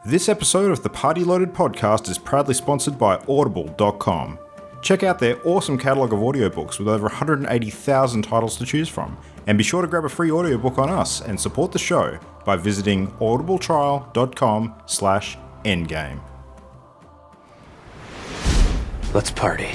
This episode of the Party Loaded podcast is proudly sponsored by Audible.com. Check out their awesome catalogue of audiobooks with over 180,000 titles to choose from. And be sure to grab a free audiobook on us and support the show by visiting audibletrial.com/endgame. Let's party.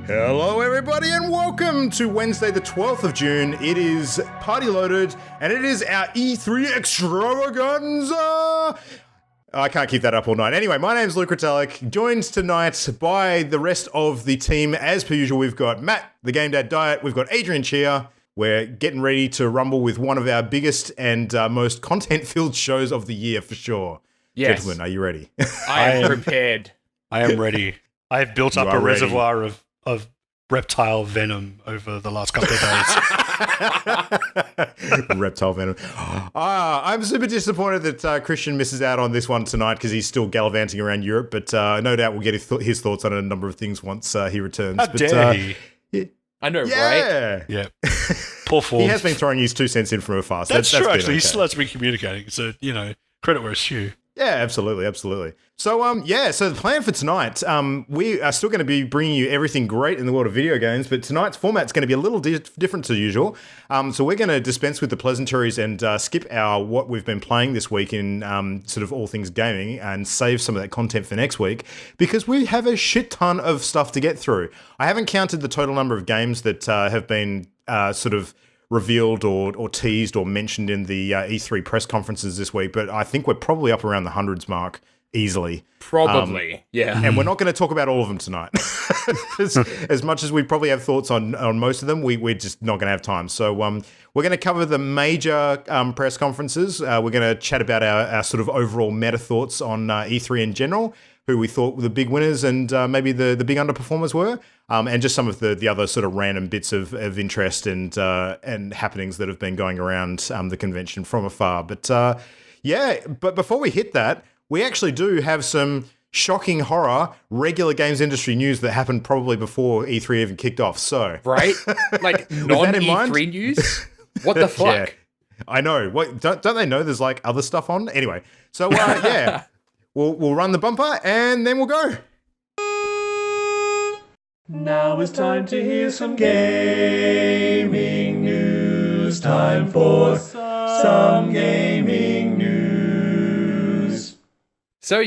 Hello everybody and welcome to Wednesday the 12th of June. It is Party Loaded and it is our E3 extravaganza. I can't keep that up all night. Anyway, my name's Luke Retallick, joined tonight by the rest of the team. As per usual, we've got Matt, the Game Dad Diet, we've got Adrian Chia. We're getting ready to rumble with one of our biggest and most content-filled shows of the year for sure. Yes. Gentlemen, are you ready? I am prepared. I am ready. I have built up a reservoir of reptile venom over the last couple of days. Reptile venom. I'm super disappointed that Christian misses out on this one tonight because he's still gallivanting around Europe, but no doubt we'll get his thoughts on a number of things once he returns. How dare he? Yeah. I know, Yeah. right? Yeah. Poor form. He has been throwing his 2 cents in from afar. So That's true, been actually. okay. He still has been communicating. So, credit where it's due. Yeah, absolutely. So, so the plan for tonight, we are still going to be bringing you everything great in the world of video games, but tonight's format's going to be a little different to usual. So we're going to dispense with the pleasantries and skip what we've been playing this week in sort of all things gaming and save some of that content for next week because we have a shit ton of stuff to get through. I haven't counted the total number of games that have been sort of revealed or teased or mentioned in the E3 press conferences this week, but I think we're probably up around the hundreds mark easily. Probably, yeah. And we're not going to talk about all of them tonight. as much as we probably have thoughts on most of them, we're just not going to have time. So we're going to cover the major press conferences. We're going to chat about our sort of overall meta thoughts on E3 in general, who we thought were the big winners and maybe the big underperformers were, and just some of the other sort of random bits of interest and happenings that have been going around the convention from afar. But but before we hit that, we actually do have some shocking horror regular games industry news that happened probably before E3 even kicked off. So Right? Like non-E3 news? What the fuck? Yeah, I know. What, don't they know there's like other stuff on? Anyway, so yeah. We'll run the bumper and then we'll go. Now it's time to hear some gaming news. Time for some gaming news. So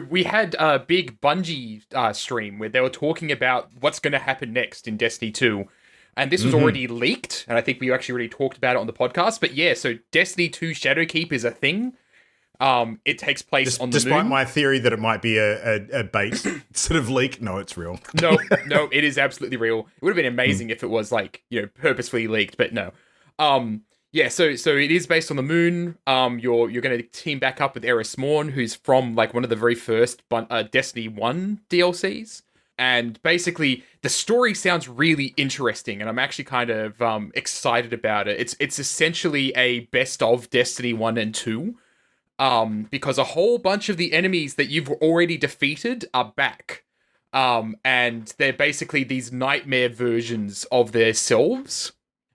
we had a big Bungie stream where they were talking about what's going to happen next in Destiny 2. And this was already leaked, and I think we actually already talked about it on the podcast. But yeah, so Destiny 2 Shadowkeep is a thing. It takes place on the moon. Despite my theory that it might be a bait sort of leak, no, it's real. No, it is absolutely real. It would have been amazing if it was purposefully leaked, but no. So it is based on the moon. You're going to team back up with Eris Morn, who's from like one of the very first Destiny 1 DLCs. And basically, the story sounds really interesting, and I'm actually kind of excited about it. It's essentially a best of Destiny 1 and 2. Because a whole bunch of the enemies that you've already defeated are back. And they're basically these nightmare versions of their selves.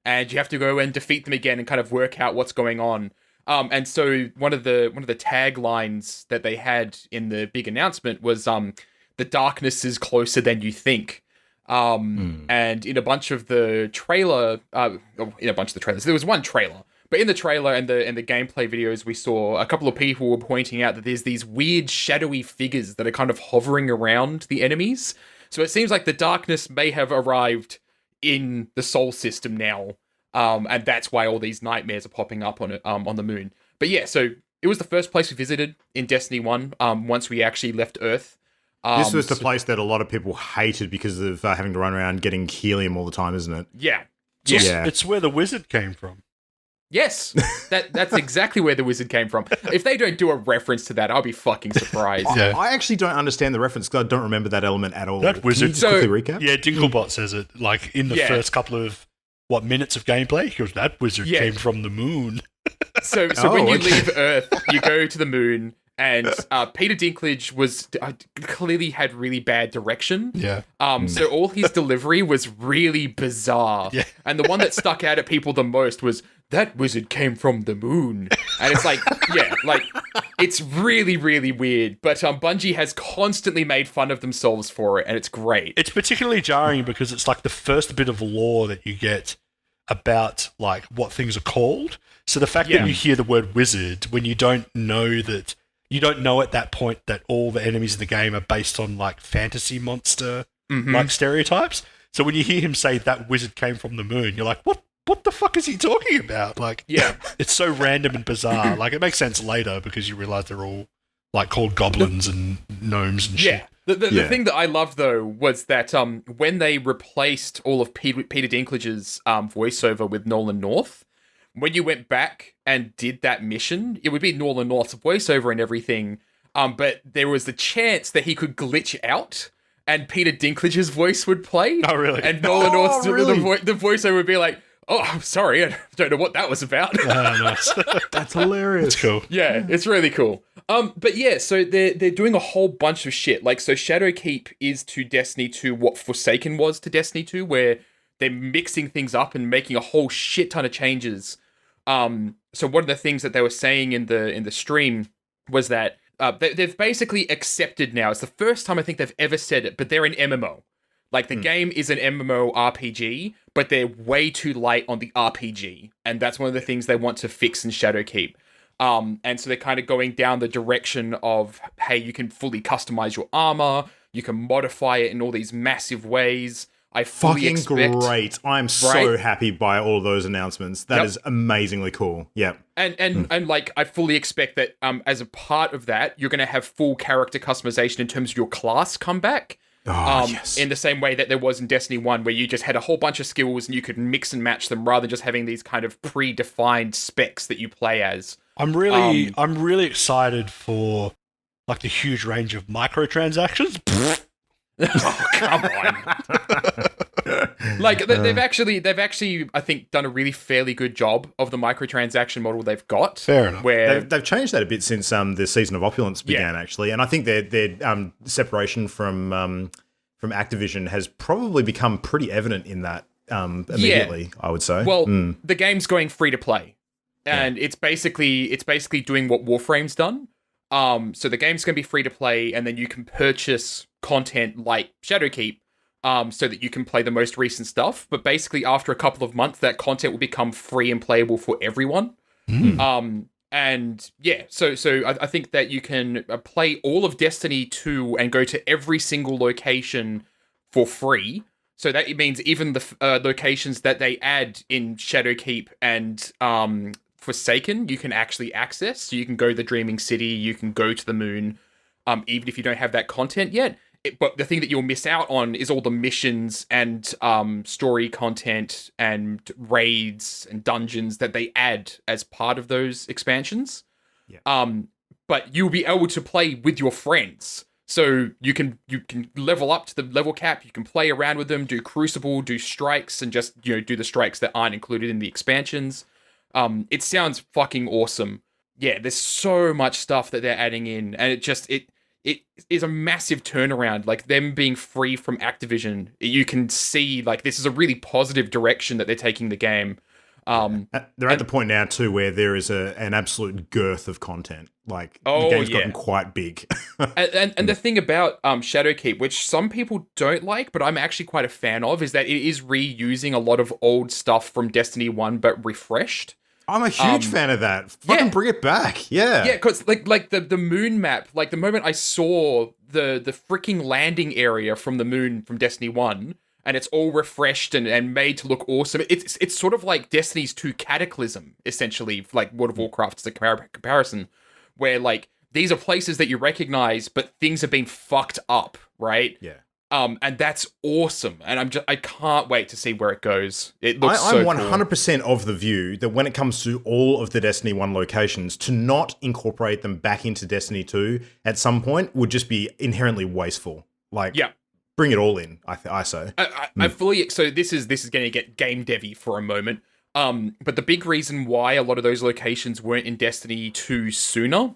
And you have to go and defeat them again and kind of work out what's going on. And so one of the taglines that they had in the big announcement was the darkness is closer than you think. And in a bunch of the trailers, there was one trailer. But in the trailer and the gameplay videos we saw, a couple of people were pointing out that there's these weird shadowy figures that are kind of hovering around the enemies. So it seems like the darkness may have arrived in the Sol system now, and that's why all these nightmares are popping up on the moon. But yeah, so it was the first place we visited in Destiny 1 once we actually left Earth. This was the place that a lot of people hated because of having to run around getting helium all the time, isn't it? Yeah. It's where the wizard came from. Yes, that's exactly where the wizard came from. If they don't do a reference to that, I'll be fucking surprised. Yeah. I actually don't understand the reference because I don't remember that element at all. That wizard- Can you just quickly recap? Yeah, Dinklebot says it, like, in the first couple of, minutes of gameplay? He goes, that wizard came from the moon. So when you leave Earth, you go to the moon, and Peter Dinklage clearly had really bad direction. Yeah. So all his delivery was really bizarre. Yeah. And the one that stuck out at people the most was, that wizard came from the moon. And it's like, it's really, really weird. But Bungie has constantly made fun of themselves for it, and it's great. It's particularly jarring because it's like the first bit of lore that you get about like what things are called. So the fact that you hear the word wizard when you don't know at that point that all the enemies in the game are based on like fantasy monster like stereotypes. So when you hear him say that wizard came from the moon, you're like, what the fuck is he talking about? Like, it's so random and bizarre. Like, it makes sense later because you realize they're all like called goblins and gnomes and shit. The thing that I loved, though, was that when they replaced all of Peter Dinklage's voiceover with Nolan North, when you went back and did that mission, it would be Nolan North's voiceover and everything, but there was the chance that he could glitch out and Peter Dinklage's voice would play. Oh, really? And Nolan North's the voiceover would be like, oh, I'm sorry, I don't know what that was about. Nice. That's hilarious. That's cool. Yeah, it's really cool. But yeah, so they're doing a whole bunch of shit. Like, so Shadowkeep is to Destiny 2 what Forsaken was to Destiny 2, where they're mixing things up and making a whole shit ton of changes. So one of the things that they were saying in the stream was that they've basically accepted now. It's the first time I think they've ever said it, but they're an MMO. Like, the game is an MMO RPG, but they're way too light on the RPG. And that's one of the things they want to fix in Shadowkeep. And so they're kind of going down the direction of, hey, you can fully customize your armor, you can modify it in all these massive ways. I fully expect... great. I'm so happy by all those announcements. That is amazingly cool. Yeah. And like, I fully expect that as a part of that, you're going to have full character customization in terms of your class come back. In the same way that there was in Destiny 1, where you just had a whole bunch of skills and you could mix and match them rather than just having these kind of predefined specs that you play as. I'm really excited for like the huge range of microtransactions. Oh, come on. Like, they've actually, I think, done a really fairly good job of the microtransaction model they've got. Fair enough. Where they've changed that a bit since the Season of Opulence began, actually. And I think their separation from Activision has probably become pretty evident in that immediately, I would say. Well, the game's going free to play. And it's basically doing what Warframe's done. So the game's going to be free to play, and then you can purchase content like Shadowkeep, so that you can play the most recent stuff. But basically, after a couple of months, that content will become free and playable for everyone. And yeah, so I think that you can play all of Destiny 2 and go to every single location for free. So that it means even the locations that they add in Shadowkeep and Forsaken, you can actually access. So you can go to the Dreaming City, you can go to the moon, even if you don't have that content yet. But the thing that you'll miss out on is all the missions and story content and raids and dungeons that they add as part of those expansions. Yeah. But you'll be able to play with your friends. So you can level up to the level cap, you can play around with them, do Crucible, do strikes, and just, do the strikes that aren't included in the expansions. It sounds fucking awesome. Yeah, there's so much stuff that they're adding in, and it is a massive turnaround. Like, them being free from Activision, you can see, like, this is a really positive direction that they're taking the game. They're at the point now, too, where there is an absolute girth of content. Like, the game's gotten quite big. and the thing about Shadowkeep, which some people don't like, but I'm actually quite a fan of, is that it is reusing a lot of old stuff from Destiny 1, but refreshed. I'm a huge fan of that. Fucking bring it back. Yeah. Yeah, because like the moon map, like the moment I saw the freaking landing area from the moon from Destiny 1, and it's all refreshed and made to look awesome. It's sort of like Destiny's 2 Cataclysm, essentially, like World of Warcraft as a comparison, where like these are places that you recognize, but things have been fucked up, right? Yeah. And that's awesome. And I can't wait to see where it goes. It looks I'm so 100% of the view that when it comes to all of the Destiny 1 locations, to not incorporate them back into Destiny 2 at some point would just be inherently wasteful. Like, bring it all in, I say. I fully... So this is going to get game devy for a moment. But the big reason why a lot of those locations weren't in Destiny 2 sooner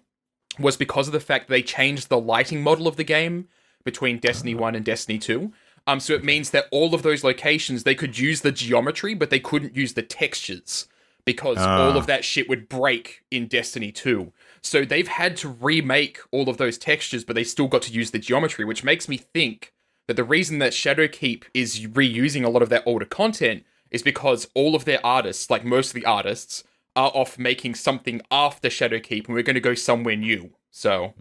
was because of the fact that they changed the lighting model of the game between Destiny 1 and Destiny 2. So it means that all of those locations, they could use the geometry, but they couldn't use the textures because all of that shit would break in Destiny 2. So they've had to remake all of those textures, but they still got to use the geometry, which makes me think that the reason that Shadowkeep is reusing a lot of their older content is because all of their artists, like most of the artists, are off making something after Shadowkeep, and we're going to go somewhere new. So,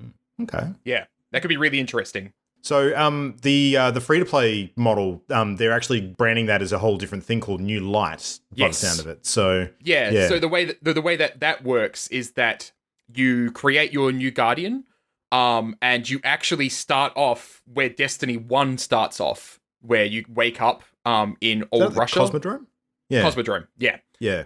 okay. Yeah, that could be really interesting. So the free-to-play model, they're actually branding that as a whole different thing called New Light, by the sound of it. So yeah. So the way that works is that you create your new Guardian, and you actually start off where Destiny 1 starts off, where you wake up in old Russia. Cosmodrome? Yeah. Cosmodrome, yeah. Yeah.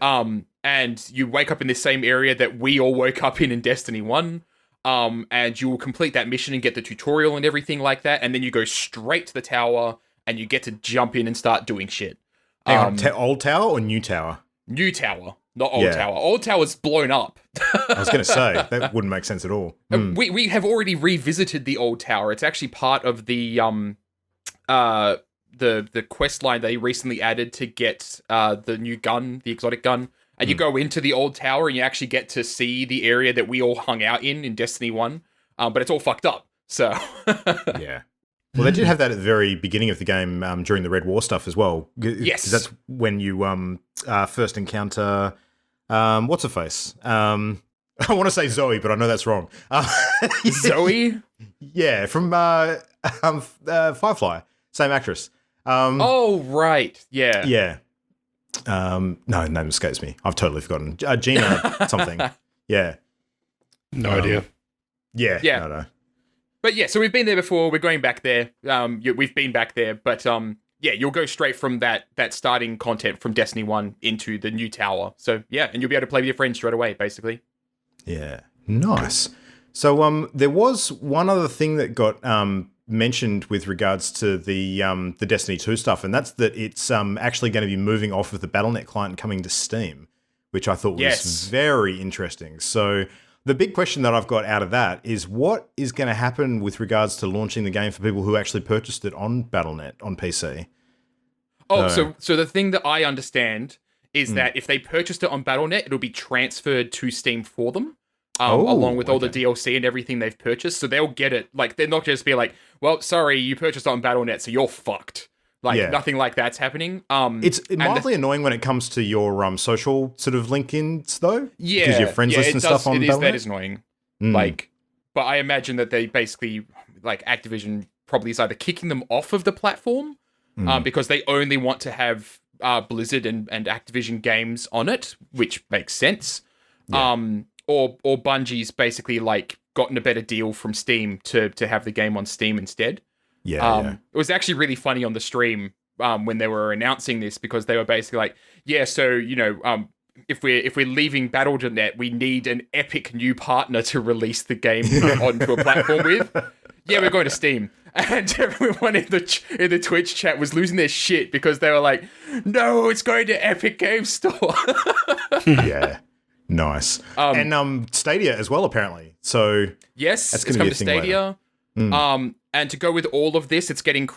And you wake up in the same area that we all woke up in Destiny 1. And you will complete that mission and get the tutorial and everything like that, and then you go straight to the tower and you get to jump in and start doing shit. Hang on, old tower or new tower? New tower, not old tower. Old tower's blown up. I was going to say, that wouldn't make sense at all. We have already revisited the old tower. It's actually part of the quest line they recently added to get the new gun, the exotic gun. And you go into the old tower and you actually get to see the area that we all hung out in Destiny 1. But it's all fucked up. So, yeah. Well, they did have that at the very beginning of the game during the Red War stuff as well. Yes. Because that's when you first encounter, what's her face? I want to say Zoe, but I know that's wrong. Zoe? Yeah, from Firefly. Same actress. Oh, right. Yeah. Yeah. No, name escapes me. I've totally forgotten. Gina something. Yeah. No idea. Yeah. No. But yeah, so we've been there before. We're going back there. We've been back there, but yeah, you'll go straight from that starting content from Destiny 1 into the new tower. So yeah, and you'll be able to play with your friends straight away, basically. Yeah. Nice. So there was one other thing that got mentioned with regards to the Destiny 2 stuff, and that's that it's actually going to be moving off of the Battlenet client and coming to Steam, which I thought was very interesting. So the big question that I've got out of that is what is going to happen with regards to launching the game for people who actually purchased it on Battlenet on PC? Oh, so the thing that I understand is that if they purchased it on Battlenet, it'll be transferred to Steam for them. Along with all the DLC and everything they've purchased. So they'll get it. Like, they're not just be like, well, sorry, you purchased on Battlenet, so you're fucked. Like, nothing like that's happening. It's mildly annoying when it comes to your social sort of link-ins, though. Yeah. Because your friends list and stuff on Battlenet. That is annoying. Like, but I imagine that they basically, like, Activision probably is either kicking them off of the platform because they only want to have Blizzard and Activision games on it, which makes sense. Yeah. Or Bungie's basically like gotten a better deal from Steam to have the game on Steam instead. Yeah. It was actually really funny on the stream when they were announcing this because they were basically like, yeah, so if we're leaving Battle.net, we need an epic new partner to release the game onto a platform with. Yeah, we're going to Steam. And everyone in the Twitch chat was losing their shit because they were like, no, it's going to Epic Game Store. Yeah. Nice. And Stadia as well, apparently. So yes, that's it's going come to to Stadia. And to go with all of this, it's getting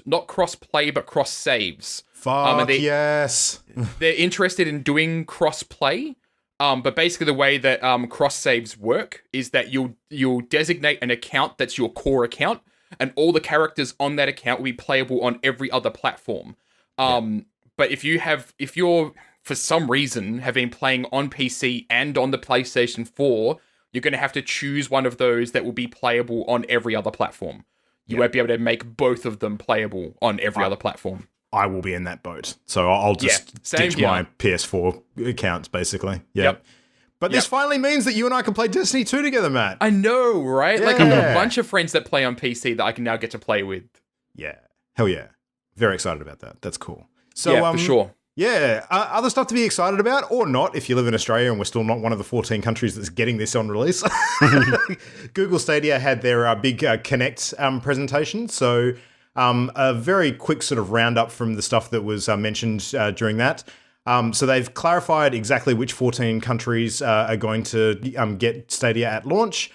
not cross play, but cross saves. Fuck yes. They're interested in doing cross play. But basically the way that cross saves work is that you'll designate an account that's your core account, and all the characters on that account will be playable on every other platform. But if you're for some reason have been playing on PC and on the PlayStation 4, you're going to have to choose one of those that will be playable on every other platform. You won't be able to make both of them playable on every other platform. I will be in that boat. So I'll just ditch my PS4 accounts, basically. Yep. But this finally means that you and I can play Destiny 2 together, Matt. I know, right? Yeah. Like, I've got a bunch of friends that play on PC that I can now get to play with. Yeah. Hell yeah. Very excited about that. That's cool. So, yeah, for sure. Yeah, other stuff to be excited about, or not, if you live in Australia and we're still not one of the 14 countries that's getting this on release. Google Stadia had their big Connect presentation, so a very quick sort of roundup from the stuff that was mentioned during that. So they've clarified exactly which 14 countries are going to get Stadia at launch.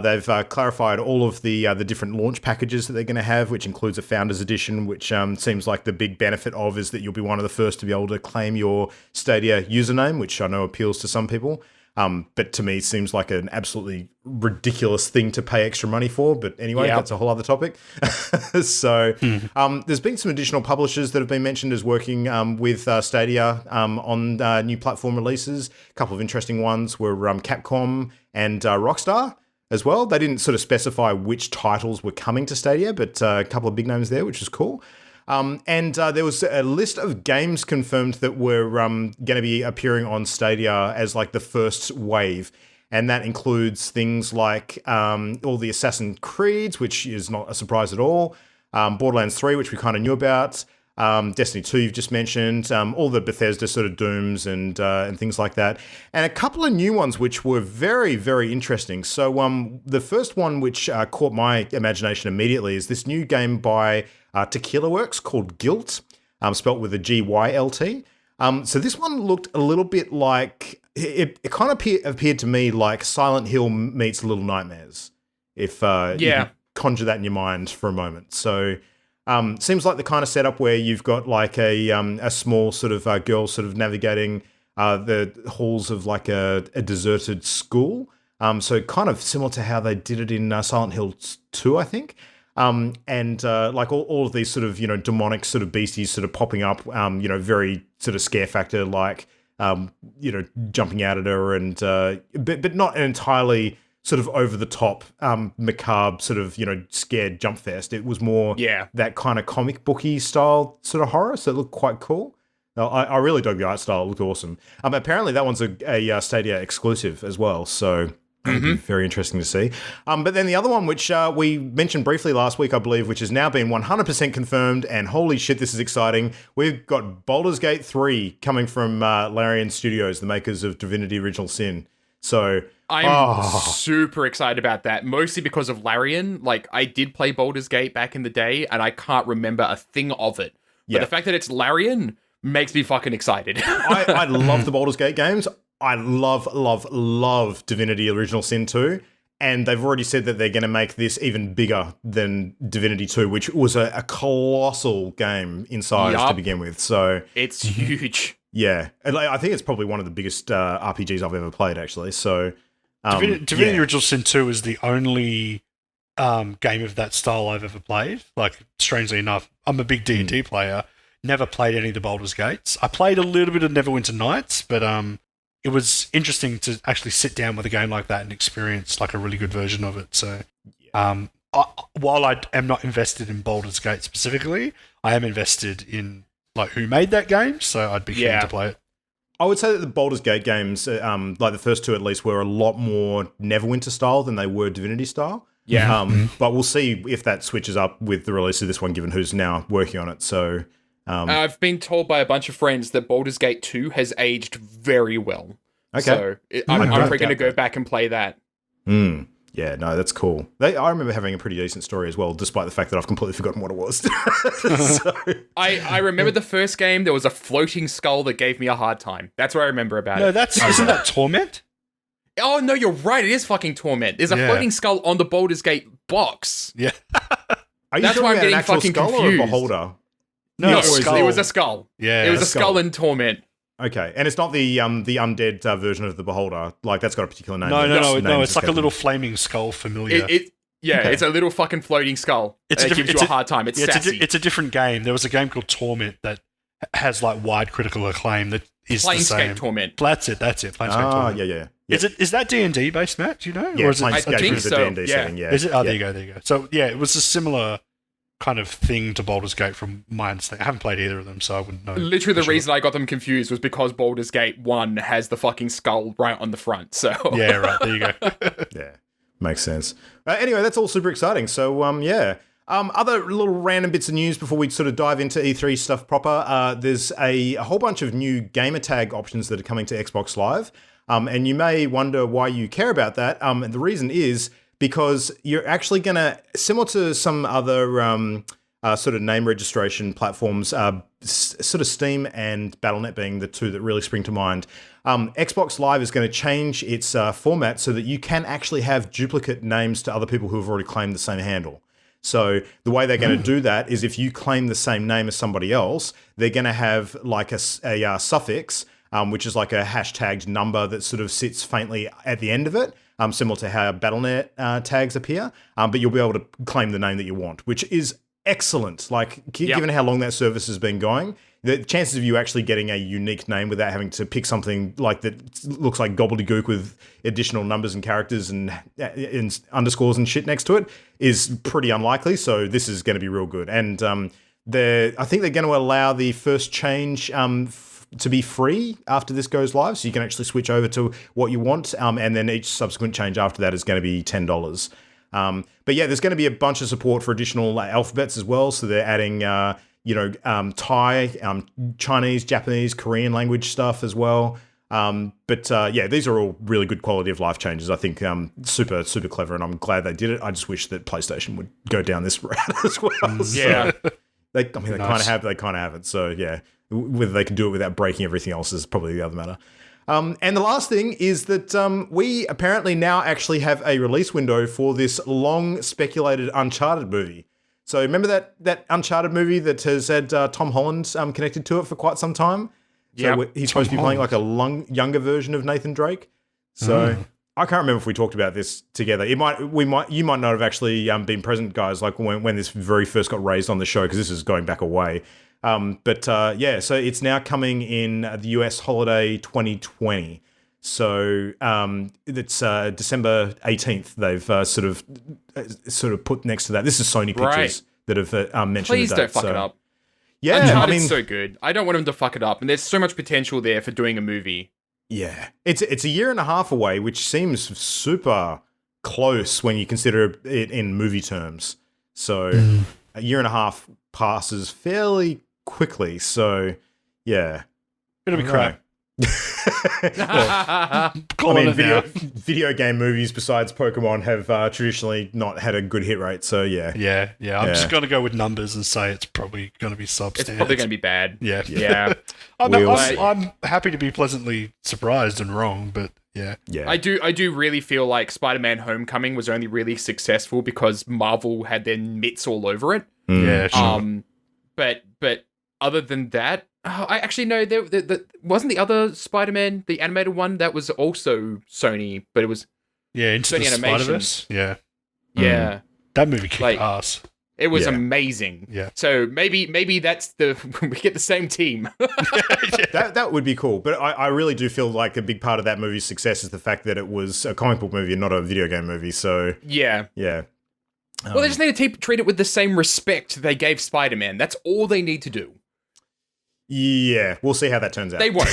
They've clarified all of the different launch packages that they're going to have, which includes a Founders Edition, which seems like the big benefit of is that you'll be one of the first to be able to claim your Stadia username, which I know appeals to some people. But to me, seems like an absolutely ridiculous thing to pay extra money for. But anyway, that's a whole other topic. So there's been some additional publishers that have been mentioned as working with Stadia on new platform releases. A couple of interesting ones were Capcom and Rockstar as well. They didn't sort of specify which titles were coming to Stadia, but a couple of big names there, which was cool. And there was a list of games confirmed that were going to be appearing on Stadia as like the first wave. And that includes things like all the Assassin's Creeds, which is not a surprise at all. Borderlands 3, which we kind of knew about. Destiny 2 you've just mentioned, all the Bethesda sort of Dooms and things like that. And a couple of new ones which were very, very interesting. So the first one which caught my imagination immediately is this new game by Tequila Works called Guilt, spelt with a G-Y-L-T. So this one looked a little bit like, it kind of appeared to me like Silent Hill meets Little Nightmares, if you can conjure that in your mind for a moment. So seems like the kind of setup where you've got like a small sort of girl sort of navigating the halls of like a deserted school. So kind of similar to how they did it in Silent Hill 2, I think. And like all of these sort of, demonic sort of beasties sort of popping up, very sort of scare factor, like, jumping out at her and, but not an entirely sort of over the top, macabre sort of, scared jump fest. It was more that kind of comic booky style sort of horror. So it looked quite cool. I really dug the art style. It looked awesome. Apparently that one's a Stadia exclusive as well. So very interesting to see. But then the other one, which we mentioned briefly last week, I believe, which has now been 100% confirmed, and holy shit, this is exciting. We've got Baldurs Gate 3 coming from Larian Studios, the makers of Divinity Original Sin. So I'm super excited about that, mostly because of Larian. Like, I did play Baldur's Gate back in the day, and I can't remember a thing of it. But the fact that it's Larian makes me fucking excited. I love the Baldur's Gate games. I love Divinity Original Sin 2. And they've already said that they're going to make this even bigger than Divinity 2, which was a colossal game in size to begin with. So it's huge. Yeah. And I think it's probably one of the biggest RPGs I've ever played, actually. So Divinity Original Sin 2 is the only game of that style I've ever played. Like, strangely enough, I'm a big D&D player. Never played any of the Baldur's Gates. I played a little bit of Neverwinter Nights, but it was interesting to actually sit down with a game like that and experience like a really good version of it. So while I am not invested in Baldur's Gate specifically, I am invested in like who made that game, so I'd be keen to play it. I would say that the Baldur's Gate games, like the first two at least, were a lot more Neverwinter style than they were Divinity style. Yeah. But we'll see if that switches up with the release of this one, given who's now working on it. So I've been told by a bunch of friends that Baldur's Gate 2 has aged very well. Okay. So I'm probably going to go back and play that. Yeah, no, that's cool. I remember having a pretty decent story as well, despite the fact that I've completely forgotten what it was. So. I remember the first game, there was a floating skull that gave me a hard time. That's what I remember about it. No, isn't that Torment? Oh, no, you're right. It is fucking Torment. There's a floating skull on the Baldur's Gate box. Yeah. Are you That's why I'm getting fucking skull confused. Or a beholder? No, it was a skull. Yeah. It was a skull in Torment. Okay, and it's not the undead version of the beholder. Like, that's got a particular name. No. It's like a little flaming skull familiar. It's a little fucking floating skull. It gives you a hard time. It's sassy. It's a different game. There was a game called Torment that has like wide critical acclaim that is the same. Planescape Torment. That's it. Planescape Torment. Yeah. Is that D&D based, Matt? Do you know? Yeah, or is it I think so. D&D setting, yeah. Is it? Oh, there you go. So, yeah, it was a similar kind of thing to Baldur's Gate from my understanding. I haven't played either of them, so I wouldn't know. Literally, the reason I got them confused was because Baldur's Gate 1 has the fucking skull right on the front, so... Yeah, right, there you go. Yeah, makes sense. Anyway, that's all super exciting. So, Other little random bits of news before we sort of dive into E3 stuff proper. There's a whole bunch of new gamertag options that are coming to Xbox Live. And you may wonder why you care about that. And the reason is because you're actually going to, similar to some other sort of name registration platforms, sort of Steam and Battlenet being the two that really spring to mind, Xbox Live is going to change its format so that you can actually have duplicate names to other people who have already claimed the same handle. So the way they're going to do that is if you claim the same name as somebody else, they're going to have like a suffix, which is like a hashtagged number that sort of sits faintly at the end of it, similar to how Battlenet tags appear. But you'll be able to claim the name that you want, which is excellent. Like, given how long that service has been going, the chances of you actually getting a unique name without having to pick something like that looks like gobbledygook with additional numbers and characters and underscores and shit next to it is pretty unlikely. So this is going to be real good. And I think they're going to allow the first change to be free after this goes live. So you can actually switch over to what you want. And then each subsequent change after that is going to be $10. But yeah, there's going to be a bunch of support for additional alphabets as well. So they're adding, Thai, Chinese, Japanese, Korean language stuff as well. But these are all really good quality of life changes. I think super, super clever, and I'm glad they did it. I just wish that PlayStation would go down this route as well. Yeah. They kind of have, they kind of haven't. So yeah, whether they can do it without breaking everything else is probably the other matter. And the last thing is that we apparently now actually have a release window for this long speculated Uncharted movie. So remember that Uncharted movie that has had Tom Holland connected to it for quite some time? So he's supposed to be playing like a younger version of Nathan Drake. So I can't remember if we talked about this together. You might not have actually been present, guys, like when this very first got raised on the show, because this is going back a way. So it's now coming in the US holiday 2020. So it's December 18th. They've sort of put next to that. This is Sony Pictures that have mentioned. Please the date, don't fuck it up. Yeah, Uncharted's so good. I don't want them to fuck it up, and there's so much potential there for doing a movie. Yeah, it's a year and a half away, which seems super close when you consider it in movie terms. So a year and a half passes fairly quickly. So yeah, it'll be crap. Video game movies besides Pokemon have traditionally not had a good hit rate. So yeah. I'm just gonna go with numbers and say it's probably gonna be substandard. It's probably gonna be bad. Yeah. I'm happy to be pleasantly surprised and wrong, but yeah. I do really feel like Spider-Man: Homecoming was only really successful because Marvel had their mitts all over it. Yeah, sure. But other than that, I actually know there wasn't the other Spider-Man, the animated one, that was also Sony, but it was Into Sony the Animation. Spider-Verse. Yeah. That movie kicked ass. It was amazing. Yeah. So maybe that's we get the same team. That would be cool. But I really do feel like a big part of that movie's success is the fact that it was a comic book movie and not a video game movie. So yeah. Well, they just need to treat it with the same respect they gave Spider-Man. That's all they need to do. Yeah, we'll see how that turns out. They won't.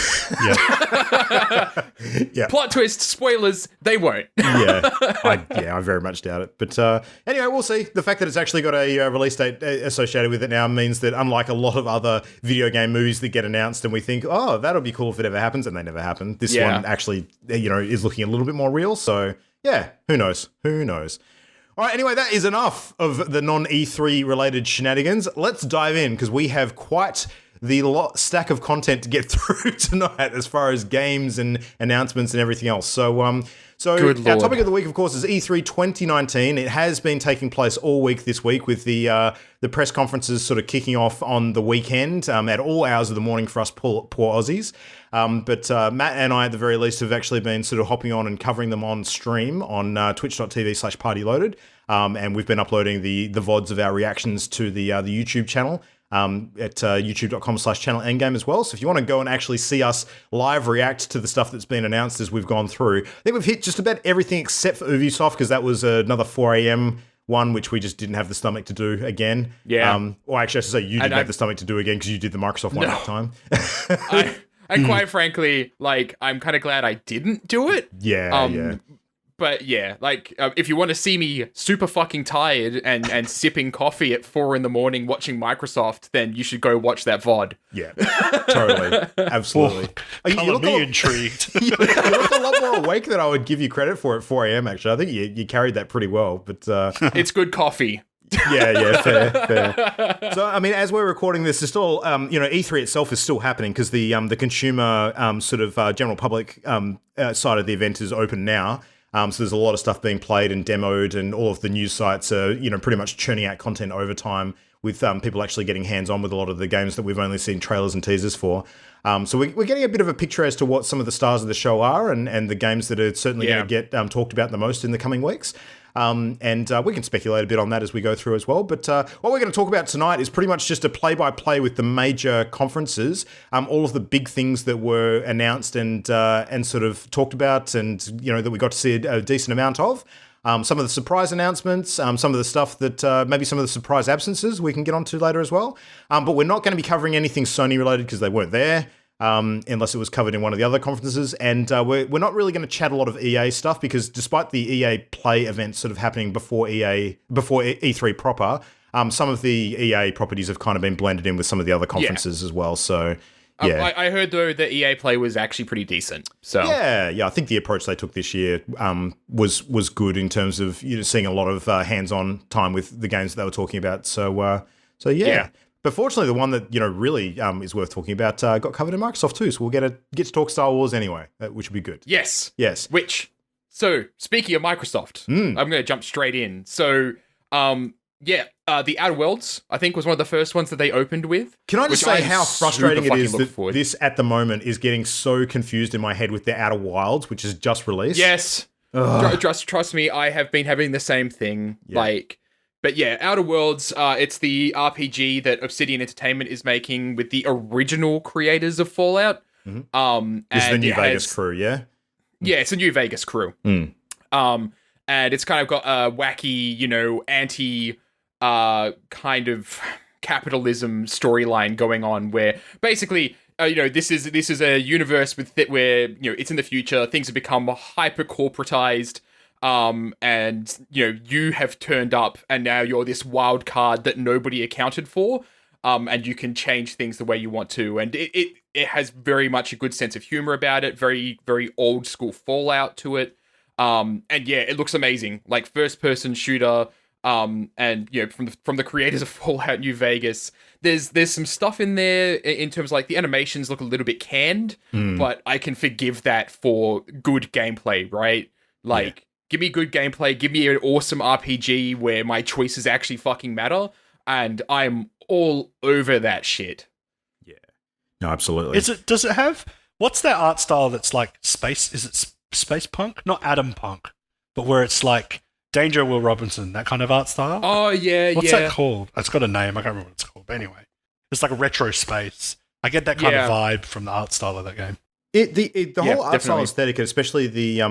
Yeah. Plot twist, spoilers, they won't. I very much doubt it. But anyway, we'll see. The fact that it's actually got a release date associated with it now means that unlike a lot of other video game movies that get announced and we think, oh, that'll be cool if it ever happens, and they never happen. This one actually, is looking a little bit more real. So yeah, who knows? All right, anyway, that is enough of the non-E3 related shenanigans. Let's dive in because we have quite the stack of content to get through tonight as far as games and announcements and everything else. So our topic of the week, of course, is E3 2019. It has been taking place all week this week with the press conferences sort of kicking off on the weekend at all hours of the morning for us poor Aussies. But Matt and I, at the very least, have actually been sort of hopping on and covering them on stream on twitch.tv/partyloaded. And we've been uploading the VODs of our reactions to the YouTube channel. At youtube.com/channelendgame as well. So if you want to go and actually see us live react to the stuff that's been announced as we've gone through, I think we've hit just about everything except for Ubisoft, because that was another 4 a.m. one, which we just didn't have the stomach to do again. Yeah. Or actually, I should say you didn't have the stomach to do again because you did the Microsoft one that time. And quite frankly, like, I'm kind of glad I didn't do it. Yeah. But yeah, like if you want to see me super fucking tired and sipping coffee at 4 a.m. watching Microsoft, then you should go watch that VOD. Yeah, totally, absolutely. Color me intrigued. You look a lot more awake than I would give you credit for at 4 a.m. Actually, I think you carried that pretty well. But it's good coffee. Yeah, fair. So, I mean, as we're recording this, it's still, E3 itself is still happening because the consumer general public side of the event is open now. So there's a lot of stuff being played and demoed, and all of the news sites are, pretty much churning out content over time with people actually getting hands-on with a lot of the games that we've only seen trailers and teasers for. So we're getting a bit of a picture as to what some of the stars of the show are and the games that are certainly going to get talked about the most in the coming weeks. And we can speculate a bit on that as we go through as well. But what we're going to talk about tonight is pretty much just a play-by-play with the major conferences, all of the big things that were announced and sort of talked about, and that we got to see a decent amount of. Some of the surprise announcements, some of the stuff that maybe some of the surprise absences we can get onto later as well. But we're not going to be covering anything Sony related because they weren't there. Unless it was covered in one of the other conferences. And we're not really going to chat a lot of EA stuff because despite the EA Play event sort of happening before E3 proper, some of the EA properties have kind of been blended in with some of the other conferences as well. So, yeah. I heard, though, that EA Play was actually pretty decent. So Yeah, I think the approach they took this year was good in terms of seeing a lot of hands-on time with the games that they were talking about. So yeah. But fortunately, the one that really is worth talking about got covered in Microsoft too, so we'll get to talk Star Wars anyway, which would be good. Yes. So speaking of Microsoft, I'm going to jump straight in. So, the Outer Worlds, I think, was one of the first ones that they opened with. Can I just say how frustrating it is that this at the moment is getting so confused in my head with the Outer Wilds, which is just released? Yes. Trust me, I have been having the same thing. Yeah. But yeah, Outer Worlds, it's the RPG that Obsidian Entertainment is making with the original creators of Fallout. Mm-hmm. It's the New Vegas crew, yeah? Yeah, it's a New Vegas crew. And it's kind of got a wacky, anti kind of capitalism storyline going on where basically, this is a universe where it's in the future, things have become hyper corporatized. And you have turned up and now you're this wild card that nobody accounted for. And you can change things the way you want to. And it has very much a good sense of humor about it. Very, very old school Fallout to it. And yeah, it looks amazing. Like first person shooter. And from the creators of Fallout New Vegas, there's some stuff in there in terms of like the animations look a little bit canned, but I can forgive that for good gameplay, right? Give me good gameplay, give me an awesome RPG where my choices actually fucking matter, and I'm all over that shit. Yeah. No, absolutely. Does it have, what's that art style that's like space, is it space punk? Not atom punk, but where it's like Danger Will Robinson, that kind of art style? Oh, yeah, What's that called? It's got a name, I can't remember what it's called, but anyway. It's like a retro space. I get that kind of vibe from the art style of that game. The whole art style aesthetic, especially the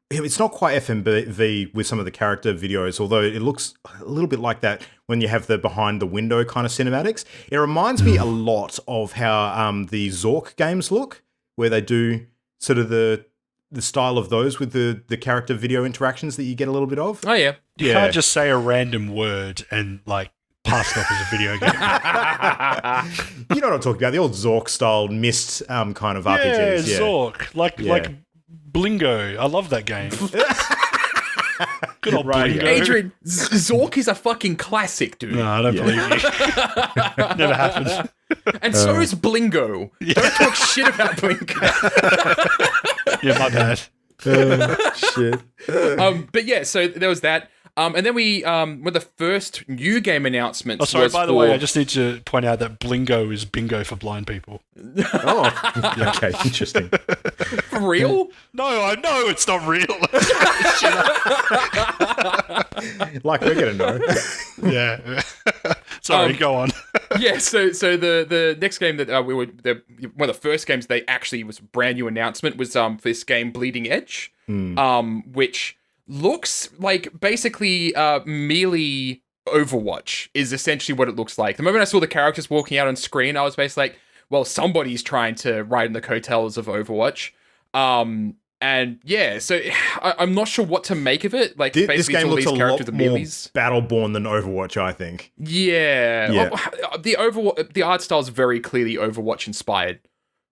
it's not quite FMV with some of the character videos, although it looks a little bit like that when you have the behind the window kind of cinematics. It reminds me a lot of how the Zork games look, where they do sort of the style of those with the character video interactions that you get a little bit of. Oh, yeah. You can't just say a random word and like pass it off as a video game. You know what I'm talking about, the old Zork style Myst kind of RPGs. Yeah, Zork. Like Blingo. I love that game. Good old Blingo. Adrian, Zork is a fucking classic, dude. No, I don't believe you. Never happened. And so is Blingo. Yeah. Don't talk shit about Blingo. Yeah, my bad. Shit. But yeah, so there was that. And then we, one of the first new game announcements. Oh, sorry, by the way, I just need to point out that Blingo is bingo for blind people. Oh, okay, interesting. For real? No, I know it's not real. Like we're gonna know. Yeah. Sorry, go on. Yeah, so the next game that one of the first games they actually was a brand new announcement was for this game Bleeding Edge, which looks like basically melee Overwatch is essentially what it looks like. The moment I saw the characters walking out on screen, I was basically like, well, somebody's trying to ride in the coattails of Overwatch. And yeah, so I'm not sure what to make of it. Like, This basically, game it's all looks these a characters lot with more meelees. Battleborn than Overwatch, I think. Yeah. Yeah. The art style is very clearly Overwatch inspired.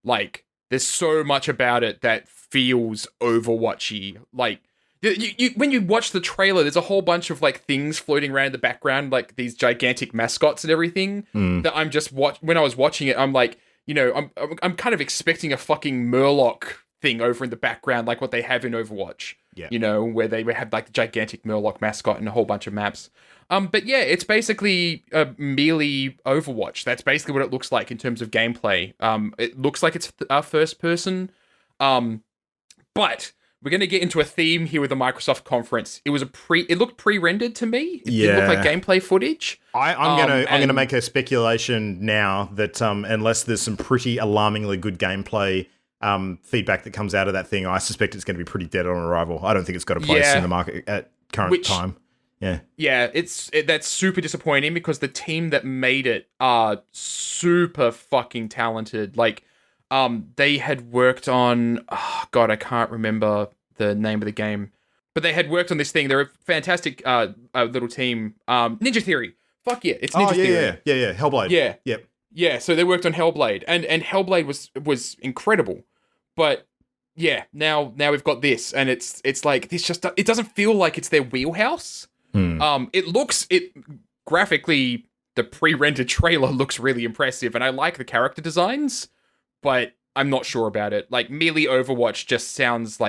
Like, there's so much about it that feels Overwatchy. Like, you when you watch the trailer, there's a whole bunch of like things floating around in the background, like these gigantic mascots and everything. That I'm just when I was watching it, I'm like, I'm kind of expecting a fucking Murloc thing over in the background, like what they have in Overwatch. Yeah. Where they have like the gigantic Murloc mascot and a whole bunch of maps. But yeah, it's basically a melee Overwatch. That's basically what it looks like in terms of gameplay. It looks like it's first person. But we're going to get into a theme here with the Microsoft conference. It looked pre-rendered to me. It didn't look like gameplay footage. I'm gonna make a speculation now that unless there's some pretty alarmingly good gameplay feedback that comes out of that thing, I suspect it's going to be pretty dead on arrival. I don't think it's got a place in the market at current time. Yeah, that's super disappointing because the team that made it are super fucking talented. Like, they had worked on, I can't remember the name of the game, but they had worked on this thing. They're a fantastic little team. Ninja Theory. Fuck yeah, it's Ninja Theory. Yeah. Hellblade. Yeah. Yep. Yeah, so they worked on Hellblade, and Hellblade was incredible. But yeah, now we've got this, and it's like this it doesn't feel like it's their wheelhouse. It graphically, the pre-rendered trailer looks really impressive, and I like the character designs, but I'm not sure about it. Like, melee Overwatch just sounds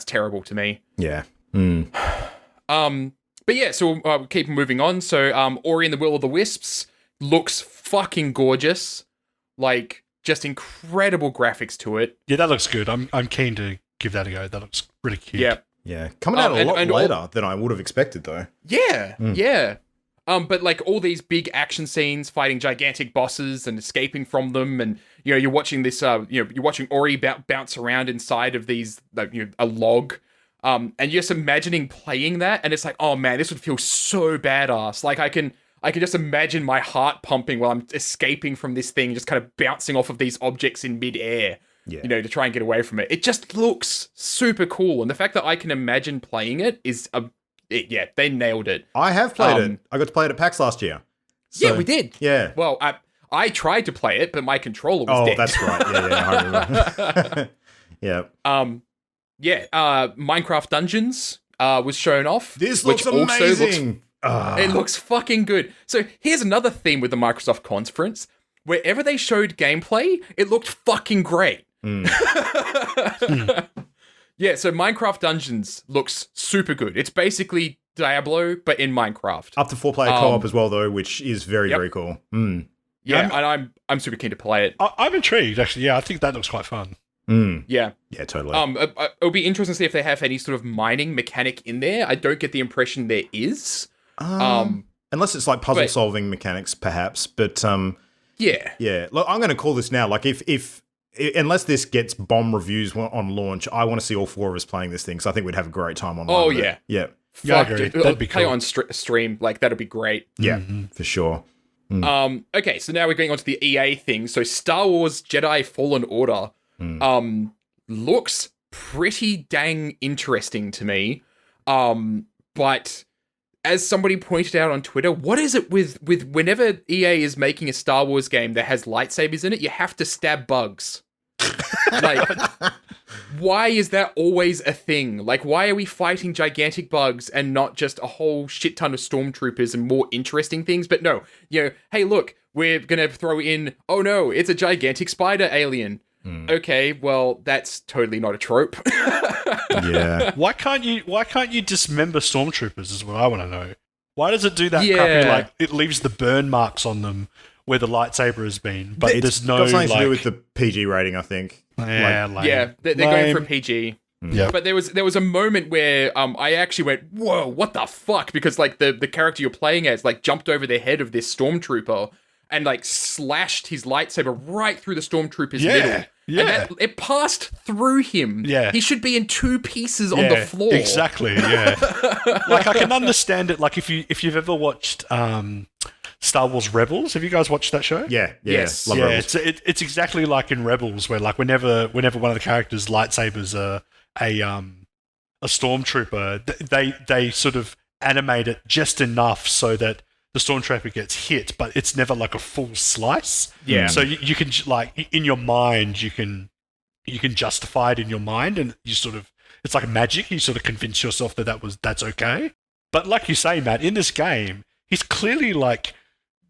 terrible to me. Yeah. But yeah, so we'll keep moving on. So Ori and the Will of the Wisps looks fucking gorgeous. Like, just incredible graphics to it. Yeah, that looks good. I'm keen to give that a go. That looks really cute. Yeah. Coming out a lot later than I would have expected, though. Yeah. But like all these big action scenes, fighting gigantic bosses and escaping from them, and you're watching this. You're watching Ori bounce around inside of these, a log, and you're just imagining playing that, and it's like, oh man, this would feel so badass. Like, I can just imagine my heart pumping while I'm escaping from this thing, just kind of bouncing off of these objects in midair. Yeah. To try and get away from it. It just looks super cool, and the fact that I can imagine playing it is they nailed it. I have played it. I got to play it at PAX last year. So, yeah, we did. Yeah. Well, I tried to play it, but my controller was dead. Oh, that's right. Yeah, I remember. Yeah. Minecraft Dungeons was shown off. This looks amazing. It looks fucking good. So here's another theme with the Microsoft conference. Wherever they showed gameplay, it looked fucking great. Yeah, so Minecraft Dungeons looks super good. It's basically Diablo, but in Minecraft. Up to 4-player co-op as well, though, which is very, very cool. Yeah, and I'm super keen to play it. I'm intrigued, actually. Yeah, I think that looks quite fun. Yeah. Yeah, totally. It'll be interesting to see if they have any sort of mining mechanic in there. I don't get the impression there is. Unless it's like puzzle-solving mechanics, perhaps, but... Yeah. Look, I'm going to call this now. Like, if unless this gets bomb reviews on launch, I want to see all four of us playing this thing. So I think we'd have a great time online. Oh yeah, yeah. I agree. That'd be cool. Play on stream, like that'd be great. Yeah, for sure. Okay, so now we're going on to the EA thing. So Star Wars Jedi Fallen Order, looks pretty dang interesting to me. But as somebody pointed out on Twitter, what is it with whenever EA is making a Star Wars game that has lightsabers in it, you have to stab bugs. Like, why is that always a thing? Like, why are we fighting gigantic bugs and not just a whole shit ton of stormtroopers and more interesting things? But no, hey, look, we're gonna throw in, oh no, it's a gigantic spider alien. Okay, well, that's totally not a trope. Yeah. Why can't you dismember stormtroopers is what I want to know. Why does it do that crappy, like, it leaves the burn marks on them where the lightsaber has been, but there's no, got something to do with the PG rating, I think. Yeah, they're going for PG. Yeah. But there was a moment where I actually went, whoa, what the fuck? Because like the character you're playing as like jumped over the head of this stormtrooper and like slashed his lightsaber right through the stormtrooper's middle. Yeah. And it passed through him. Yeah. He should be in two pieces on the floor. Exactly, yeah. Like, I can understand it, like, if you've ever watched Star Wars Rebels. Have you guys watched that show? Yeah. Yes. Love Rebels. It's exactly like in Rebels, where like whenever one of the characters' lightsabers are a stormtrooper, they sort of animate it just enough so that the stormtrooper gets hit, but it's never like a full slice. Yeah. So you can like in your mind, you can justify it in your mind, and you sort of, it's like magic. You sort of convince yourself that's okay. But like you say, Matt, in this game, he's clearly like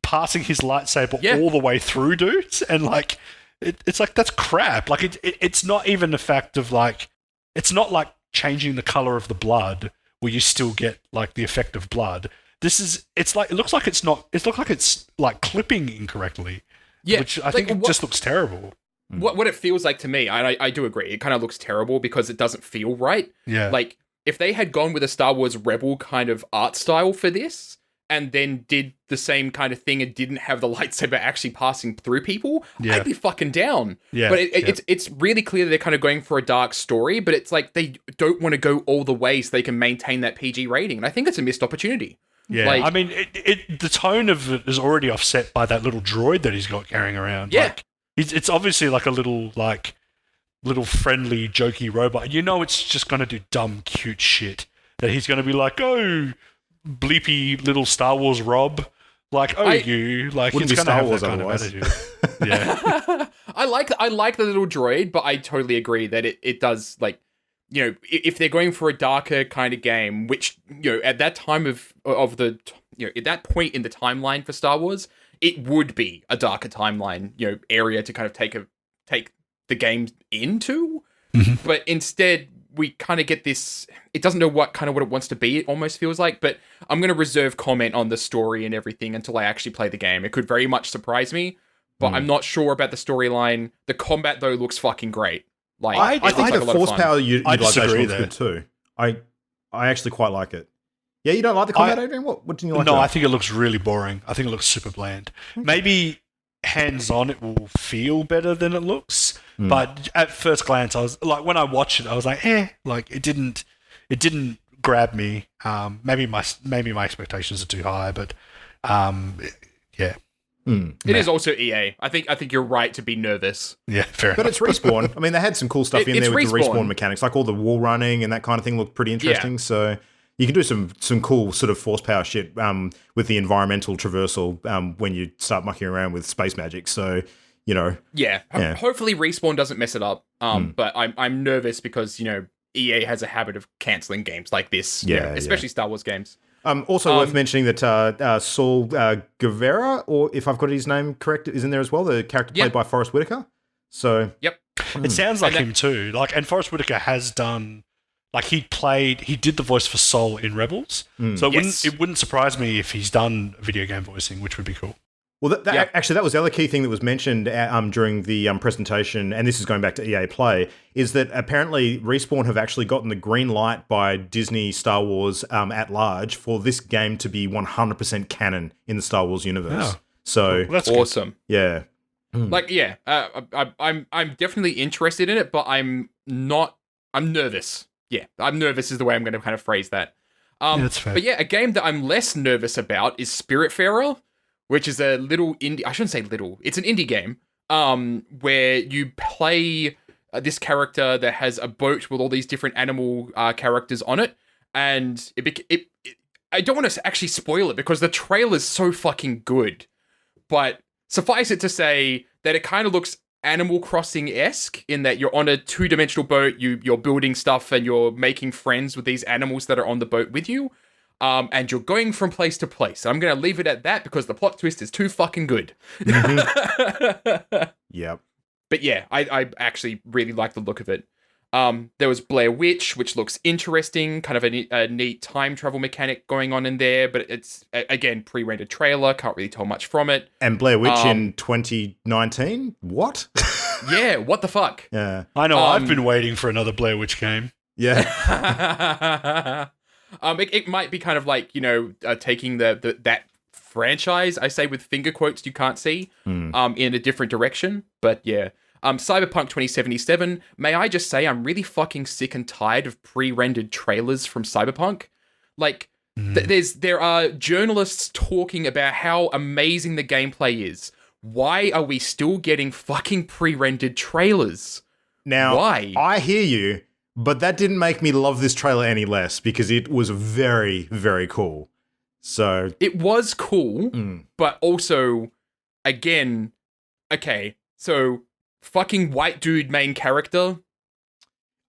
passing his lightsaber all the way through dudes, and like it's like that's crap. Like it's not even the fact of like, it's not like changing the color of the blood where you still get like the effect of blood. It looks like it's like clipping incorrectly. Yeah, which I think just looks terrible. What it feels like to me, I do agree, it kind of looks terrible because it doesn't feel right. Yeah. Like, if they had gone with a Star Wars Rebel kind of art style for this, and then did the same kind of thing and didn't have the lightsaber actually passing through people, I'd be fucking down. Yeah. But it's really clear that they're kind of going for a dark story, but it's like they don't want to go all the way so they can maintain that PG rating. And I think it's a missed opportunity. Yeah, like, I mean, the tone of it is already offset by that little droid that he's got carrying around. Yeah. Like, it's obviously like a little friendly, jokey robot. You know it's just going to do dumb, cute shit. That he's going to be like, oh, bleepy little Star Wars Rob. Like, you. Like, it's going to have that kind of attitude. Yeah. I like the little droid, but I totally agree that it does, like, you know, if they're going for a darker kind of game, which, you know, at that time of the, you know, at that point in the timeline for Star Wars, it would be a darker timeline, you know, area to kind of take the game into. Mm-hmm. But instead, we kind of get this, it doesn't know what it wants to be, it almost feels like, but I'm going to reserve comment on the story and everything until I actually play the game. It could very much surprise me, but I'm not sure about the storyline. The combat, though, looks fucking great. Like, I think the force power utilization looks there. good too. I actually quite like it. Yeah, you don't like the combat, Adrian? What didn't you like? No, I think it looks really boring. I think it looks super bland. Maybe hands-on it will feel better than it looks, but at first glance, I was like, when I watched it, I was like, like it didn't grab me. Maybe my expectations are too high, but yeah. It is also EA. I think you're right to be nervous. Yeah, fair but enough. It's Respawn. I mean, they had some cool stuff in there with the Respawn mechanics, like all the wall running and that kind of thing looked pretty interesting. Yeah. So you can do some cool sort of force power shit with the environmental traversal when you start mucking around with space magic. So, you know. Yeah. Hopefully Respawn doesn't mess it up. But I'm nervous because, you know, EA has a habit of cancelling games like this. Especially Star Wars games. Also worth mentioning that Saul Guevara, or if I've got his name correct, is in there as well, the character played by Forrest Whitaker. So it sounds like him too. Like, and Forrest Whitaker has done, like, he did the voice for Sol in Rebels. So it wouldn't surprise me if he's done video game voicing, which would be cool. Well, actually, that was the other key thing that was mentioned during the presentation, and this is going back to EA Play, is that apparently Respawn have actually gotten the green light by Disney Star Wars at large for this game to be 100% canon in the Star Wars universe. Oh. So that's awesome. Good. Yeah. Like, I'm definitely interested in it, but I'm nervous. Yeah, I'm nervous is the way I'm going to kind of phrase that. That's fair. But yeah, a game that I'm less nervous about is Spiritfarer, which is a little indie... I shouldn't say little. It's an indie game where you play this character that has a boat with all these different animal characters on it. And I don't want to actually spoil it because the trailer's so fucking good. But suffice it to say that it kind of looks Animal Crossing-esque in that you're on a two-dimensional boat, you're building stuff, and you're making friends with these animals that are on the boat with you. And you're going from place to place. I'm going to leave it at that because the plot twist is too fucking good. Yep. But yeah, I actually really like the look of it. There was Blair Witch, which looks interesting, kind of a neat time travel mechanic going on in there, but it's, again, pre-rendered trailer, can't really tell much from it. And Blair Witch in 2019? What? Yeah, what the fuck? Yeah. I know, I've been waiting for another Blair Witch game. Yeah. It might be kind of like, you know, taking that franchise, I say with finger quotes you can't see, in a different direction. But yeah, Cyberpunk 2077. May I just say I'm really fucking sick and tired of pre-rendered trailers from Cyberpunk. Like, There are journalists talking about how amazing the gameplay is. Why are we still getting fucking pre-rendered trailers? Now, why? I hear you, but that didn't make me love this trailer any less because it was very, very cool. So it was cool, but also, again, okay, so fucking white dude main character.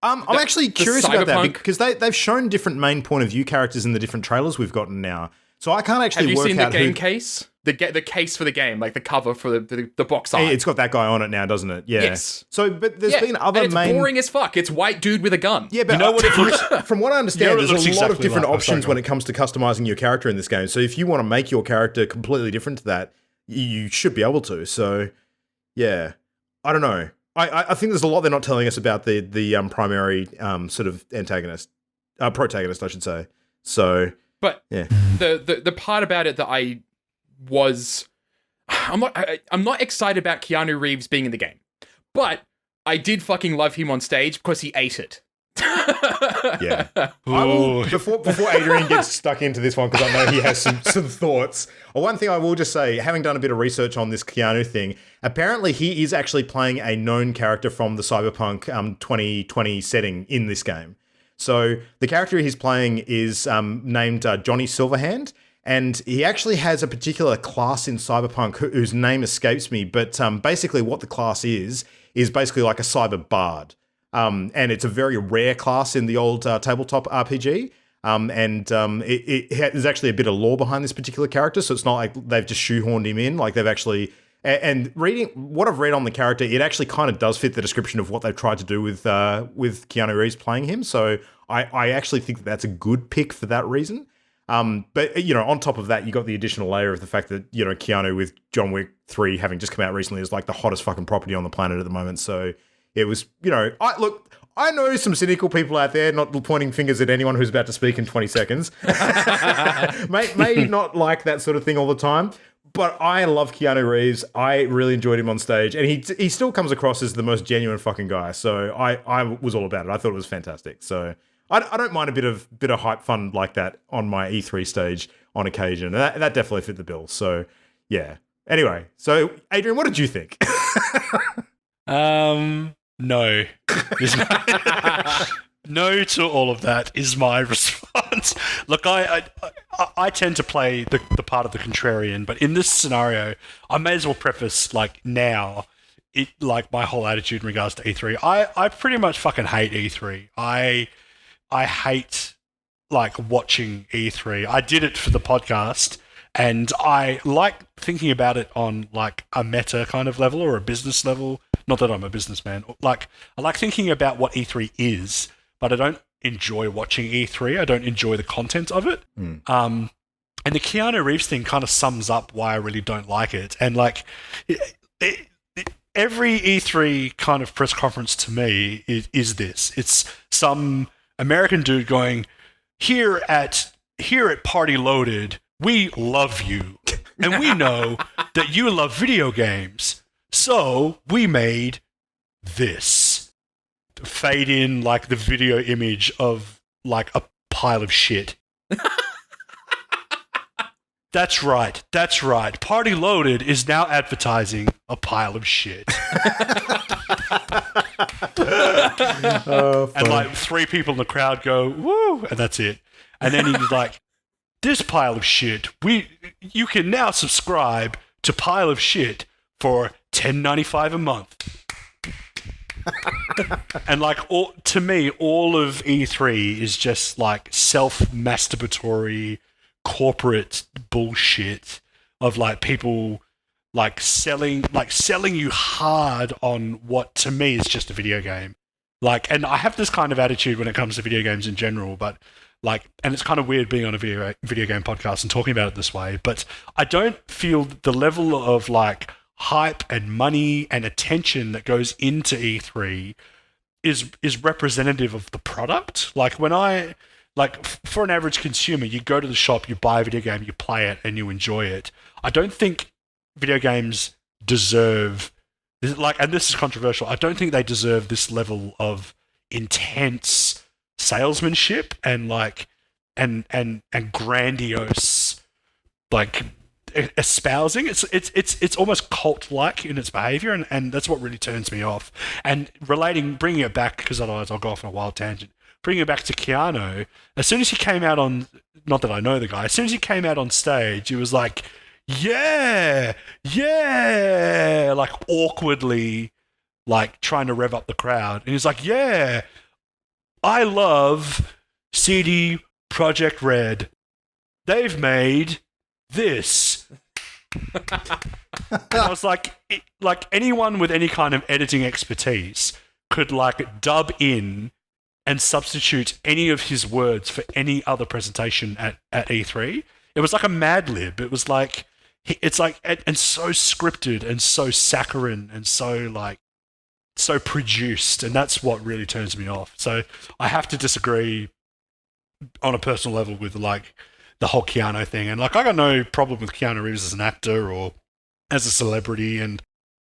I'm actually curious about that because they've shown different main point of view characters in the different trailers we've gotten now. So I can't actually work out. Have you seen the game case? The case for the game, like the cover for the box art. It's got that guy on it now, doesn't it? Yeah. Yes. So, but there's been other and it's boring as fuck. It's white dude with a gun. Yeah, but you know what it looks, from what I understand, there's a lot exactly of different like. options when it comes to customizing your character in this game. So if you want to make your character completely different to that, you should be able to. So, yeah, I don't know. I think there's a lot they're not telling us about the primary sort of protagonist, I should say. So, but yeah, the part about it that I'm not excited about Keanu Reeves being in the game, but I did fucking love him on stage because he ate it. Yeah. I will, before Adrian gets stuck into this one, because I know he has some thoughts. One thing I will just say, having done a bit of research on this Keanu thing, apparently he is actually playing a known character from the Cyberpunk 2020 setting in this game. So the character he's playing is named Johnny Silverhand, and he actually has a particular class in Cyberpunk whose name escapes me, but basically what the class is basically like a cyber bard. And it's a very rare class in the old tabletop RPG. There's actually a bit of lore behind this particular character, so it's not like they've just shoehorned him in. Like they've actually, and reading what I've read on the character, it actually kind of does fit the description of what they've tried to do with Keanu Reeves playing him. So I actually think that's a good pick for that reason. But on top of that, you got the additional layer of the fact that Keanu with John Wick 3 having just come out recently is like the hottest fucking property on the planet at the moment. So. It was, I know some cynical people out there not pointing fingers at anyone who's about to speak in 20 seconds. may not like that sort of thing all the time, but I love Keanu Reeves. I really enjoyed him on stage, and he still comes across as the most genuine fucking guy. So I was all about it. I thought it was fantastic. So I don't mind a bit of hype fun like that on my E3 stage on occasion. That definitely fit the bill. So yeah. Anyway, so Adrian, what did you think? No. No to all of that is my response. Look, I tend to play the part of the contrarian, but in this scenario, I may as well preface, now, my whole attitude in regards to E3. I pretty much fucking hate E3. I hate, watching E3. I did it for the podcast, and I like thinking about it on, a meta kind of level or a business level. Not that I'm a businessman. I like thinking about what E3 is, but I don't enjoy watching E3. I don't enjoy the content of it. And the Keanu Reeves thing kind of sums up why I really don't like it. And every E3 kind of press conference to me is this. It's some American dude going, here at Party Loaded, we love you. And we know that you love video games. So we made this. Fade in the video image of a pile of shit. That's right. Party Loaded is now advertising a pile of shit. And 3 people in the crowd go, woo, and that's it. And then he's like, this pile of shit, you can now subscribe to Pile of Shit for $10.95 a month. And to me, all of E3 is just self-masturbatory corporate bullshit of people selling you hard on what to me is just a video game. And I have this kind of attitude when it comes to video games in general, but and it's kind of weird being on a video game podcast and talking about it this way, but I don't feel the level of hype and money and attention that goes into E3 is representative of the product. When I for an average consumer, you go to the shop, you buy a video game, you play it, and you enjoy it. I don't think video games deserve and this is controversial. I don't think they deserve this level of intense salesmanship and and grandiose, like espousing. It's almost cult-like in its behavior, and that's what really turns me off. And bringing it back, because otherwise I'll go off on a wild tangent. Bringing it back to Keanu, as soon as he came out on, not that I know the guy, as soon as he came out on stage, he was like, yeah, like awkwardly, like trying to rev up the crowd. And he's like, yeah, I love CD Projekt Red. They've made this. And I was like anyone with any kind of editing expertise could like dub in and substitute any of his words for any other presentation at E3. It was like a Mad Lib. It was like, it's like, and so scripted and so saccharine and so produced, and that's what really turns me off. So I have to disagree on a personal level with like the whole Keanu thing. And like, I got no problem with Keanu Reeves as an actor or as a celebrity, and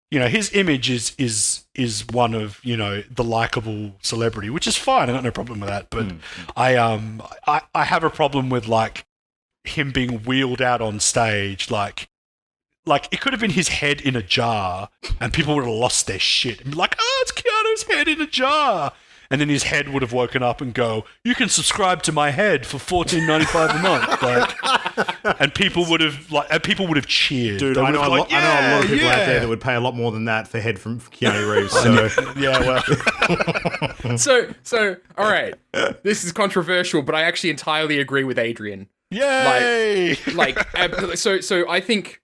you know, his image is one of, you know, the likable celebrity, which is fine. I got no problem with that. But I have a problem with like him being wheeled out on stage, like it could have been his head in a jar, and people would have lost their shit and be like, "Oh, it's Keanu's head in a jar." And then his head would have woken up and go, "You can subscribe to my head for $14.95 a month." Like, and people would have cheered. Dude, I know a lot of people out there that would pay a lot more than that for head from Keanu Reeves. So yeah, well, so all right, this is controversial, but I actually entirely agree with Adrian. Yay! So I think.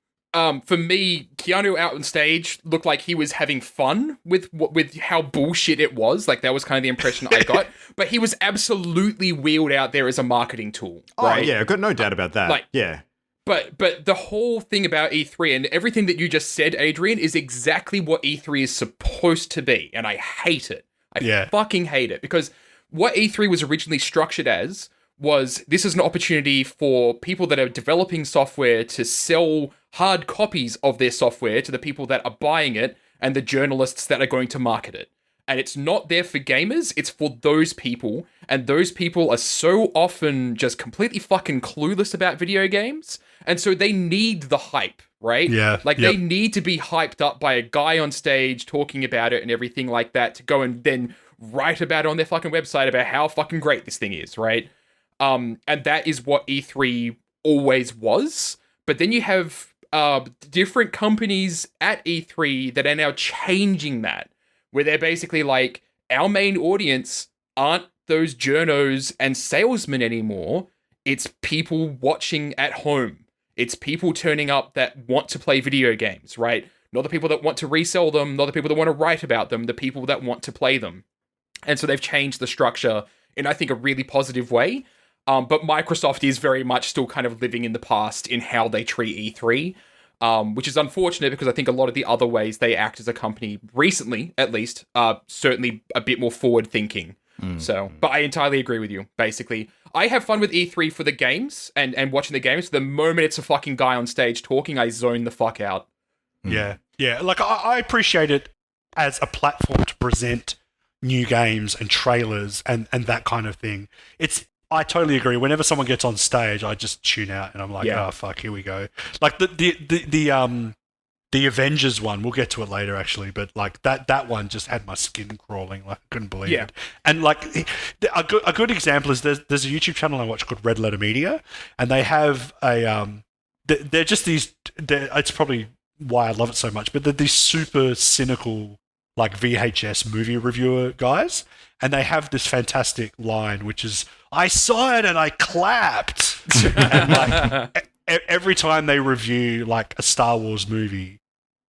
For me, Keanu out on stage looked like he was having fun with how bullshit it was. Like, that was kind of the impression I got. But he was absolutely wheeled out there as a marketing tool, right? Oh, yeah, I've got no doubt about that. Like, yeah. But the whole thing about E3 and everything that you just said, Adrian, is exactly what E3 is supposed to be. And I hate it. I fucking hate it. Because what E3 was originally structured as was, this is an opportunity for people that are developing software to sell hard copies of their software to the people that are buying it and the journalists that are going to market it. And it's not there for gamers, it's for those people. And those people are so often just completely fucking clueless about video games. And so they need the hype, right? Yeah. Like, they need to be hyped up by a guy on stage talking about it and everything like that to go and then write about it on their fucking website about how fucking great this thing is, right? And that is what E3 always was. But then you have different companies at E3 that are now changing that, where they're basically like, our main audience aren't those journos and salesmen anymore. It's people watching at home. It's people turning up that want to play video games, right? Not the people that want to resell them, not the people that want to write about them, the people that want to play them. And so they've changed the structure in, I think, a really positive way. But Microsoft is very much still kind of living in the past in how they treat E3, which is unfortunate because I think a lot of the other ways they act as a company recently, at least, are certainly a bit more forward thinking. But I entirely agree with you, basically. I have fun with E3 for the games and watching the games. The moment it's a fucking guy on stage talking, I zone the fuck out. Yeah. Like, I appreciate it as a platform to present new games and trailers and that kind of thing. I totally agree. Whenever someone gets on stage, I just tune out and I'm like, oh fuck, here we go. Like the Avengers one, we'll get to it later actually, but like that one just had my skin crawling. Like, I couldn't believe it. And like a good example is there's a YouTube channel I watch called Red Letter Media, and they have they're just these. It's probably why I love it so much, but they're these super cynical, like, VHS movie reviewer guys, and they have this fantastic line, which is, "I saw it and I clapped." And like every time they review like a Star Wars movie,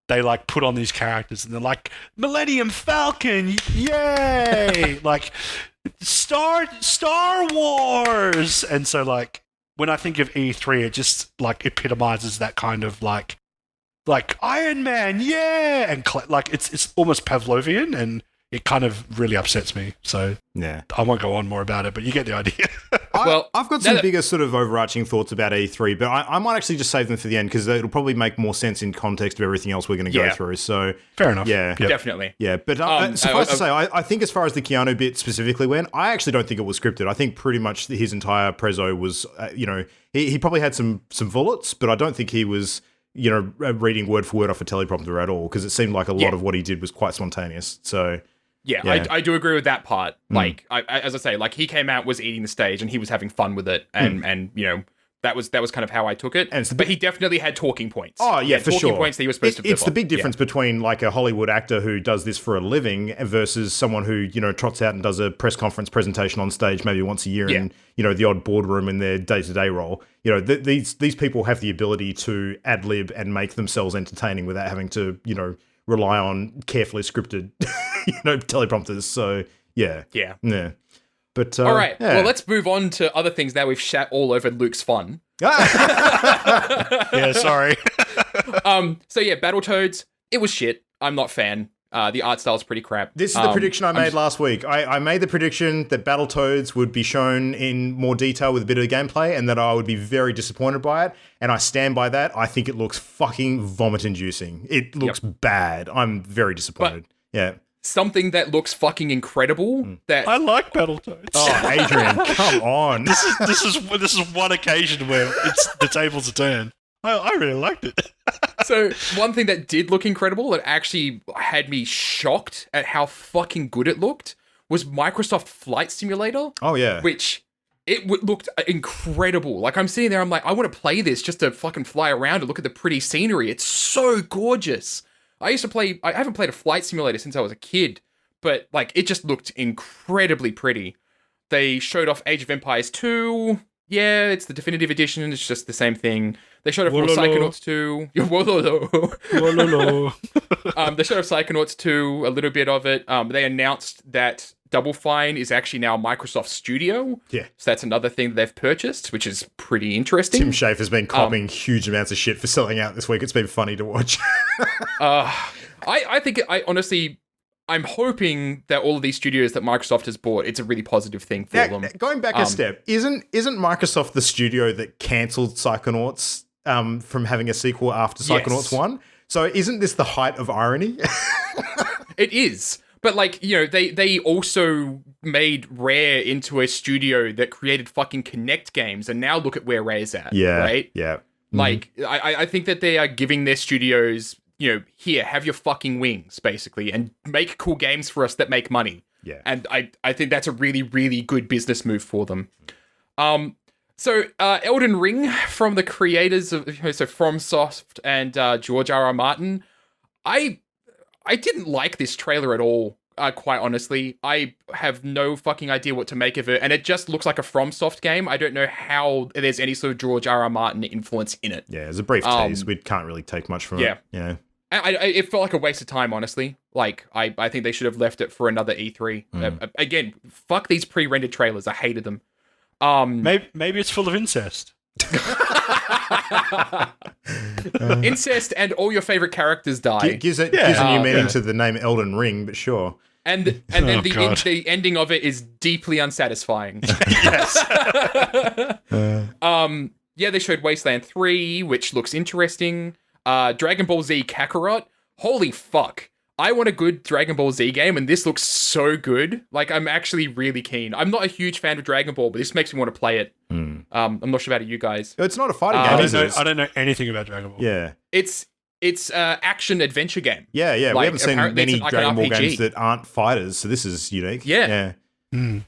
they like put on these characters and they're like, "Millennium Falcon, yay!" Like Star Wars. And so like when I think of E3, it just like epitomizes that kind of like Iron Man, yeah, and like it's almost Pavlovian, and it kind of really upsets me. So Yeah. I won't go on more about it, but you get the idea. Well, I've got some bigger sort of overarching thoughts about E3, but I might actually just save them for the end because it'll probably make more sense in context of everything else we're going to go through. So Fair enough. Yeah. Yep. definitely. Yeah, but suffice to say, I think as far as the Keanu bit specifically went, I actually don't think it was scripted. I think pretty much his entire prezzo was, he probably had some bullets, but I don't think he was, reading word for word off a teleprompter at all because it seemed like a lot of what he did was quite spontaneous. So... Yeah, I do agree with that part. Like, as I say, like he came out, was eating the stage, and he was having fun with it, and that was kind of how I took it. But he definitely had talking points. Oh yeah, for sure. Talking points that he was supposed to. It's the big difference between like a Hollywood actor who does this for a living versus someone who trots out and does a press conference presentation on stage maybe once a year in the odd boardroom in their day-to-day role. These people have the ability to ad lib and make themselves entertaining without having to rely on carefully scripted teleprompters. So yeah. But all right, well, let's move on to other things now. We've shat all over Luke's fun. Yeah, sorry. So yeah, Battletoads, it was shit. I'm not a fan. The art style's pretty crap. This is the prediction I made last week. I made the prediction that Battletoads would be shown in more detail with a bit of gameplay and that I would be very disappointed by it. And I stand by that. I think it looks fucking vomit-inducing. It looks bad. I'm very disappointed. Yeah. Something that looks fucking incredible. That I like Battletoads. Oh, Adrian, come on. This is one occasion where the tables are turned. I really liked it. So one thing that did look incredible that actually had me shocked at how fucking good it looked was Microsoft Flight Simulator. Oh yeah. Which looked incredible. Like I'm sitting there, I'm like, I want to play this just to fucking fly around and look at the pretty scenery. It's so gorgeous. I haven't played a flight simulator since I was a kid, but like it just looked incredibly pretty. They showed off Age of Empires 2. Yeah, it's the definitive edition. It's just the same thing. They showed off more Psychonauts 2. They showed off Psychonauts 2, a little bit of it. They announced that Double Fine is actually now Microsoft Studio. Yeah. So that's another thing that they've purchased, which is pretty interesting. Tim Schafer's been copping huge amounts of shit for selling out this week. It's been funny to watch. I think, honestly, I'm hoping that all of these studios that Microsoft has bought, it's a really positive thing for them. Going back a step, isn't Microsoft the studio that cancelled Psychonauts from having a sequel after Psychonauts 1? So isn't this the height of irony? It is. But like, they also made Rare into a studio that created fucking Kinect games, and now look at where Rare's at. Yeah. Right? Yeah. Like, I think that they are giving their studios, here, have your fucking wings, basically, and make cool games for us that make money. Yeah. And I think that's a really, really good business move for them. So Elden Ring, from the creators of FromSoft and George R.R. Martin, I didn't like this trailer at all, quite honestly. I have no fucking idea what to make of it, and it just looks like a FromSoft game. I don't know how there's any sort of George R.R. Martin influence in it. Yeah, it's a brief tease. We can't really take much from it. Yeah. It felt like a waste of time, honestly. Like, I think they should have left it for another E3. Again, fuck these pre-rendered trailers. I hated them. Maybe it's full of incest. Incest and all your favorite characters die. Gives a new meaning to the name Elden Ring, but sure. And then the ending of it is deeply unsatisfying. Yes. They showed Wasteland 3, which looks interesting. Dragon Ball Z Kakarot. Holy fuck. I want a good Dragon Ball Z game, and this looks so good. Like, I'm actually really keen. I'm not a huge fan of Dragon Ball, but this makes me want to play it. I'm not sure about you guys. It's not a fighting game, is it? I don't know anything about Dragon Ball. Yeah. It's action adventure game. Yeah. Like, we haven't seen many like Dragon Ball RPG. games that aren't fighters, so this is unique. Yeah. Mm.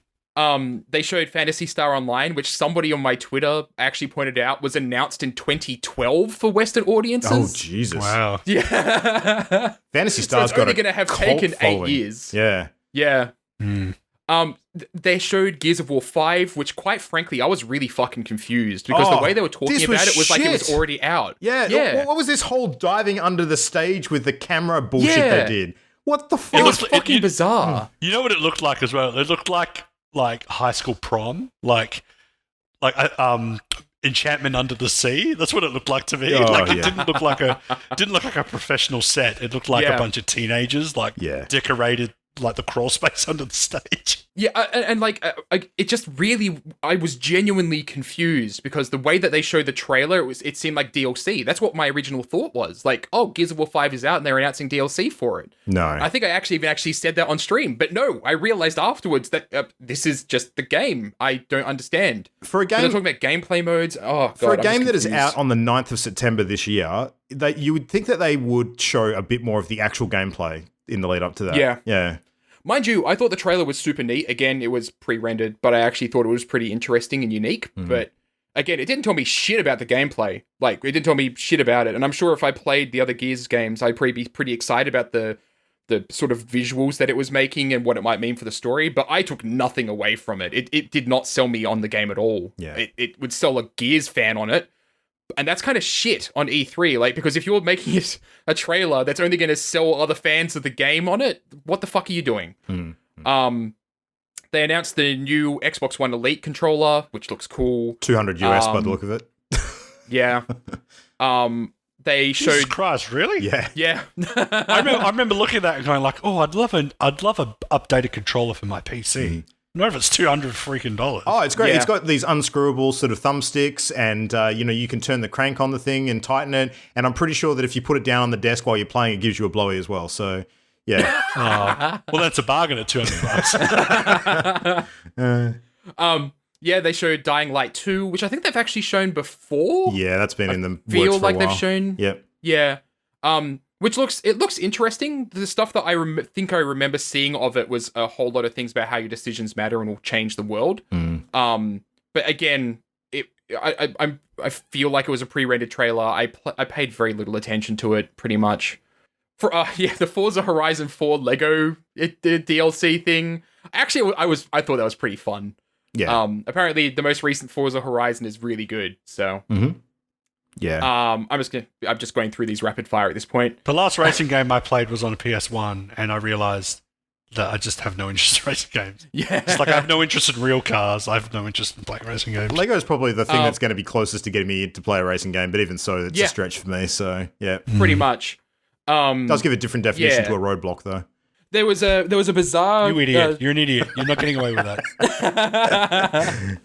They showed Phantasy Star Online, which somebody on my Twitter actually pointed out was announced in 2012 for Western audiences. Oh, Jesus. Wow. Yeah. Phantasy Star's got going to have taken following. 8 years. Yeah. Yeah. Mm. They showed Gears of War 5, which quite frankly, I was really fucking confused because the way they were talking about it was like it was already out. Yeah. What was this whole diving under the stage with the camera bullshit they did? What the fuck? It was fucking bizarre. You know what it looked like as well? It looked like high school prom, like Enchantment Under the Sea. That's what it looked like to me. It didn't look like a professional set. It looked like a bunch of teenagers, decorated like the crawl space under the stage. Yeah, it just really, I was genuinely confused because the way that they showed the trailer, it seemed like DLC. That's what my original thought was. Like, oh, Gears of War 5 is out and they're announcing DLC for it. No. I think I actually said that on stream, but no, I realized afterwards that this is just the game. I don't understand. For a game, they're talking about gameplay modes. Oh, God, for a I'm game just that is confused. out on the 9th of September this year, that you would think that they would show a bit more of the actual gameplay in the lead up to that. Yeah. Yeah. Mind you, I thought the trailer was super neat. Again, it was pre-rendered, but I actually thought it was pretty interesting and unique. But again, it didn't tell me shit about the gameplay. Like, it didn't tell me shit about it. And I'm sure if I played the other Gears games, I'd probably be pretty excited about the sort of visuals that it was making and what it might mean for the story. But I took nothing away from it. It did not sell me on the game at all. Yeah. It would sell a Gears fan on it. And that's kind of shit on E3, like, because if you're making it a trailer that's only going to sell other fans of the game on it, what the fuck are you doing? They announced the new Xbox One Elite controller, which looks cool. 200 US by the look of it. Yeah. They Jesus showed. Christ, really? Yeah. Yeah. I remember looking at that and going like, oh, I'd love a updated controller for my PC. Not if it's $200 freaking dollars. Oh, it's great. Yeah. It's got these unscrewable sort of thumbsticks and, you can turn the crank on the thing and tighten it. And I'm pretty sure that if you put it down on the desk while you're playing, it gives you a blowy as well. So, yeah. Well, that's a bargain at $200. Yeah, they showed Dying Light 2, which I think they've actually shown before. Yeah, that's been in the works Feel for like a while. they've shown. Yep. Yeah. Which looks interesting. The stuff that I think I remember seeing of it was a whole lot of things about how your decisions matter and will change the world. But again, I feel like it was a pre-rendered trailer. I paid very little attention to it, pretty much. For the Forza Horizon 4 Lego the DLC thing. Actually, I thought that was pretty fun. Yeah. Apparently, the most recent Forza Horizon is really good. So. Yeah. I'm just going through these rapid fire at this point. The last racing game I played was on a PS1, and I realised that I just have no interest in racing games. Yeah. It's like I have no interest in real cars. I have no interest in playing racing games. Lego is probably the thing that's going to be closest to getting me to play a racing game, but even so, it's a stretch for me. So, yeah. Pretty much. Does give a different definition to a roadblock, though. There was a bizarre. You idiot! You're an idiot. You're not getting away with that.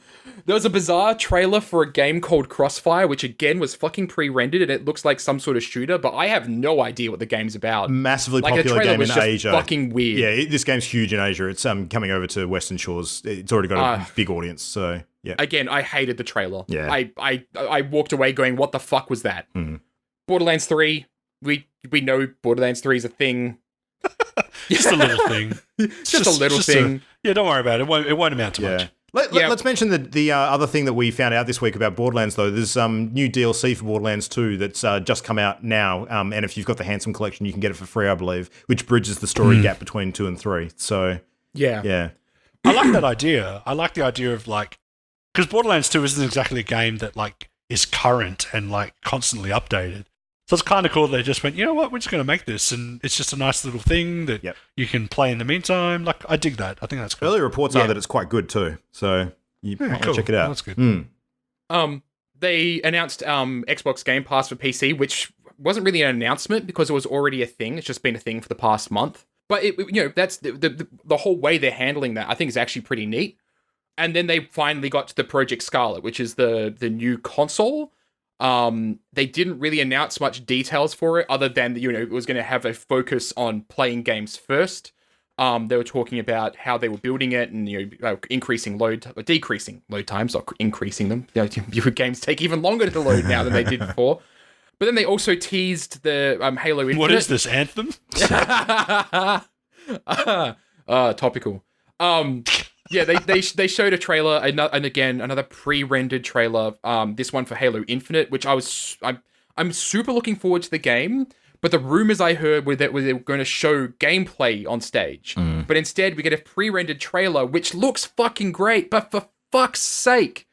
There was a bizarre trailer for a game called Crossfire, which again was fucking pre-rendered, and it looks like some sort of shooter, but I have no idea what the game's about. Massively Like, popular the trailer game was in just Asia. fucking weird. Yeah, this game's huge in Asia. It's coming over to Western Shores. It's already got a big audience. So yeah. Again, I hated the trailer. Yeah. I walked away going, "What the fuck was that?" Borderlands 3. We know Borderlands 3 is a thing. Just a little thing. Just a little thing. Yeah, don't worry about it. It won't amount to much. Let's mention the other thing that we found out this week about Borderlands, though. There's new DLC for Borderlands 2 that's just come out now. And if you've got the Handsome Collection, you can get it for free, I believe, which bridges the story gap between 2 and 3. So, yeah. I like that idea. I like the idea of, like, because Borderlands 2 isn't exactly a game that, like, is current and, like, constantly updated. So it's kind of cool they just went, you know what, we're just going to make this, and it's just a nice little thing that you can play in the meantime. Like, I dig that. I think that's cool. Early reports are that it's quite good too, so you might want to check it out. Oh, that's good. They announced Xbox Game Pass for PC, which wasn't really an announcement because it was already a thing. It's just been a thing for the past month. But that's the whole way they're handling that. I think is actually pretty neat. And then they finally got to the Project Scarlet, which is the new console. They didn't really announce much details for it other than, it was going to have a focus on playing games first. They were talking about how they were building it and, decreasing load times, or increasing them. Games take even longer to load now than they did before. But then they also teased the Halo Infinite. What is this, Anthem? Topical. Yeah, they showed a trailer, and again another pre-rendered trailer. This one for Halo Infinite, which I'm super looking forward to the game. But the rumors I heard were that they were going to show gameplay on stage, but instead we get a pre-rendered trailer, which looks fucking great. But for fuck's sake,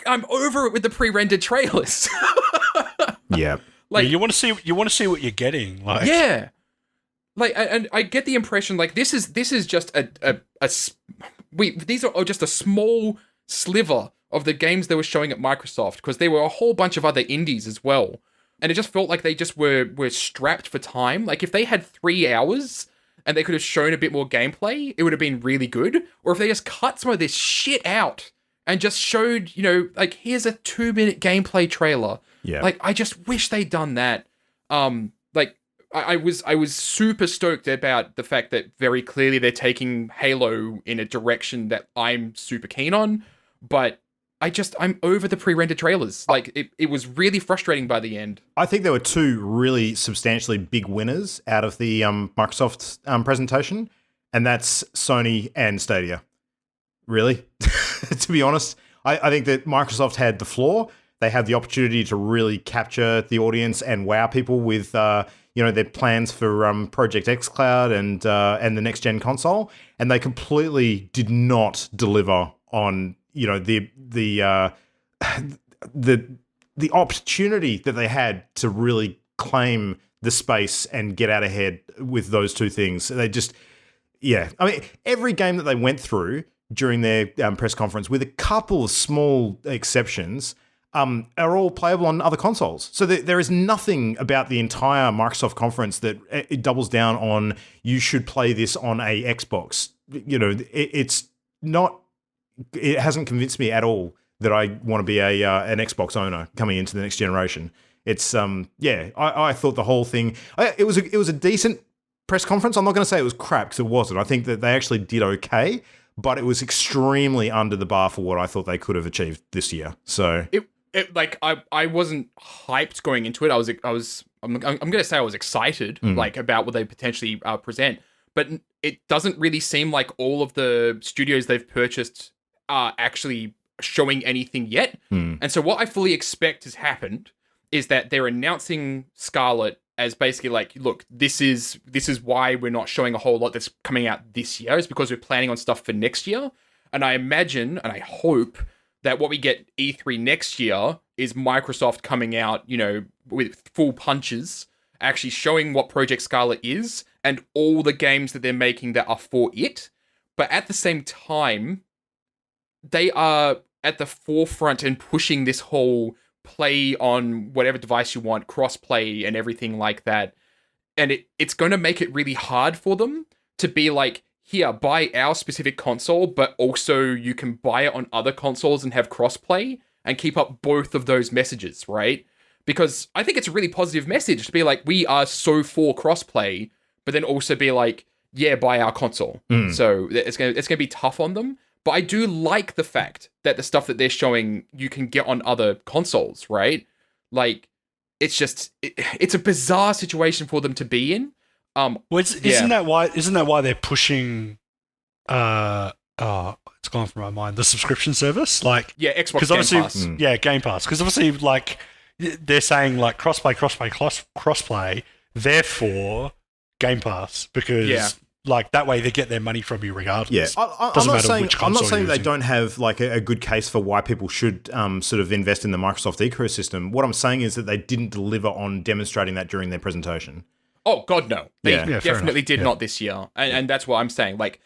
I'm over it with the pre-rendered trailers. Yeah, like you want to see what you're getting. Like, yeah. Like, and I get the impression, like, this is just these are just a small sliver of the games they were showing at Microsoft, because there were a whole bunch of other indies as well. And it just felt like they just were strapped for time. Like, if they had 3 hours, and they could have shown a bit more gameplay, it would have been really good. Or if they just cut some of this shit out and just showed, like, here's a 2-minute gameplay trailer. Yeah. Like, I just wish they'd done that. Like, I was super stoked about the fact that very clearly they're taking Halo in a direction that I'm super keen on, but I'm over the pre-rendered trailers. Like, it was really frustrating by the end. I think there were two really substantially big winners out of the Microsoft presentation, and that's Sony and Stadia. Really? To be honest, I think that Microsoft had the floor. They had the opportunity to really capture the audience and wow people with their plans for Project xCloud and the next gen console, and they completely did not deliver on the opportunity that they had to really claim the space and get out ahead with those two things. They just, I mean, every game that they went through during their press conference, with a couple of small exceptions, are all playable on other consoles. So there is nothing about the entire Microsoft conference that it doubles down on, you should play this on a Xbox. It's not, it hasn't convinced me at all that I want to be an Xbox owner coming into the next generation. It's, I thought the whole thing, it was a decent press conference. I'm not going to say it was crap, because it wasn't. I think that they actually did okay, but it was extremely under the bar for what I thought they could have achieved this year. So I wasn't hyped going into it. I'm going to say I was excited, like, about what they potentially present, but it doesn't really seem like all of the studios they've purchased are actually showing anything yet. And so what I fully expect has happened is that they're announcing Scarlet as basically like, look, this is why we're not showing a whole lot that's coming out this year. It's because we're planning on stuff for next year. And I imagine, and I hope, that what we get E3 next year is Microsoft coming out, with full punches, actually showing what Project Scarlet is and all the games that they're making that are for it. But at the same time, they are at the forefront and pushing this whole play on whatever device you want, cross-play and everything like that. And it's going to make it really hard for them to be like, here, buy our specific console, but also you can buy it on other consoles and have crossplay and keep up both of those messages, right? Because I think it's a really positive message to be like, we are so for crossplay, but then also be like, yeah, buy our console. So it's gonna be tough on them. But I do like the fact that the stuff that they're showing you can get on other consoles, right? Like, it's just it's a bizarre situation for them to be in. Isn't that why they're pushing? It's gone from my mind. The subscription service, like Xbox Game Pass. Game Pass, because obviously, like, they're saying like crossplay. Therefore, Game Pass, because like that way they get their money from you regardless. Yeah, I'm not saying they don't have like a good case for why people should sort of invest in the Microsoft ecosystem. What I'm saying is that they didn't deliver on demonstrating that during their presentation. Oh, God, no. They definitely did not this year. And that's what I'm saying. Like,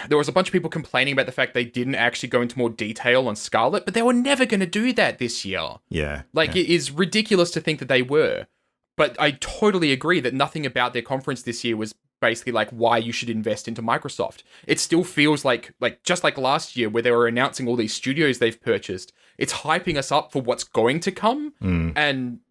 there was a bunch of people complaining about the fact they didn't actually go into more detail on Scarlet, but they were never going to do that this year. Yeah. Like, it is ridiculous to think that they were. But I totally agree that nothing about their conference this year was basically like why you should invest into Microsoft. It still feels like just like last year where they were announcing all these studios they've purchased. It's hyping us up for what's going to come. And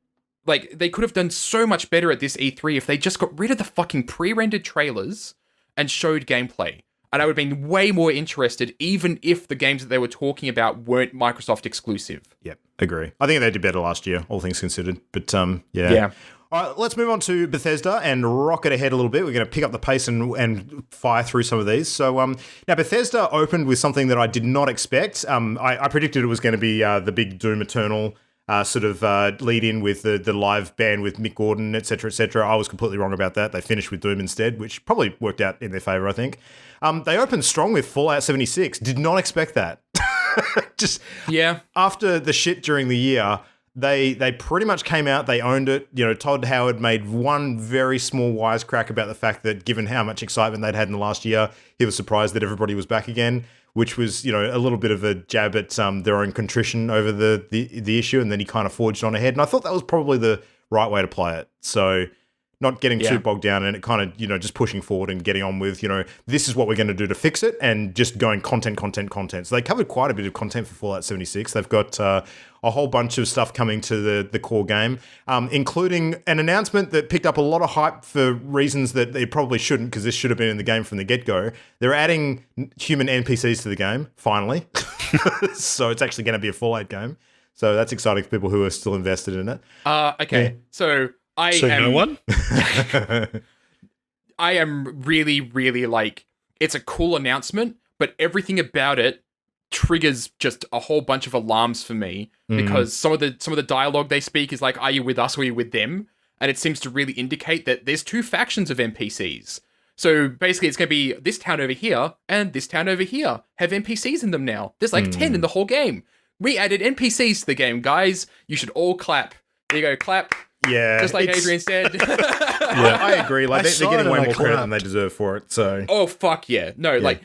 like, they could have done so much better at this E3 if they just got rid of the fucking pre-rendered trailers and showed gameplay. And I would have been way more interested, even if the games that they were talking about weren't Microsoft exclusive. Yep, agree. I think they did better last year, all things considered. But yeah. All right, let's move on to Bethesda and rocket ahead a little bit. We're going to pick up the pace and fire through some of these. So now Bethesda opened with something that I did not expect. I predicted it was going to be the big Doom Eternal sort of lead in with the live band with Mick Gordon, etc., etc. I was completely wrong about that. They finished with Doom instead, which probably worked out in their favor, I think. They opened strong with Fallout 76. Did not expect that. After the shit during the year, they pretty much came out, they owned it. Todd Howard made one very small wisecrack about the fact that given how much excitement they'd had in the last year, he was surprised that everybody was back again, which was, a little bit of a jab at their own contrition over the issue, and then he kind of forged on ahead. And I thought that was probably the right way to play it. So not getting Yeah. too bogged down in it, kind of, just pushing forward and getting on with, this is what we're going to do to fix it, and just going content. So they covered quite a bit of content for Fallout 76. They've got a whole bunch of stuff coming to the core game, including an announcement that picked up a lot of hype for reasons that they probably shouldn't, because this should have been in the game from the get-go. They're adding human NPCs to the game, finally. So it's actually going to be a Fallout game. So that's exciting for people who are still invested in it. Okay. Yeah. So no one? I am really, really like, it's a cool announcement, but everything about it triggers just a whole bunch of alarms for me, because some of the dialogue they speak is like, are you with us or are you with them? And it seems to really indicate that there's two factions of NPCs. So basically it's going to be this town over here and this town over here have NPCs in them now. There's like 10 in the whole game. We added NPCs to the game, guys. You should all clap. There you go, clap. Yeah. Just like Adrian said. Yeah, I agree. Like, they're getting way more credit than they deserve for it. So. Oh, fuck yeah. No, like,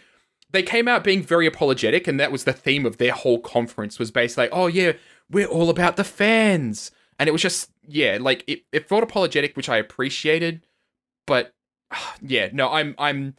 they came out being very apologetic, and that was the theme of their whole conference, was basically like, oh yeah, we're all about the fans. And it was just, yeah, like, it felt apologetic, which I appreciated, but yeah, no, I'm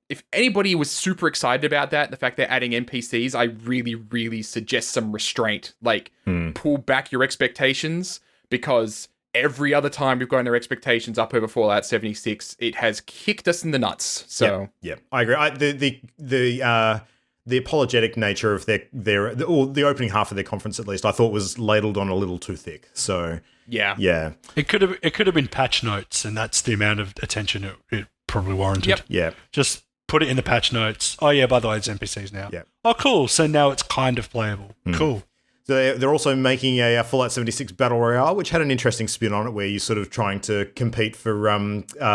if anybody was super excited about that, the fact they're adding NPCs, I really, really suggest some restraint. Like, pull back your expectations, because every other time we've gotten our expectations up over Fallout 76, it has kicked us in the nuts. So yeah, I agree. The apologetic nature of the opening half of their conference, at least, I thought was ladled on a little too thick. So yeah, it could have been patch notes, and that's the amount of attention it probably warranted. Yep. Yeah, just put it in the patch notes. Oh yeah, by the way, it's NPCs now. Yeah. Oh cool. So now it's kind of playable. Cool. So they're also making a Fallout 76 Battle Royale, which had an interesting spin on it, where you're sort of trying to compete for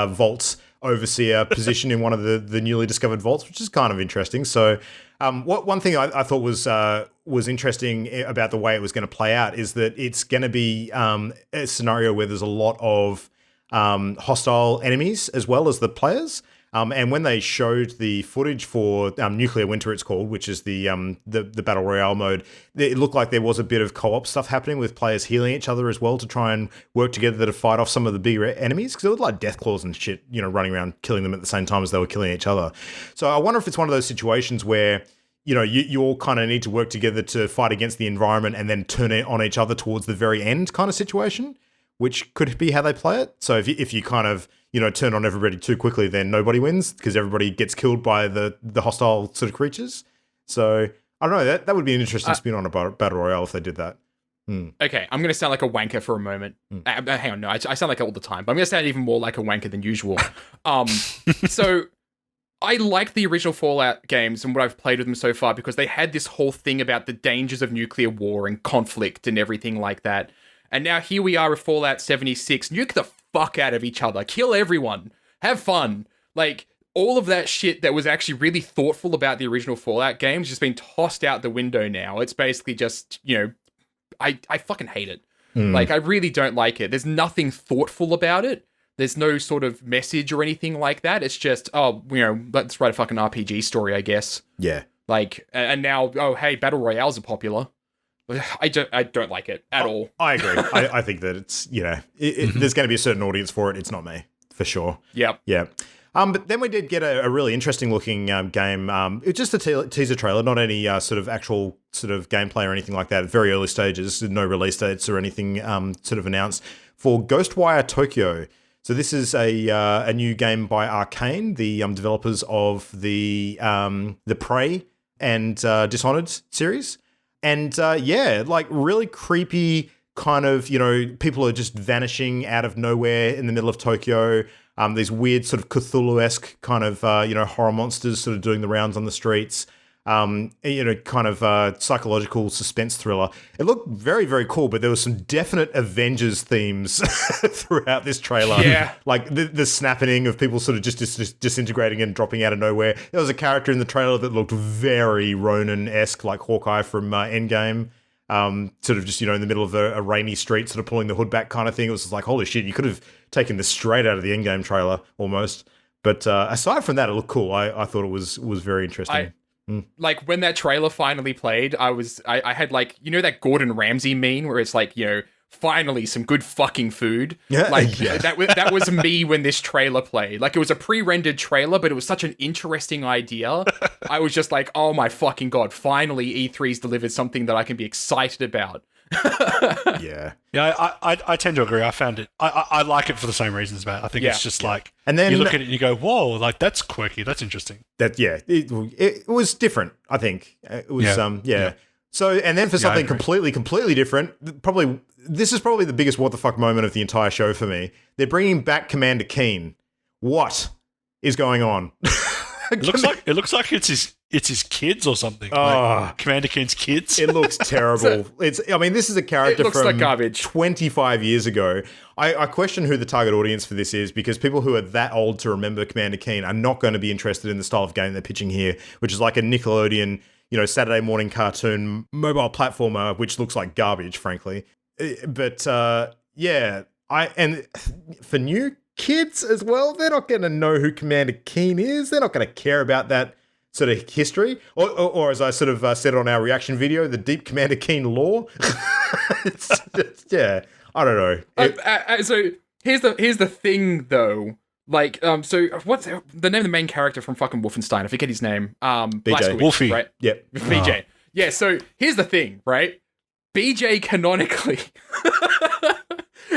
Vault's overseer position in one of the newly discovered vaults, which is kind of interesting. So one thing I thought was interesting about the way it was going to play out is that it's going to be a scenario where there's a lot of hostile enemies as well as the players. And when they showed the footage for Nuclear Winter, it's called, which is the Battle Royale mode, it looked like there was a bit of co-op stuff happening with players healing each other as well to try and work together to fight off some of the bigger enemies, because there were like Deathclaws and shit, running around killing them at the same time as they were killing each other. So I wonder if it's one of those situations where you all kind of need to work together to fight against the environment and then turn it on each other towards the very end kind of situation, which could be how they play it. So if you kind of turn on everybody too quickly, then nobody wins because everybody gets killed by the hostile sort of creatures. So I don't know, that would be an interesting spin on a battle royale if they did that. Okay, I'm going to sound like a wanker for a moment. Hang on, no, I sound like it all the time, but I'm going to sound even more like a wanker than usual. So I like the original Fallout games and what I've played with them so far, because they had this whole thing about the dangers of nuclear war and conflict and everything like that. And now here we are with Fallout 76. Nuke the fuck out of each other. Kill everyone. Have fun. Like, all of that shit that was actually really thoughtful about the original Fallout games just been tossed out the window now. It's basically just, I fucking hate it. Like, I really don't like it. There's nothing thoughtful about it. There's no sort of message or anything like that. It's just, let's write a fucking RPG story, I guess. Yeah. Like, and now, oh, hey, Battle Royales are popular. I don't like it at all. I agree. I think that it's, there's going to be a certain audience for it. It's not me, for sure. Yep. Yeah. But then we did get a really interesting looking game. It was just a teaser trailer, not any sort of actual sort of gameplay or anything like that. At very early stages, no release dates or anything sort of announced for Ghostwire Tokyo. So this is a new game by Arcane, the developers of the Prey and Dishonored series. And like really creepy kind of, people are just vanishing out of nowhere in the middle of Tokyo. These weird sort of Cthulhu-esque kind of, horror monsters sort of doing the rounds on the streets. Kind of psychological suspense thriller. It looked very, very cool, but there was some definite Avengers themes throughout this trailer. Yeah. Like the snapping of people sort of just disintegrating and dropping out of nowhere. There was a character in the trailer that looked very Ronin-esque, like Hawkeye from Endgame. Sort of just, in the middle of a rainy street, sort of pulling the hood back kind of thing. It was just like, holy shit, you could have taken this straight out of the Endgame trailer almost. But aside from that, it looked cool. I thought it was very interesting. Like, when that trailer finally played, I had like, that Gordon Ramsay meme where it's like, finally some good fucking food. Yeah, Like yeah. that was me when this trailer played. Like it was a pre-rendered trailer, but it was such an interesting idea. I was just like, oh my fucking god, finally E3's delivered something that I can be excited about. Yeah. Yeah, I tend to agree. I found it. I like it for the same reasons, Matt. I think it's just like, and then you look at it and you go, whoa, like that's quirky, that's interesting. It was different. I think it was. Yeah. So, and then for something agree. completely different, this is probably the biggest what the fuck moment of the entire show for me. They're bringing back Commander Keen. What is going on? It looks like it's his kids or something. Oh. Like Commander Keen's kids. It looks terrible. This is a character looks from like garbage. 25 years ago. I question who the target audience for this is, because people who are that old to remember Commander Keen are not going to be interested in the style of game they're pitching here, which is like a Nickelodeon, Saturday morning cartoon mobile platformer, which looks like garbage, frankly. But for new kids as well, they're not going to know who Commander Keen is. They're not going to care about that sort of history, or as I sort of said on our reaction video, the deep Commander Keen lore. I don't know. So here's the thing though. Like, so what's the name of the main character from fucking Wolfenstein? I forget his name. BJ. Wolfie. Right? Yep. BJ. Yeah, so here's the thing, right? BJ canonically.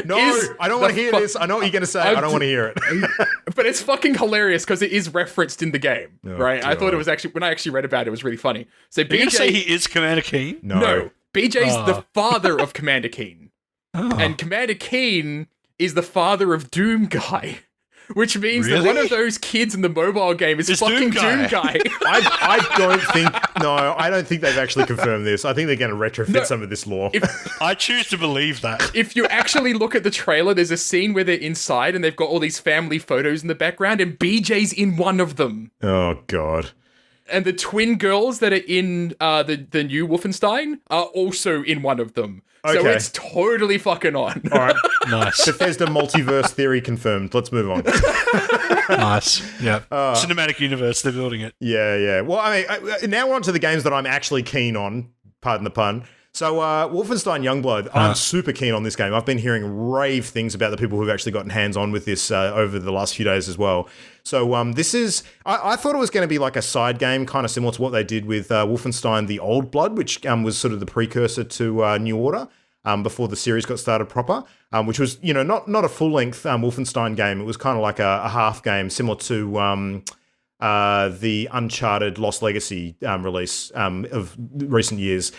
No, I don't want to hear this. I know what you're going to say. I don't want to hear it. But it's fucking hilarious because it is referenced in the game, right? God. I thought it was actually, when I actually read about it, it was really funny. So Are you going to BJ, say he is Commander Keen? no, BJ's the father of Commander Keen. And Commander Keen is the father of Doom Guy. Which means that one of those kids in the mobile game is fucking Doom Guy. I don't think they've actually confirmed this. I think they're going to retrofit some of this lore. I choose to believe that. If you actually look at the trailer, there's a scene where they're inside and they've got all these family photos in the background, and BJ's in one of them. Oh, God. And the twin girls that are in the new Wolfenstein are also in one of them. So Okay. it's totally fucking on. All right. Nice. Bethesda multiverse theory confirmed. Let's move on. Nice. Yeah. Cinematic universe, they're building it. Yeah. Well, now we're on to the games that I'm actually keen on. Pardon the pun. So, Wolfenstein Youngblood, I'm super keen on this game. I've been hearing rave things about the people who've actually gotten hands-on with this over the last few days as well. So, this is... I thought it was going to be like a side game, kind of similar to what they did with Wolfenstein The Old Blood, which was sort of the precursor to New Order, before the series got started proper, which was, not a full-length Wolfenstein game. It was kind of like a half game, similar to... the Uncharted Lost Legacy release of recent years.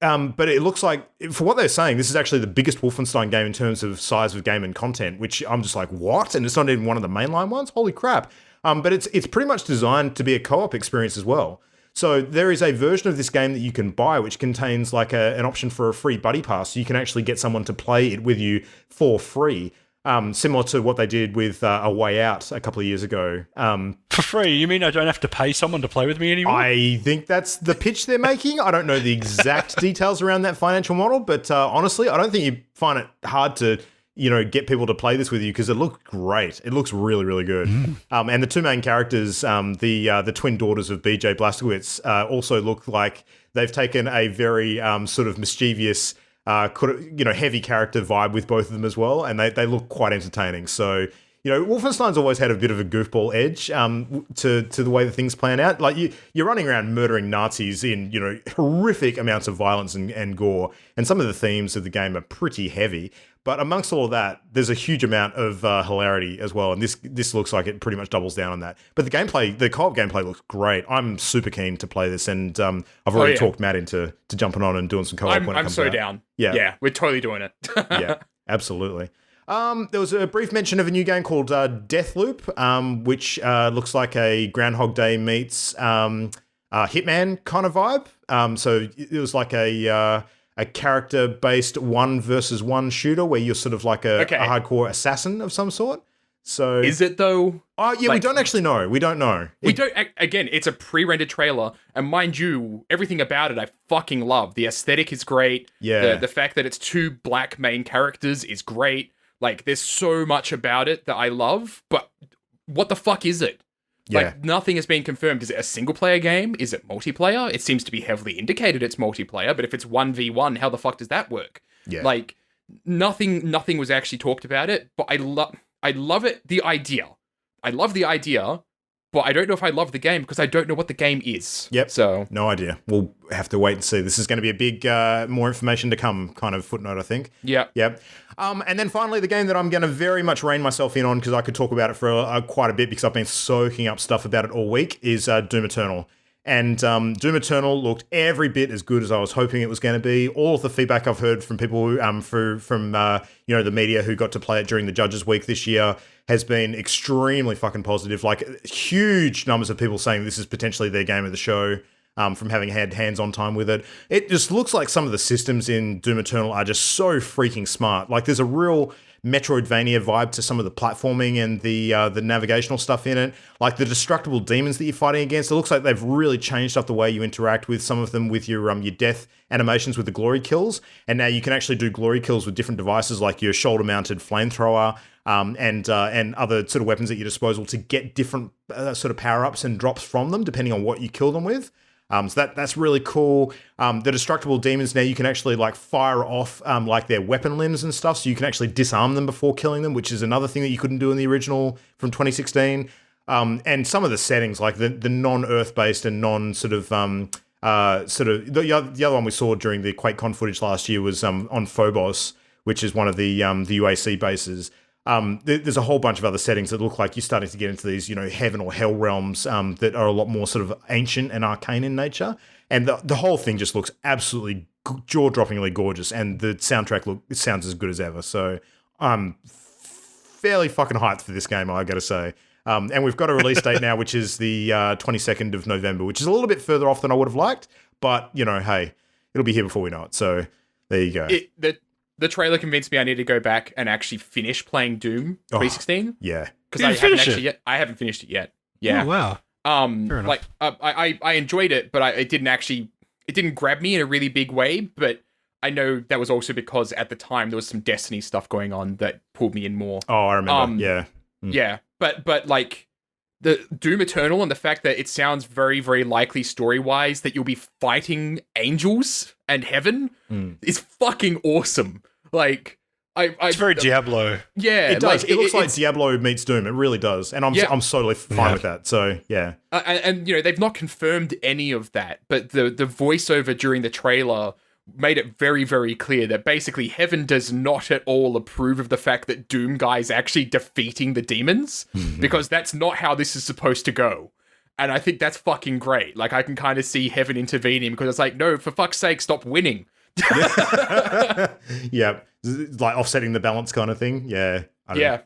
But it looks like, for what they're saying, this is actually the biggest Wolfenstein game in terms of size of game and content, which I'm just like, what? And it's not even one of the mainline ones? Holy crap. But it's pretty much designed to be a co-op experience as well. So there is a version of this game that you can buy, which contains like an option for a free buddy pass. So you can actually get someone to play it with you for free. Similar to what they did with A Way Out a couple of years ago. For free? You mean I don't have to pay someone to play with me anymore? I think that's the pitch they're making. I don't know the exact details around that financial model, but honestly, I don't think you find it hard to, get people to play this with you, because it looks great. It looks really, really good. And the two main characters, the twin daughters of BJ Blazkowicz, also look like they've taken a very sort of mischievous, heavy character vibe with both of them as well, and they look quite entertaining. So, Wolfenstein's always had a bit of a goofball edge to the way that things plan out. Like you're running around murdering Nazis in horrific amounts of violence and gore, and some of the themes of the game are pretty heavy. But amongst all of that, there's a huge amount of hilarity as well, and this looks like it pretty much doubles down on that. But the co-op gameplay looks great. I'm super keen to play this, and I've already talked Matt into jumping on and doing some co-op when it comes out. I'm so down. Yeah, we're totally doing it. Yeah, absolutely. There was a brief mention of a new game called Deathloop, which looks like a Groundhog Day meets Hitman kind of vibe. So it was like a character-based 1-versus-1 shooter where you're sort of like a hardcore assassin of some sort. So is it though? Oh yeah, we don't actually know. We don't know. Again, it's a pre-rendered trailer, and mind you, everything about it I fucking love. The aesthetic is great. Yeah. The fact that it's two black main characters is great. Like, there's so much about it that I love, but what the fuck is it? Yeah. Like, nothing has been confirmed. Is it a single-player game? Is it multiplayer? It seems to be heavily indicated it's multiplayer, but if it's 1v1, how the fuck does that work? Yeah. Like, nothing was actually talked about it, but I love it, the idea. I love the idea, but I don't know if I love the game because I don't know what the game is. Yep. So no idea. We'll have to wait and see. This is going to be a big, more information to come kind of footnote, I think. Yeah. Yep. And then finally, the game that I'm going to very much rein myself in on, because I could talk about it for quite a bit because I've been soaking up stuff about it all week, is Doom Eternal. And Doom Eternal looked every bit as good as I was hoping it was going to be. All of the feedback I've heard from people from the media who got to play it during the Judges Week this year has been extremely fucking positive. Like, huge numbers of people saying this is potentially their game of the show from having had hands-on time with it. It just looks like some of the systems in Doom Eternal are just so freaking smart. Like, there's a real Metroidvania vibe to some of the platforming and the navigational stuff in it. Like the destructible demons that you're fighting against, it looks like they've really changed up the way you interact with some of them with your death animations with the glory kills. And now you can actually do glory kills with different devices like your shoulder-mounted flamethrower and other sort of weapons at your disposal to get different sort of power-ups and drops from them depending on what you kill them with. So that's really cool. The destructible demons now you can actually like fire off like their weapon limbs and stuff, so you can actually disarm them before killing them, which is another thing that you couldn't do in the original from 2016. And some of the settings, like the non-Earth based and non sort of the other one we saw during the QuakeCon footage last year was on Phobos, which is one of the UAC bases. There's a whole bunch of other settings that look like you're starting to get into these, heaven or hell realms that are a lot more sort of ancient and arcane in nature. And the whole thing just looks absolutely jaw-droppingly gorgeous. And the soundtrack sounds as good as ever. So I'm fairly fucking hyped for this game, I got to say. And we've got a release date now, which is the 22nd of November, which is a little bit further off than I would have liked. But, hey, it'll be here before we know it. So there you go. The trailer convinced me I need to go back and actually finish playing Doom 2016. Yeah, because I haven't finished it yet. Yeah. Oh, wow. Fair enough. I enjoyed it, but it didn't grab me in a really big way. But I know that was also because at the time there was some Destiny stuff going on that pulled me in more. Oh, I remember. Yeah. Yeah, but like the Doom Eternal and the fact that it sounds very, very likely story-wise that you'll be fighting angels and heaven is fucking awesome. Like, it's very Diablo. Yeah, it does. It looks like Diablo meets Doom. It really does, and I'm totally fine with that. So yeah, and they've not confirmed any of that, but the voiceover during the trailer made it very, very clear that basically Heaven does not at all approve of the fact that Doom Guy is actually defeating the demons, because that's not how this is supposed to go. And I think that's fucking great. Like, I can kind of see Heaven intervening because it's like, no, for fuck's sake, stop winning. Yeah, like offsetting the balance kind of thing. Yeah,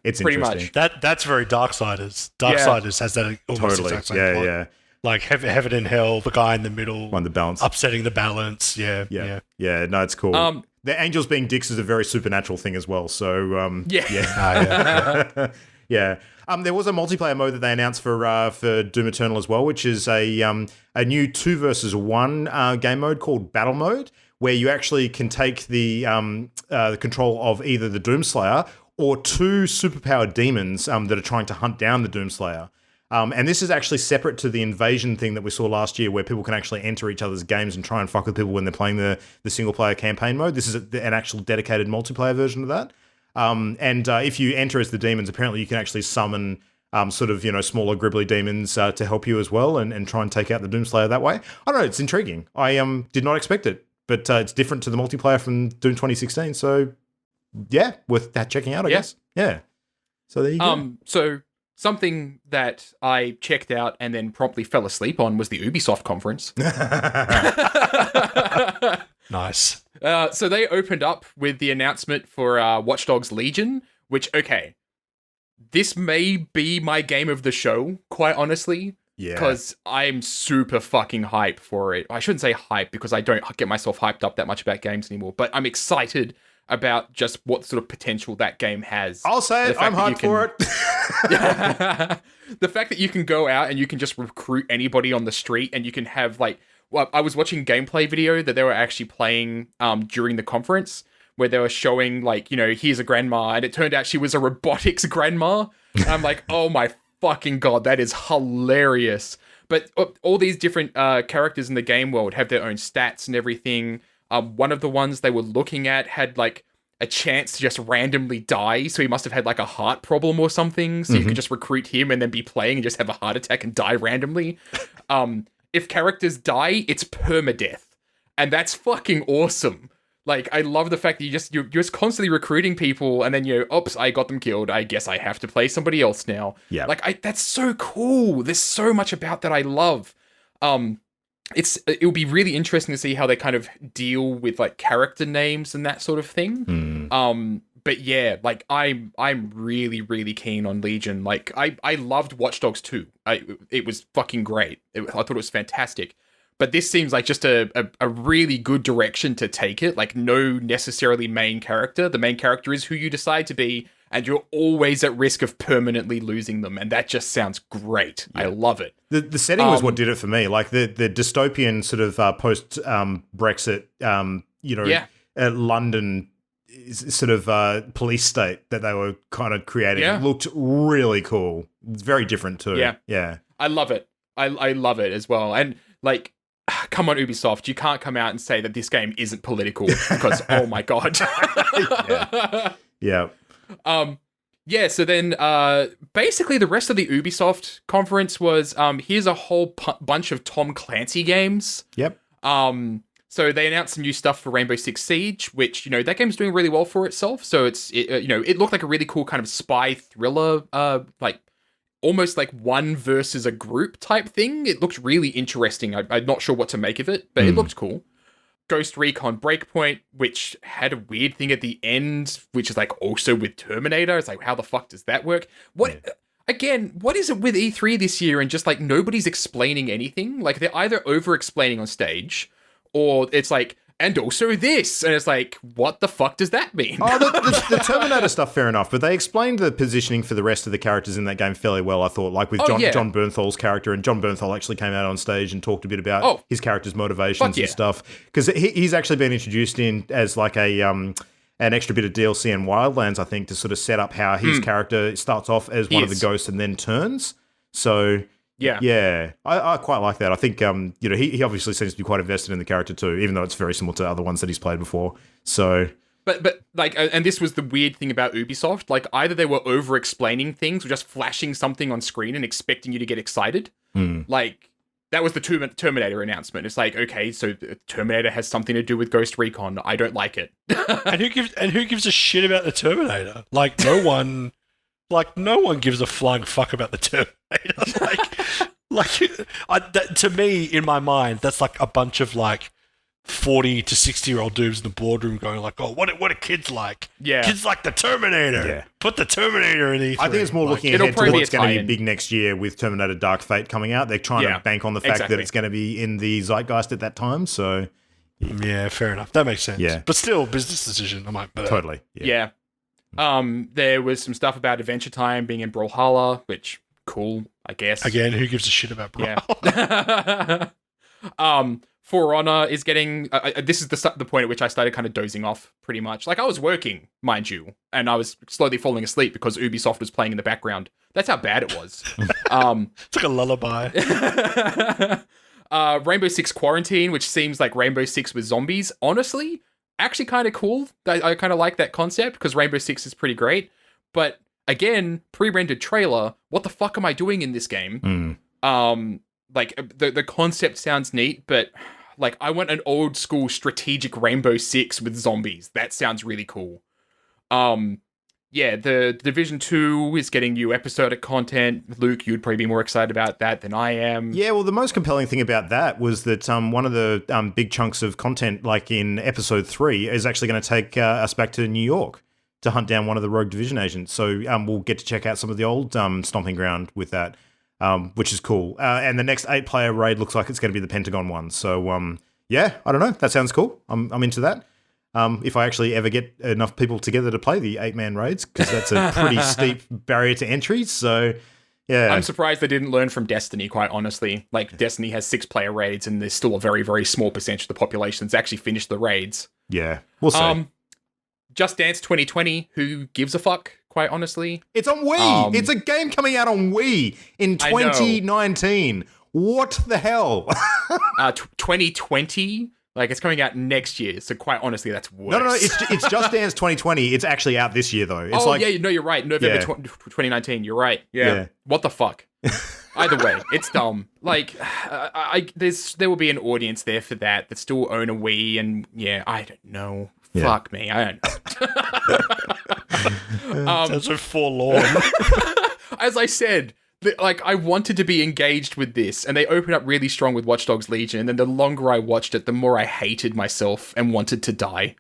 it's pretty interesting. much. That's very Darksiders. Darksiders has that almost Totally. exact same plot. Yeah. Like heaven and hell, the guy in the middle, On the balance. upsetting the balance. Yeah. No, it's cool. The angels being dicks is a very supernatural thing as well. So Yeah. yeah. There was a multiplayer mode that they announced for Doom Eternal as well, which is a new 2 versus 1 game mode called Battle Mode, where you actually can take the control of either the Doomslayer or 2 superpowered demons that are trying to hunt down the Doomslayer. And this is actually separate to the invasion thing that we saw last year, where people can actually enter each other's games and try and fuck with people when they're playing the single-player campaign mode. This is an actual dedicated multiplayer version of that. And if you enter as the demons, apparently you can actually summon smaller gribbly demons to help you as well and try and take out the Doomslayer that way. I don't know, it's intriguing. I did not expect it, but it's different to the multiplayer from Doom 2016. So, yeah, worth that checking out, I guess. Yeah. So there you go. So something that I checked out and then promptly fell asleep on was the Ubisoft conference. Nice. So they opened up with the announcement for Watch Dogs Legion, which, okay, this may be my game of the show, quite honestly. Yeah. Because I'm super fucking hyped for it. I shouldn't say hype because I don't get myself hyped up that much about games anymore, but I'm excited about just what sort of potential that game has. I'll say it, I'm hyped for it. The fact that you can go out and you can just recruit anybody on the street and you can have I was watching gameplay video that they were actually playing during the conference where they were showing here's a grandma, and it turned out she was a robotics grandma. And I'm like, oh my fucking God, that is hilarious. But all these different characters in the game world have their own stats and everything. One of the ones they were looking at had a chance to just randomly die. So he must have had like a heart problem or something. So you could just recruit him and then be playing and just have a heart attack and die randomly. If characters die, it's permadeath. And that's fucking awesome. Like, I love the fact that you're just constantly recruiting people, and then oops, I got them killed. I guess I have to play somebody else now. Yeah. Like, that's so cool. There's so much about that I love. It'll be really interesting to see how they kind of deal with like character names and that sort of thing. But yeah, like I'm really, really keen on Legion. Like I loved Watch Dogs 2. It was fucking great. I thought it was fantastic. But this seems like just a really good direction to take it. Like, no necessarily main character. The main character is who you decide to be, and you're always at risk of permanently losing them. And that just sounds great. Yeah. I love it. The setting was what did it for me. Like, the dystopian sort of post-Brexit, London sort of police state that they were kind of creating looked really cool. It's very different too. Yeah. I love it. I love it as well. And, like, come on, Ubisoft, you can't come out and say that this game isn't political because, oh my God. Yeah. So then basically the rest of the Ubisoft conference was here's a whole bunch of Tom Clancy games. Yep. So they announced some new stuff for Rainbow Six Siege, which, that game's doing really well for itself. So it looked like a really cool kind of spy thriller, like almost like one versus a group type thing. It looked really interesting. I'm not sure what to make of it, but it looked cool. Ghost Recon Breakpoint, which had a weird thing at the end, which is like also with Terminator. It's like, how the fuck does that work? Again, what is it with E3 this year and just like nobody's explaining anything? Like, they're either over-explaining on stage, or it's like, and also this. And it's like, what the fuck does that mean? The Terminator stuff, fair enough. But they explained the positioning for the rest of the characters in that game fairly well, I thought. Like with John Bernthal's character. And John Bernthal actually came out on stage and talked a bit about his character's motivations and stuff. Because he's actually been introduced in as like an extra bit of DLC in Wildlands, I think, to sort of set up how his character starts off as one of the ghosts and then turns. So... Yeah. I quite like that. I think, he obviously seems to be quite invested in the character too, even though it's very similar to other ones that he's played before. So... But like, and this was the weird thing about Ubisoft, like either they were over-explaining things or just flashing something on screen and expecting you to get excited. Like, that was the Terminator announcement. It's like, okay, so Terminator has something to do with Ghost Recon. I don't like it. and who gives a shit about the Terminator? Like, no one gives a flying fuck about the Terminator. To me, in my mind, that's like a bunch of like 40 to 60-year-old dudes in the boardroom going like, "Oh, what are kids like? Yeah, kids like the Terminator. Yeah. Put the Terminator in E3." I think it's more looking ahead to what's going to be big next year with Terminator Dark Fate coming out. They're trying to bank on the fact that it's going to be in the zeitgeist at that time. So, yeah, fair enough. That makes sense. Yeah, but still, business decision. I'm like, totally. Yeah. There was some stuff about Adventure Time being in Brawlhalla, which cool, I guess. Again, who gives a shit about Brawlhalla? Yeah. For Honor is getting... this is the point at which I started kind of dozing off, pretty much. Like, I was working, mind you, and I was slowly falling asleep because Ubisoft was playing in the background. That's how bad it was. It's like a lullaby. Rainbow Six Quarantine, which seems like Rainbow Six with zombies. Honestly, actually kind of cool. I kind of like that concept because Rainbow Six is pretty great. But again, pre-rendered trailer, what the fuck am I doing in this game? Like, the concept sounds neat, but like, I want an old school strategic Rainbow Six with zombies. That sounds really cool. The Division 2 is getting new episodic content. Luke, you'd probably be more excited about that than I am. Yeah, well, the most compelling thing about that was that one of the big chunks of content, like in episode 3, is actually going to take us back to New York to hunt down one of the rogue Division agents. So we'll get to check out some of the old stomping ground with that, which is cool. And the next 8-player raid looks like it's going to be the Pentagon one. So, I don't know. That sounds cool. I'm into that. If I actually ever get enough people together to play the 8-man raids, because that's a pretty steep barrier to entry. So, yeah. I'm surprised they didn't learn from Destiny, quite honestly. Like, Destiny has 6-player raids, and there's still a very, very small percentage of the population that's actually finished the raids. Yeah, we'll see. Just Dance 2020, who gives a fuck, quite honestly? It's on Wii. It's a game coming out on Wii in 2019. What the hell? 2020? Like, it's coming out next year, so quite honestly, that's worse. No, it's Just Dance 2020. It's actually out this year, though. It's You're right. November 2019. You're right. Yeah. What the fuck? Either way, it's dumb. Like, there will be an audience there for that still own a Wii, and I don't know. Yeah. Fuck me, I don't know. Sounds so forlorn. As I said, I wanted to be engaged with this, and they opened up really strong with Watch Dogs Legion, and then the longer I watched it, the more I hated myself and wanted to die.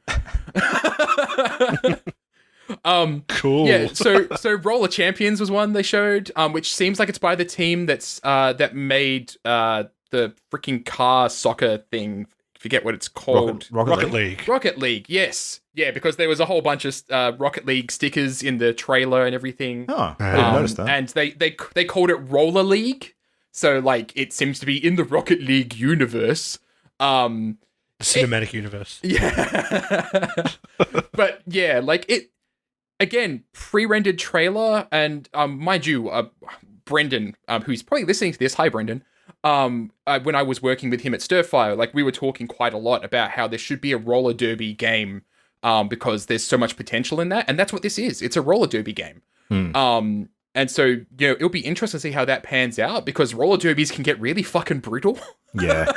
Cool. Yeah, so Roller Champions was one they showed, which seems like it's by the team that made the freaking car soccer thing. Forget what it's called. Rocket League. Rocket League, yes. Yeah, because there was a whole bunch of Rocket League stickers in the trailer and everything. Oh, I didn't notice that. And they called it Roller League. So, like, it seems to be in the Rocket League universe. Cinematic universe. Yeah. But, yeah, like, it... Again, pre-rendered trailer, and mind you, Brendan, who's probably listening to this, hi, Brendan, when I was working with him at Stirfire, like, we were talking quite a lot about how there should be a roller derby game because there's so much potential in that, and that's what this is. It's a roller derby game. And so, it'll be interesting to see how that pans out, because roller derbies can get really fucking brutal. Yeah.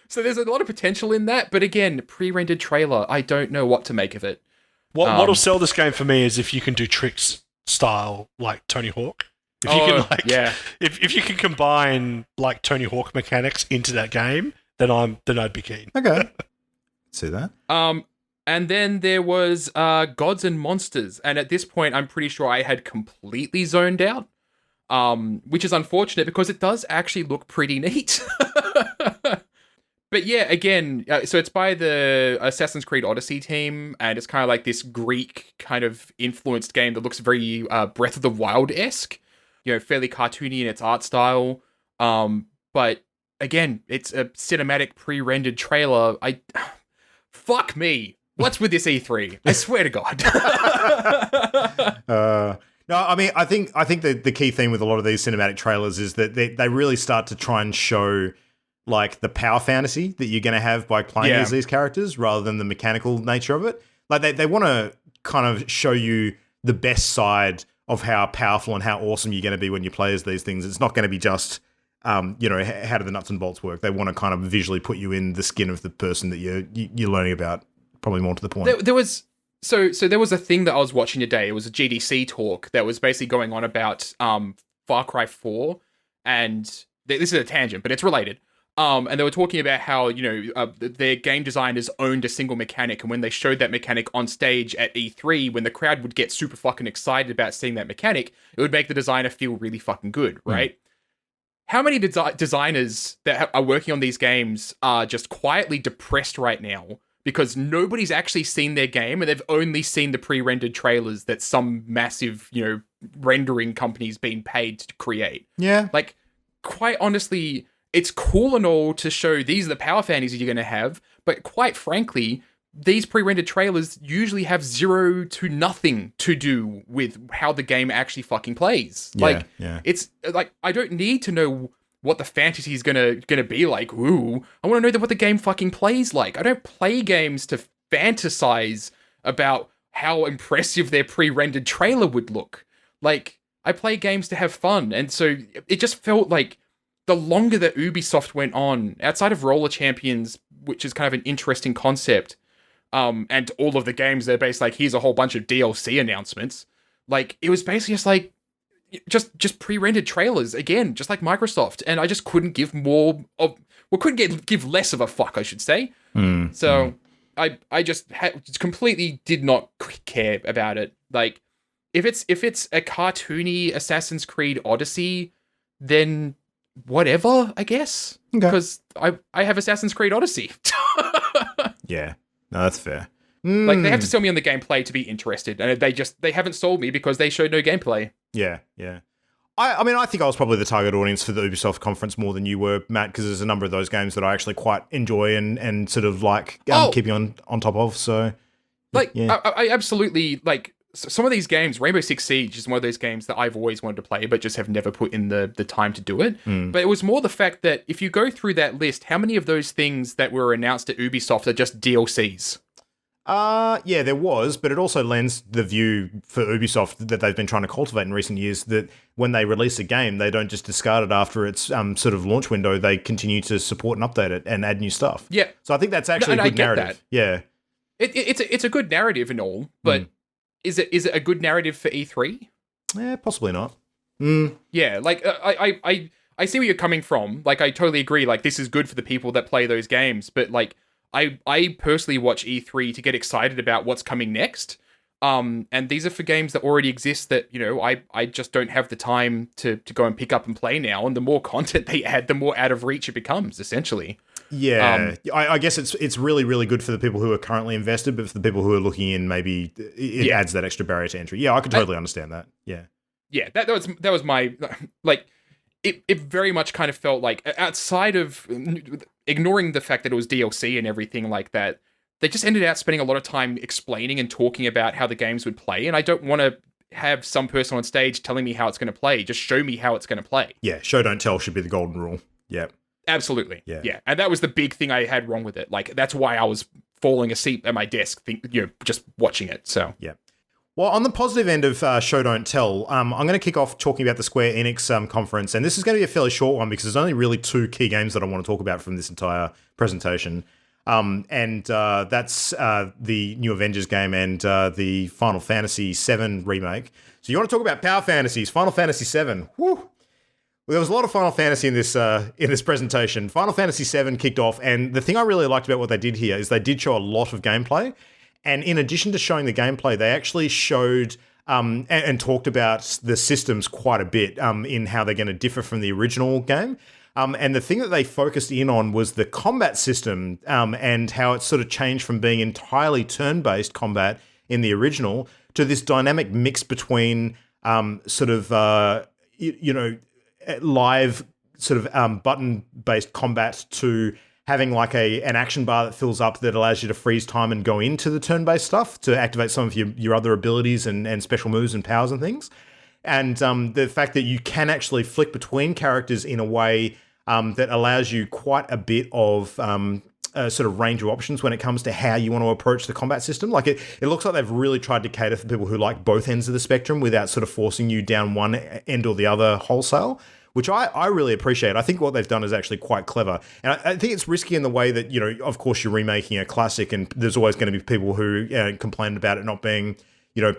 So there's a lot of potential in that, but again, pre-rendered trailer, I don't know what to make of it. What'll sell this game for me is if you can do tricks style like Tony Hawk. If you can if you can combine like Tony Hawk mechanics into that game, then I'd be keen. Okay. See that. And then there was Gods and Monsters, and at this point, I'm pretty sure I had completely zoned out, which is unfortunate because it does actually look pretty neat. But yeah, again, so it's by the Assassin's Creed Odyssey team, and it's kind of like this Greek kind of influenced game that looks very Breath of the Wild-esque, fairly cartoony in its art style. But again, it's a cinematic pre-rendered trailer. Fuck me. What's with this E3? I swear to God. No, I mean, I think the key theme with a lot of these cinematic trailers is that they really start to try and show like the power fantasy that you're going to have by playing as these characters rather than the mechanical nature of it. Like they want to kind of show you the best side of how powerful and how awesome you're going to be when you play as these things. It's not going to be just, how do the nuts and bolts work? They want to kind of visually put you in the skin of the person that you're learning about, probably more to the point. There was a thing that I was watching today. It was a GDC talk that was basically going on about Far Cry 4, and this is a tangent, but it's related. And they were talking about how, their game designers owned a single mechanic, and when they showed that mechanic on stage at E3, when the crowd would get super fucking excited about seeing that mechanic, it would make the designer feel really fucking good, right? How many designers that are working on these games are just quietly depressed right now because nobody's actually seen their game, and they've only seen the pre-rendered trailers that some massive, rendering company's been paid to create? Yeah. Like, quite honestly, it's cool and all to show these are the power fantasies you're going to have, but quite frankly, these pre-rendered trailers usually have zero to nothing to do with how the game actually fucking plays. It's like, I don't need to know what the fantasy is gonna be like. Ooh, I want to know what the game fucking plays like. I don't play games to fantasize about how impressive their pre-rendered trailer would look. Like, I play games to have fun, and so it just felt like the longer that Ubisoft went on, outside of Roller Champions, which is kind of an interesting concept, and all of the games, they're based like, here's a whole bunch of DLC announcements. Like, it was basically just like, just pre-rendered trailers, again, just like Microsoft. And I just couldn't give give less of a fuck, I should say. I just completely did not care about it. Like, if it's a cartoony Assassin's Creed Odyssey, then whatever, I guess. Because I have Assassin's Creed Odyssey. Yeah, no, that's fair. Like, they have to sell me on the gameplay to be interested, and they haven't sold me because they showed no gameplay. Yeah. I mean, I think I was probably the target audience for the Ubisoft conference more than you were, Matt, because there's a number of those games that I actually quite enjoy and sort of like keeping on top of. So, like, yeah. I absolutely, like, some of these games, Rainbow Six Siege is one of those games that I've always wanted to play, but just have never put in the time to do it. But it was more the fact that if you go through that list, how many of those things that were announced at Ubisoft are just DLCs? Yeah, there was, but it also lends the view for Ubisoft that they've been trying to cultivate in recent years, that when they release a game, they don't just discard it after its sort of launch window. They continue to support and update it and add new stuff. Yeah. So I think that's actually a good narrative. That. Yeah. It's a good narrative and all, but is it a good narrative for E3? Yeah, possibly not. Yeah, like I see where you're coming from. Like, I totally agree. Like, this is good for the people that play those games, but like, I personally watch E3 to get excited about what's coming next. And these are for games that already exist that, you know, I just don't have the time to go and pick up and play now. And the more content they add, the more out of reach it becomes, essentially. Yeah, I guess it's really, really good for the people who are currently invested, but for the people who are looking in, maybe it adds that extra barrier to entry. Yeah, I could totally understand that. Yeah. Yeah, that was my, like, it very much kind of felt like, outside of ignoring the fact that it was DLC and everything like that, they just ended up spending a lot of time explaining and talking about how the games would play. And I don't want to have some person on stage telling me how it's going to play. Just show me how it's going to play. Yeah, show, don't tell should be the golden rule. Yeah. Absolutely. Yeah. And that was the big thing I had wrong with it. Like, that's why I was falling asleep at my desk, just watching it. So, yeah. Well, on the positive end of show, don't tell, I'm going to kick off talking about the Square Enix conference. And this is going to be a fairly short one because there's only really 2 key games that I want to talk about from this entire presentation. And that's the new Avengers game and the Final Fantasy VII remake. So you want to talk about Power Fantasies, Final Fantasy VII. Woo! Well, there was a lot of Final Fantasy in this presentation. Final Fantasy VII kicked off, and the thing I really liked about what they did here is they did show a lot of gameplay. And in addition to showing the gameplay, they actually showed and talked about the systems quite a bit in how they're going to differ from the original game. And the thing that they focused in on was the combat system and how it sort of changed from being entirely turn-based combat in the original to this dynamic mix between live sort of button-based combat to having like an action bar that fills up that allows you to freeze time and go into the turn-based stuff to activate some of your other abilities and special moves and powers and things. And the fact that you can actually flick between characters in a way that allows you quite a bit of sort of range of options when it comes to how you want to approach the combat system. Like it looks like they've really tried to cater for people who like both ends of the spectrum without sort of forcing you down one end or the other wholesale, which I really appreciate. I think what they've done is actually quite clever. And I think it's risky in the way that, of course, you're remaking a classic and there's always going to be people who complain about it not being,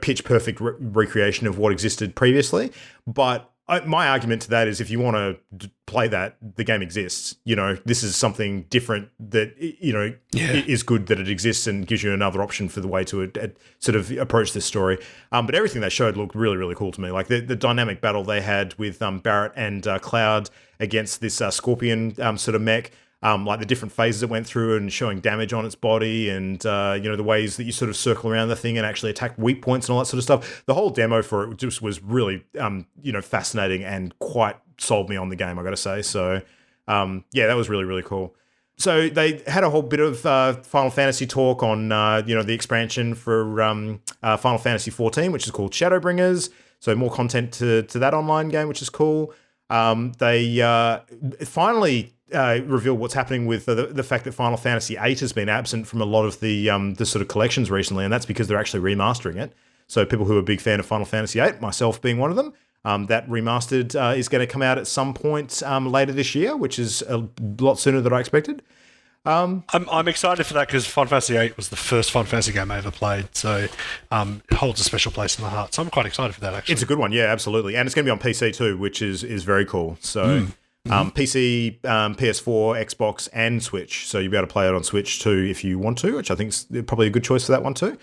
pitch perfect recreation of what existed previously. But my argument to that is if you want to play that, the game exists. This is something different that, is good that it exists and gives you another option for the way to sort of approach this story. But everything they showed looked really, really cool to me. Like the dynamic battle they had with Barrett and Cloud against this Scorpion sort of mech. Like the different phases it went through and showing damage on its body and, the ways that you sort of circle around the thing and actually attack weak points and all that sort of stuff. The whole demo for it just was really, fascinating and quite sold me on the game, I got to say. So, that was really, really cool. So they had a whole bit of Final Fantasy talk on, the expansion for Final Fantasy 14, which is called Shadowbringers. So more content to that online game, which is cool. They finally reveal what's happening with the fact that Final Fantasy VIII has been absent from a lot of the sort of collections recently, and that's because they're actually remastering it. So people who are a big fan of Final Fantasy VIII, myself being one of them, that remastered is going to come out at some point later this year, which is a lot sooner than I expected. I'm excited for that because Final Fantasy VIII was the first Final Fantasy game I ever played, so it holds a special place in my heart. So I'm quite excited for that, actually. It's a good one, yeah, absolutely. And it's going to be on PC too, which is very cool. So PC, PS4, Xbox, and Switch. So you'll be able to play it on Switch too if you want to, which I think is probably a good choice for that one too.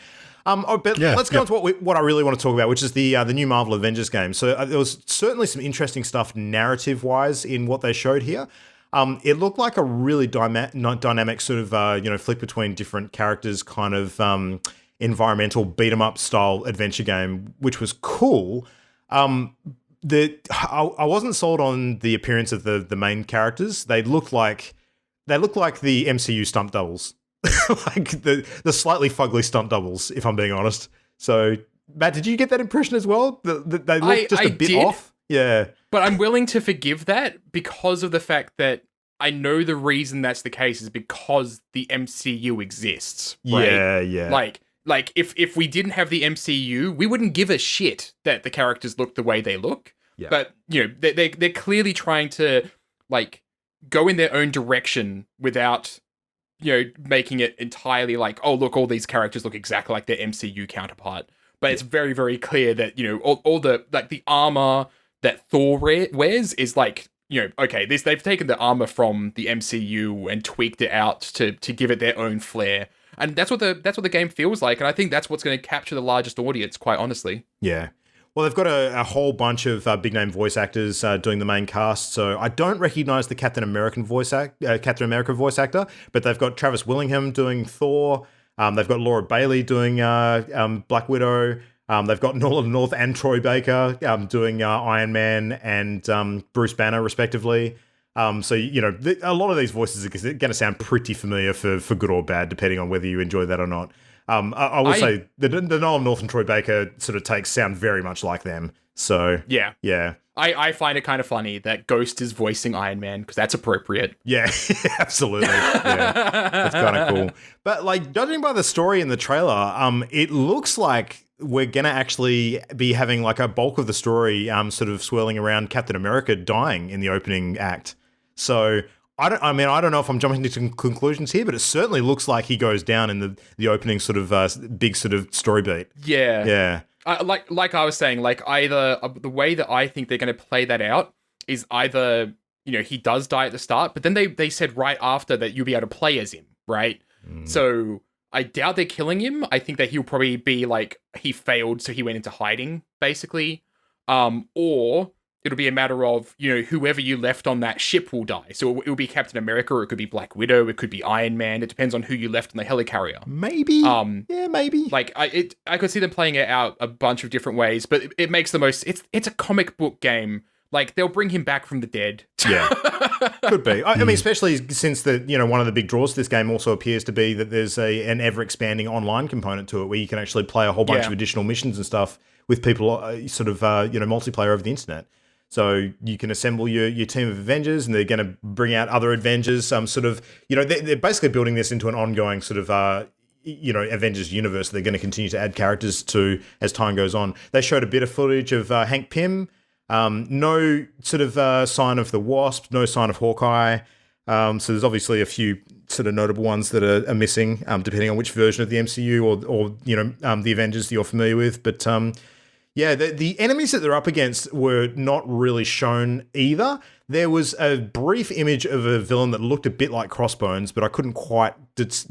Let's go on to what I really want to talk about, which is the new Marvel Avengers game. So there was certainly some interesting stuff narrative-wise in what they showed here. It looked like a really dynamic sort of, flick between different characters kind of environmental beat-em-up style adventure game, which was cool. I wasn't sold on the appearance of the main characters. They looked like the MCU stunt doubles, like the slightly fugly stunt doubles, if I'm being honest. So Matt, did you get that impression as well? That they look just a bit did, off? Yeah. But I'm willing to forgive that because of the fact that I know the reason that's the case is because the MCU exists. Right? Yeah. Like if we didn't have the MCU, we wouldn't give a shit that the characters look the way they look. Yeah. But they're clearly trying to like go in their own direction without making it entirely like, oh look, all these characters look exactly like their MCU counterpart. But it's very, very clear that all the like the armor that Thor wears is like, okay, they've taken the armor from the MCU and tweaked it out to give it their own flair. And that's what the game feels like, and I think that's what's going to capture the largest audience, quite honestly. Yeah. Well, they've got a whole bunch of big-name voice actors doing the main cast, so I don't recognize the Captain America voice actor, but they've got Travis Willingham doing Thor. They've got Laura Bailey doing Black Widow. They've got Nolan North and Troy Baker doing Iron Man and Bruce Banner, respectively. So, a lot of these voices are going to sound pretty familiar for good or bad, depending on whether you enjoy that or not. I will say the Nolan North and Troy Baker sort of takes sound very much like them. So, yeah. I find it kind of funny that Ghost is voicing Iron Man because that's appropriate. Yeah, absolutely. Yeah, that's kind of cool. But like judging by the story in the trailer, it looks like we're gonna actually be having like a bulk of the story, sort of swirling around Captain America dying in the opening act. So I don't know if I'm jumping to conclusions here, but it certainly looks like he goes down in the opening sort of big sort of story beat. Yeah. Like I was saying, like either the way that I think they're going to play that out is either he does die at the start, but then they said right after that you'll be able to play as him, right? So I doubt they're killing him. I think that he'll probably be like he failed, so he went into hiding, basically, or it'll be a matter of, whoever you left on that ship will die. So it'll be Captain America, or it could be Black Widow, it could be Iron Man. It depends on who you left on the helicarrier. Maybe. Yeah, maybe. Like I could see them playing it out a bunch of different ways, but it makes the most. It's a comic book game. Like they'll bring him back from the dead. Yeah, could be. I mean, especially since one of the big draws to this game also appears to be that there's an ever expanding online component to it, where you can actually play a whole bunch of additional missions and stuff with people, multiplayer over the internet. So you can assemble your team of Avengers, and they're going to bring out other Avengers. They're basically building this into an ongoing sort of, Avengers universe. They're going to continue to add characters to as time goes on. They showed a bit of footage of Hank Pym. No sort of sign of the Wasp. No sign of Hawkeye. So there's obviously a few sort of notable ones that are missing, depending on which version of the MCU or the Avengers that you're familiar with. But yeah, the enemies that they're up against were not really shown either. There was a brief image of a villain that looked a bit like Crossbones, but I couldn't quite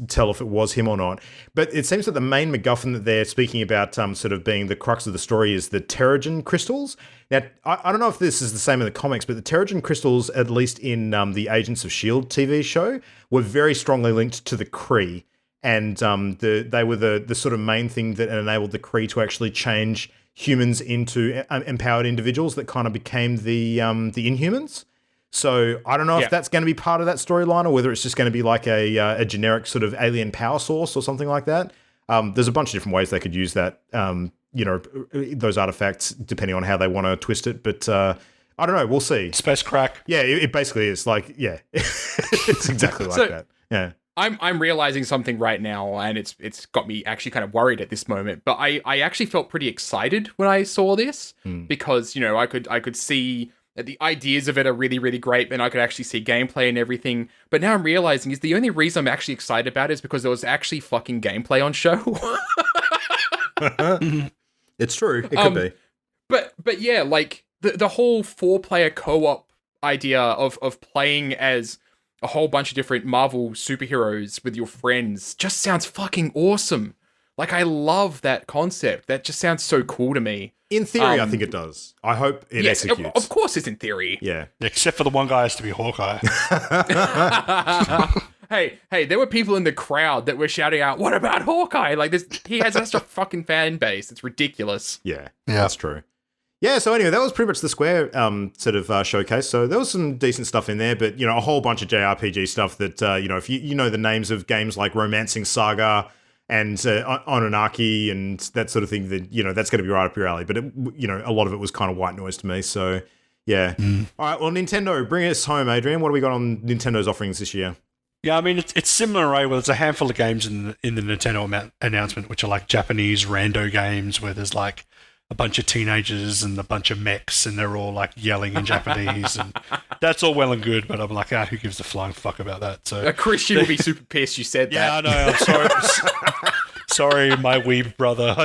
tell if it was him or not. But it seems that the main MacGuffin that they're speaking about, sort of being the crux of the story, is the Terrigen crystals. Now, I don't know if this is the same in the comics, but the Terrigen crystals, at least in the Agents of S.H.I.E.L.D. TV show, were very strongly linked to the Kree. And they were the sort of main thing that enabled the Kree to actually change humans into empowered individuals that kind of became the Inhumans. So I don't know if that's going to be part of that storyline, or whether it's just going to be like a generic sort of alien power source or something like that. There's a bunch of different ways they could use that, those artifacts, depending on how they want to twist it. But I don't know. We'll see. Space crack. Yeah, it basically is like, it's exactly like that. Yeah. I'm realizing something right now, and it's got me actually kind of worried at this moment. But I actually felt pretty excited when I saw this because I could see that the ideas of it are really, really great, and I could actually see gameplay and everything. But now I'm realizing is the only reason I'm actually excited about it is because there was actually fucking gameplay on show. It's true. It could be. But yeah, like the whole 4-player co-op idea of playing as a whole bunch of different Marvel superheroes with your friends just sounds fucking awesome. Like, I love that concept. That just sounds so cool to me. In theory, I think it does. I hope it executes. Of course it's in theory. Yeah. Except for the one guy has to be Hawkeye. Hey, there were people in the crowd that were shouting out, "What about Hawkeye?" Like, he has such a fucking fan base. It's ridiculous. Yeah, that's true. Yeah, so anyway, that was pretty much the Square sort of showcase. So there was some decent stuff in there, but, a whole bunch of JRPG stuff that, if you know the names of games like Romancing Saga and Anunnaki and that sort of thing, that that's going to be right up your alley. But a lot of it was kind of white noise to me. So yeah. All right. Well, Nintendo, bring us home, Adrian. What do we got on Nintendo's offerings this year? Yeah, I mean, it's similar, right? Well, there's a handful of games in the Nintendo announcement, which are like Japanese rando games where there's like a bunch of teenagers and a bunch of mechs, and they're all like yelling in Japanese, and that's all well and good. But I'm like, who gives a flying fuck about that? So Christian will be super pissed you said that. Yeah, I know. I'm sorry. Sorry, my weeb brother.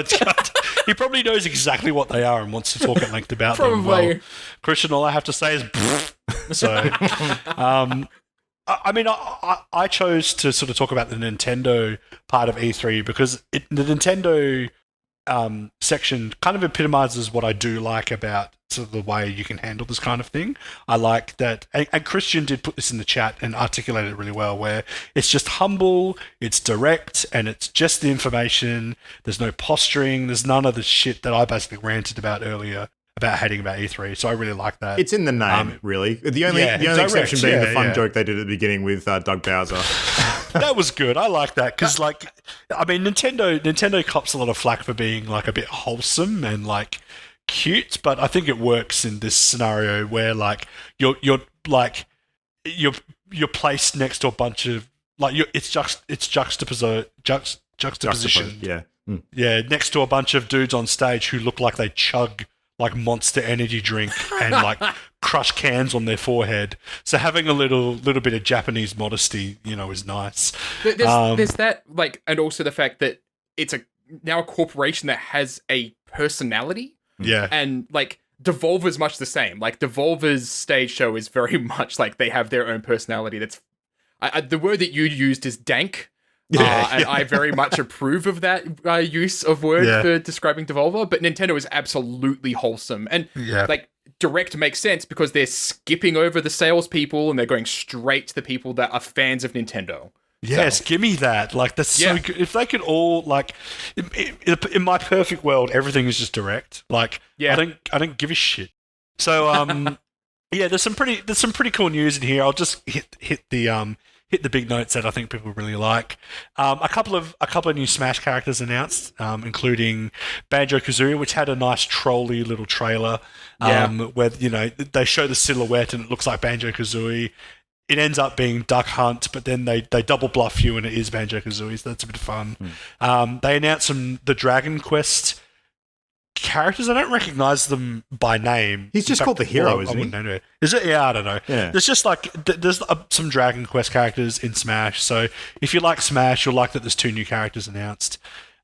He probably knows exactly what they are and wants to talk at length about them. Well, Christian, all I have to say is so. I mean, I chose to sort of talk about the Nintendo part of E3 because the Nintendo section kind of epitomizes what I do like about sort of the way you can handle this kind of thing. I like that, and Christian did put this in the chat and articulated it really well, where it's just humble, it's direct, and it's just the information. There's no posturing. There's none of the shit that I basically ranted about earlier about hating about E3, so I really like that. It's in the name, really. The only exception being the fun joke they did at the beginning with Doug Bowser. That was good. I like that because, like, I mean, Nintendo cops a lot of flack for being like a bit wholesome and like cute, but I think it works in this scenario where like you're placed next to a bunch of like it's juxtaposition. Yeah, yeah, next to a bunch of dudes on stage who look like they chug like Monster Energy drink and like crush cans on their forehead. So having a little bit of Japanese modesty, is nice. There's that, like, and also the fact that it's now a corporation that has a personality. Yeah. And like Devolver's much the same. Like Devolver's stage show is very much like they have their own personality. That's the word that you used is dank. And I very much approve of that use of word for describing Devolver, but Nintendo is absolutely wholesome. And like direct makes sense because they're skipping over the salespeople and they're going straight to the people that are fans of Nintendo. Yes, give me that. Like, that's so good. If they could all, like, in my perfect world, everything is just direct. Like, I don't give a shit. So, there's some pretty cool news in here. I'll just hit the big notes that I think people really like. A couple of new Smash characters announced, including Banjo-Kazooie, which had a nice trolly little trailer, where they show the silhouette and it looks like Banjo-Kazooie. It ends up being Duck Hunt, but then they double bluff you and it is Banjo-Kazooie, so that's a bit of fun. They announced the Dragon Quest characters. I don't recognize them by name. He's just called the hero, isn't he? Know. Is it? Yeah, I don't know. Yeah. There's just like there's some Dragon Quest characters in Smash. So if you like Smash, you'll like that there's 2 new characters announced.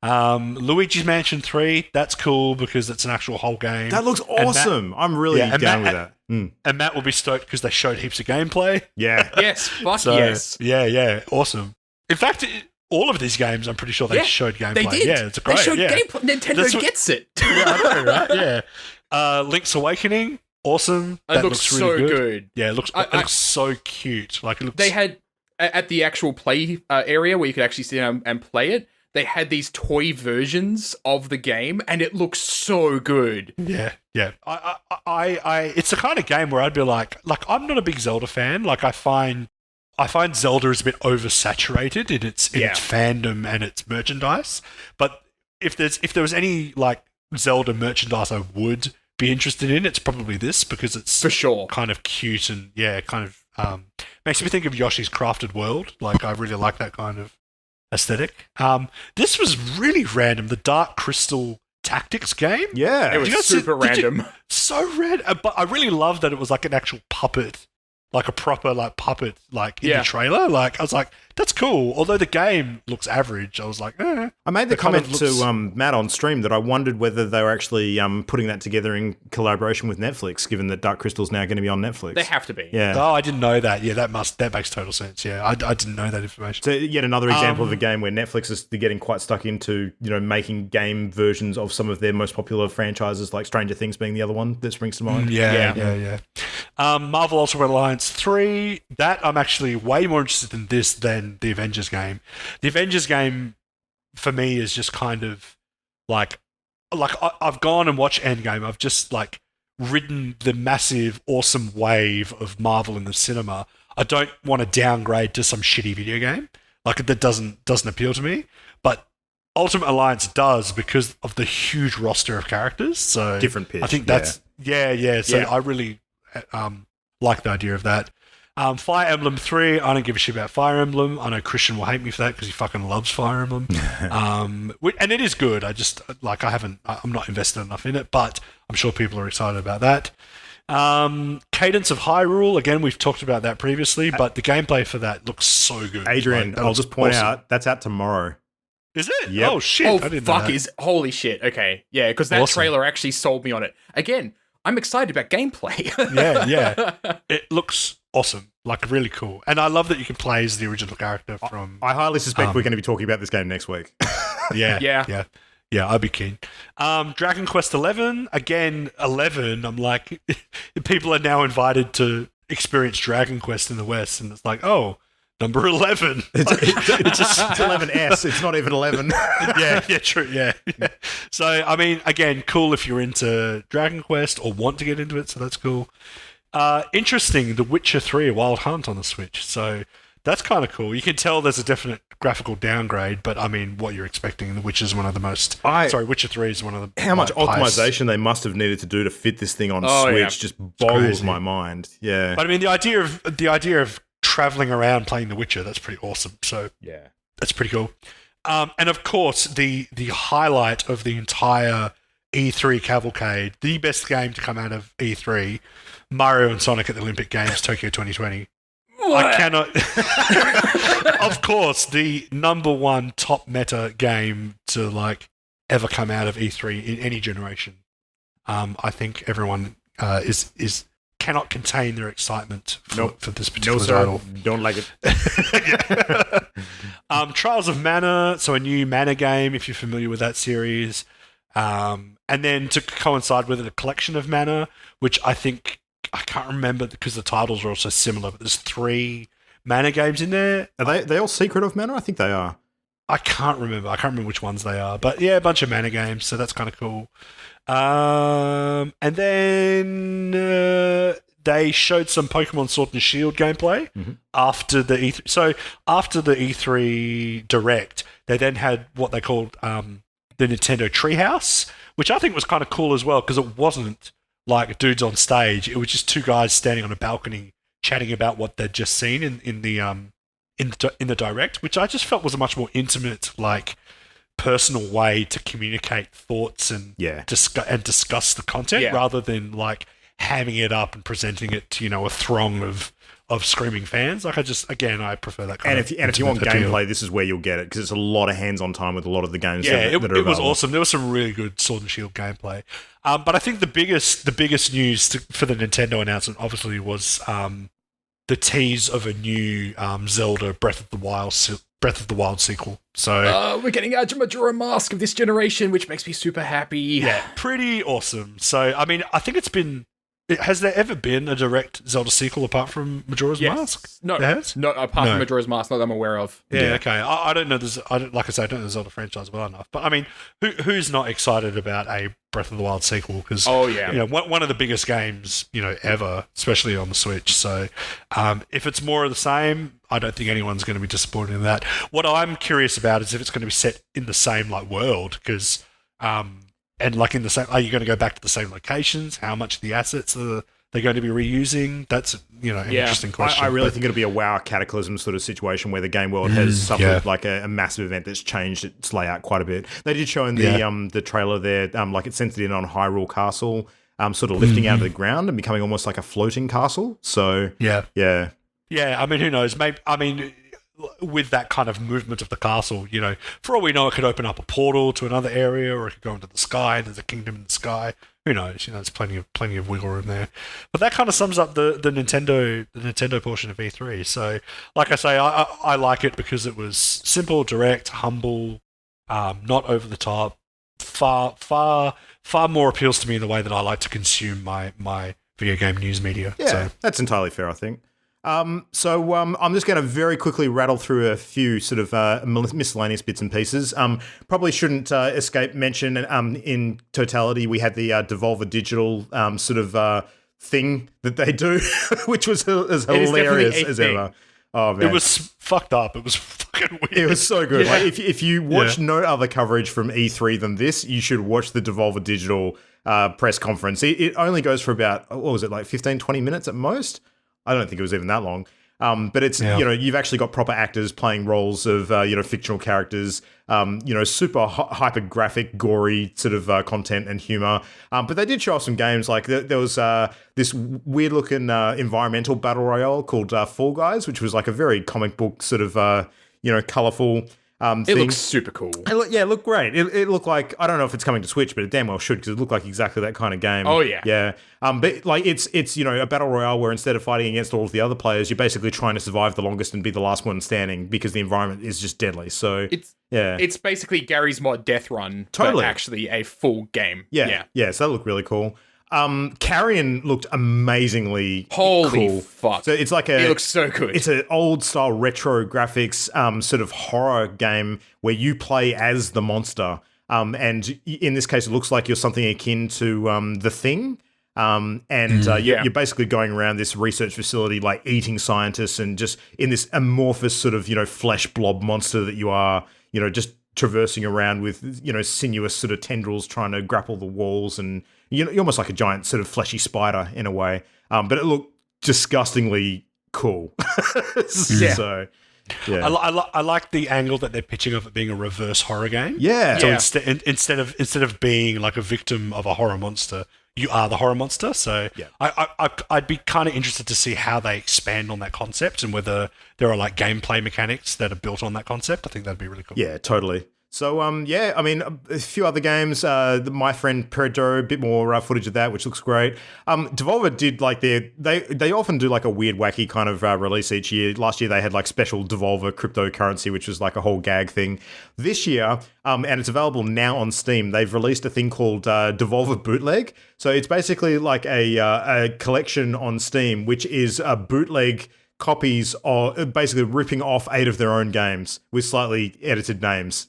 Luigi's Mansion 3, that's cool because it's an actual whole game. That looks awesome. I'm really down with that. And Matt will be stoked because they showed heaps of gameplay. Yeah. Yes. Fuck yes. Yeah. Awesome. In fact, all of these games, I'm pretty sure they showed gameplay. They did. Yeah, it's great. They showed gameplay. Nintendo gets it. Yeah, I know, right? Yeah. Link's Awakening, awesome. It looks so really good. Yeah, it looks so cute. Like, it looks. They had at the actual play area where you could actually sit down and play it. They had these toy versions of the game, and it looks so good. Yeah. I it's the kind of game where I'd be like I'm not a big Zelda fan. Like, I find Zelda is a bit oversaturated in its fandom and its merchandise. But if there was any like Zelda merchandise I would be interested in, it's probably this because it's for sure kind of cute and kind of makes me think of Yoshi's Crafted World. Like, I really like that kind of aesthetic. This was really random. The Dark Crystal Tactics game. Yeah, it was super random. So random, but I really loved that it was like an actual puppet. Like a proper puppet in the trailer. Like, I was like, that's cool. Although the game looks average, I was like, I made the comment to Matt on stream that I wondered whether they were actually putting that together in collaboration with Netflix, given that Dark Crystal's now going to be on Netflix. They have to be. Yeah. Oh, I didn't know that. Yeah, that makes total sense. Yeah, I didn't know that information. So yet another example of a game where Netflix is getting quite stuck into making game versions of some of their most popular franchises, like Stranger Things being the other one that springs to mind. Yeah. Marvel Ultimate Alliance 3, that I'm actually way more interested in this than the Avengers game. The Avengers game, for me, is just kind of like I've gone and watched Endgame. I've just like ridden the massive, awesome wave of Marvel in the cinema. I don't want to downgrade to some shitty video game. Like, that doesn't appeal to me. But Ultimate Alliance does because of the huge roster of characters. So Different pitch, I think that's So I really like the idea of that. Fire Emblem 3, I don't give a shit about Fire Emblem. I know Christian will hate me for that because he fucking loves Fire Emblem. And it is good. I just, I'm not invested enough in it, but I'm sure people are excited about that. Cadence of Hyrule, again, we've talked about that previously, but the gameplay for that looks so good. Adrian, I'll just point out, that's out tomorrow. Is it? Yep. Oh, shit. Oh, I didn't know that. holy shit. Okay. Yeah, because that trailer actually sold me on it. Again, I'm excited about gameplay. Yeah. It looks awesome. Like, really cool. And I love that you can play as the original character from... I highly suspect we're going to be talking about this game next week. Yeah, I'd be keen. Dragon Quest 11, again, 11, I'm like, people are now invited to experience Dragon Quest in the West, and it's like, oh, number 11. It's just 11S. It's not even 11. yeah, true, yeah. So, I mean, again, cool if you're into Dragon Quest or want to get into it, so that's cool. Interesting, The Witcher 3, Wild Hunt on the Switch. So that's kind of cool. You can tell there's a definite graphical downgrade, but I mean, what you're expecting, The Witcher is one of the most... Witcher 3 is one of the... How much optimization they must have needed to do to fit this thing on Switch just boggles my mind. Yeah. But I mean, the idea of traveling around playing The Witcher, that's pretty awesome. So yeah, that's pretty cool. And of course, the highlight of the entire E3 cavalcade, the best game to come out of E3, Mario and Sonic at the Olympic Games, Tokyo 2020. What? I cannot... Of course, the number one top meta game to like ever come out of E3 in any generation. I think everyone is cannot contain their excitement for this particular title. Don't like it. Trials of Mana, so a new Mana game, if you're familiar with that series. And then to coincide with it, a collection of Mana, which I think... I can't remember because the titles are also similar, but there's 3 Mana games in there. Are they all Secret of Mana? I think they are. I can't remember which ones they are. But yeah, a bunch of Mana games, so that's kind of cool. And then they showed some Pokemon Sword and Shield gameplay after the E3. So after the E3 Direct, they then had what they called the Nintendo Treehouse, which I think was kind of cool as well because it wasn't like dudes on stage. It was just 2 guys standing on a balcony chatting about what they'd just seen in the Direct, which I just felt was a much more intimate, like personal way to communicate thoughts and discuss the content rather than like hamming it up and presenting it to a throng of screaming fans. Like I prefer that kind of. And if you want gameplay, this is where you'll get it because it's a lot of hands-on time with a lot of the games. Yeah, that are it was awesome. There was some really good Sword and Shield gameplay. But I think the biggest news for the Nintendo announcement obviously was the tease of a new Zelda Breath of the Wild sequel. So we're getting our Majora Mask of this generation, which makes me super happy. Yeah, pretty awesome. So I mean, I think it's been. Has there ever been a direct Zelda sequel apart from Majora's Mask? No, there has? Not apart from Majora's Mask, not that I'm aware of. Yeah. Okay. I don't know. Like I say, I don't know the Zelda franchise well enough. But I mean, who's not excited about a Breath of the Wild sequel? Because one of the biggest games ever, especially on the Switch. So if it's more of the same, I don't think anyone's going to be disappointed in that. What I'm curious about is if it's going to be set in the same world because. And like in the same, are you going to go back to the same locations? How much of the assets are they going to be reusing? That's an interesting question. I really think it'll be a WoW Cataclysm sort of situation where the game world has suffered like a massive event that's changed its layout quite a bit. They did show in the trailer there, like it centered in on Hyrule Castle, sort of lifting out of the ground and becoming almost like a floating castle. So yeah. I mean, who knows? Maybe with that kind of movement of the castle, for all we know, it could open up a portal to another area, or it could go into the sky. There's a kingdom in the sky. Who knows? There's plenty of wiggle room there. But that kind of sums up the Nintendo portion of E3. So, like I say, I like it because it was simple, direct, humble, not over the top. Far more appeals to me in the way that I like to consume my video game news media. Yeah, so that's entirely fair, I think. I'm just going to very quickly rattle through a few sort of miscellaneous bits and pieces. Probably shouldn't escape mention in totality. We had the Devolver Digital sort of thing that they do, which was as hilarious as ever. Oh man, it was fucked up. It was fucking weird. It was so good. Yeah. Like if you watch no other coverage from E3 than this, you should watch the Devolver Digital press conference. It only goes for about, what was it, like 15, 20 minutes at most? I don't think it was even that long. But it's, you've actually got proper actors playing roles of, fictional characters, super hyper graphic, gory sort of content and humor. But they did show off some games. Like there was this weird looking environmental battle royale called Fall Guys, which was like a very comic book sort of, colorful It thing. looks super cool. It looked great. It looked like, I don't know if it's coming to Switch, but it damn well should, because it looked like exactly that kind of game. Oh, yeah. Yeah. But like it's a battle royale where instead of fighting against all of the other players, you're basically trying to survive the longest and be the last one standing, because the environment is just deadly. So It's basically Gary's Mod Death Run, Totally. but actually a full game. Yeah. So that looked really cool. Carrion looked amazingly Holy cool. fuck. So it's like It looks so good. It's an old style retro graphics sort of horror game where you play as the monster. And in this case, it looks like you're something akin to The Thing. You're basically going around this research facility, like eating scientists, and just in this amorphous sort of, flesh blob monster that you are, just traversing around with, sinuous sort of tendrils trying to grapple the walls, and you're almost like a giant sort of fleshy spider in a way. But it looked disgustingly cool. So, yeah. I like the angle that they're pitching of it being a reverse horror game. Yeah. So Yeah. instead of being like a victim of a horror monster, you are the horror monster. So I'd be kind of interested to see how they expand on that concept, and whether there are like gameplay mechanics that are built on that concept. I think that'd be really cool. Yeah, totally. So, I mean, a few other games. My Friend Predator, a bit more footage of that, which looks great. Devolver did like they often do like a weird, wacky kind of release each year. Last year they had like special Devolver cryptocurrency, which was like a whole gag thing. This year, and it's available now on Steam, they've released a thing called Devolver Bootleg. So it's basically like a collection on Steam, which is a bootleg copies of basically ripping off 8 of their own games with slightly edited names.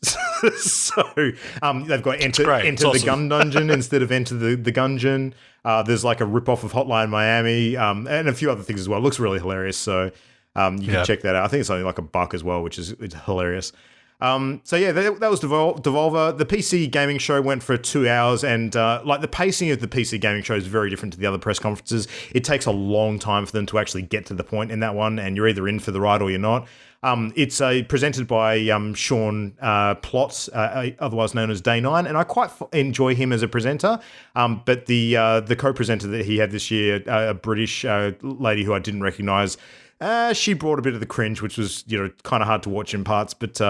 So they've got Enter the Gun Dungeon instead of Enter the Gungeon. There's like a rip-off of Hotline Miami, and a few other things as well. It looks really hilarious, so you can check that out. I think it's only like $1 as well, which is hilarious. That was Devolver. The PC gaming show went for 2 hours, and like the pacing of the PC gaming show is very different to the other press conferences. It takes a long time for them to actually get to the point in that one, and you're either in for the ride or you're not. It's presented by Sean Plott, otherwise known as Day 9, and I quite enjoy him as a presenter. But the co-presenter that he had this year, a British lady who I didn't recognise, she brought a bit of the cringe, which was kind of hard to watch in parts, but.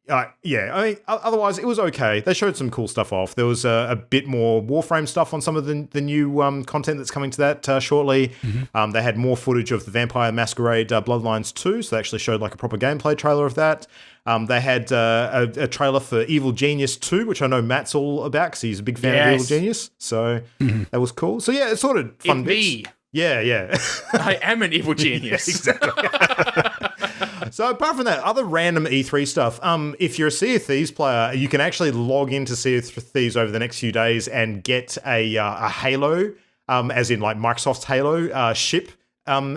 I mean, otherwise it was okay. They showed some cool stuff off. There was a bit more Warframe stuff on some of the new content that's coming to that shortly. Mm-hmm. They had more footage of the Vampire Masquerade Bloodlines 2, so they actually showed like a proper gameplay trailer of that. They had a trailer for Evil Genius 2, which I know Matt's all about because he's a big fan of Evil Genius. So that was cool. So yeah, it's sort of fun bits. Yeah. I am an evil genius. Exactly. So apart from that, other random E3 stuff, if you're a Sea of Thieves player, you can actually log into Sea of Thieves over the next few days and get a Halo, as in like Microsoft's Halo ship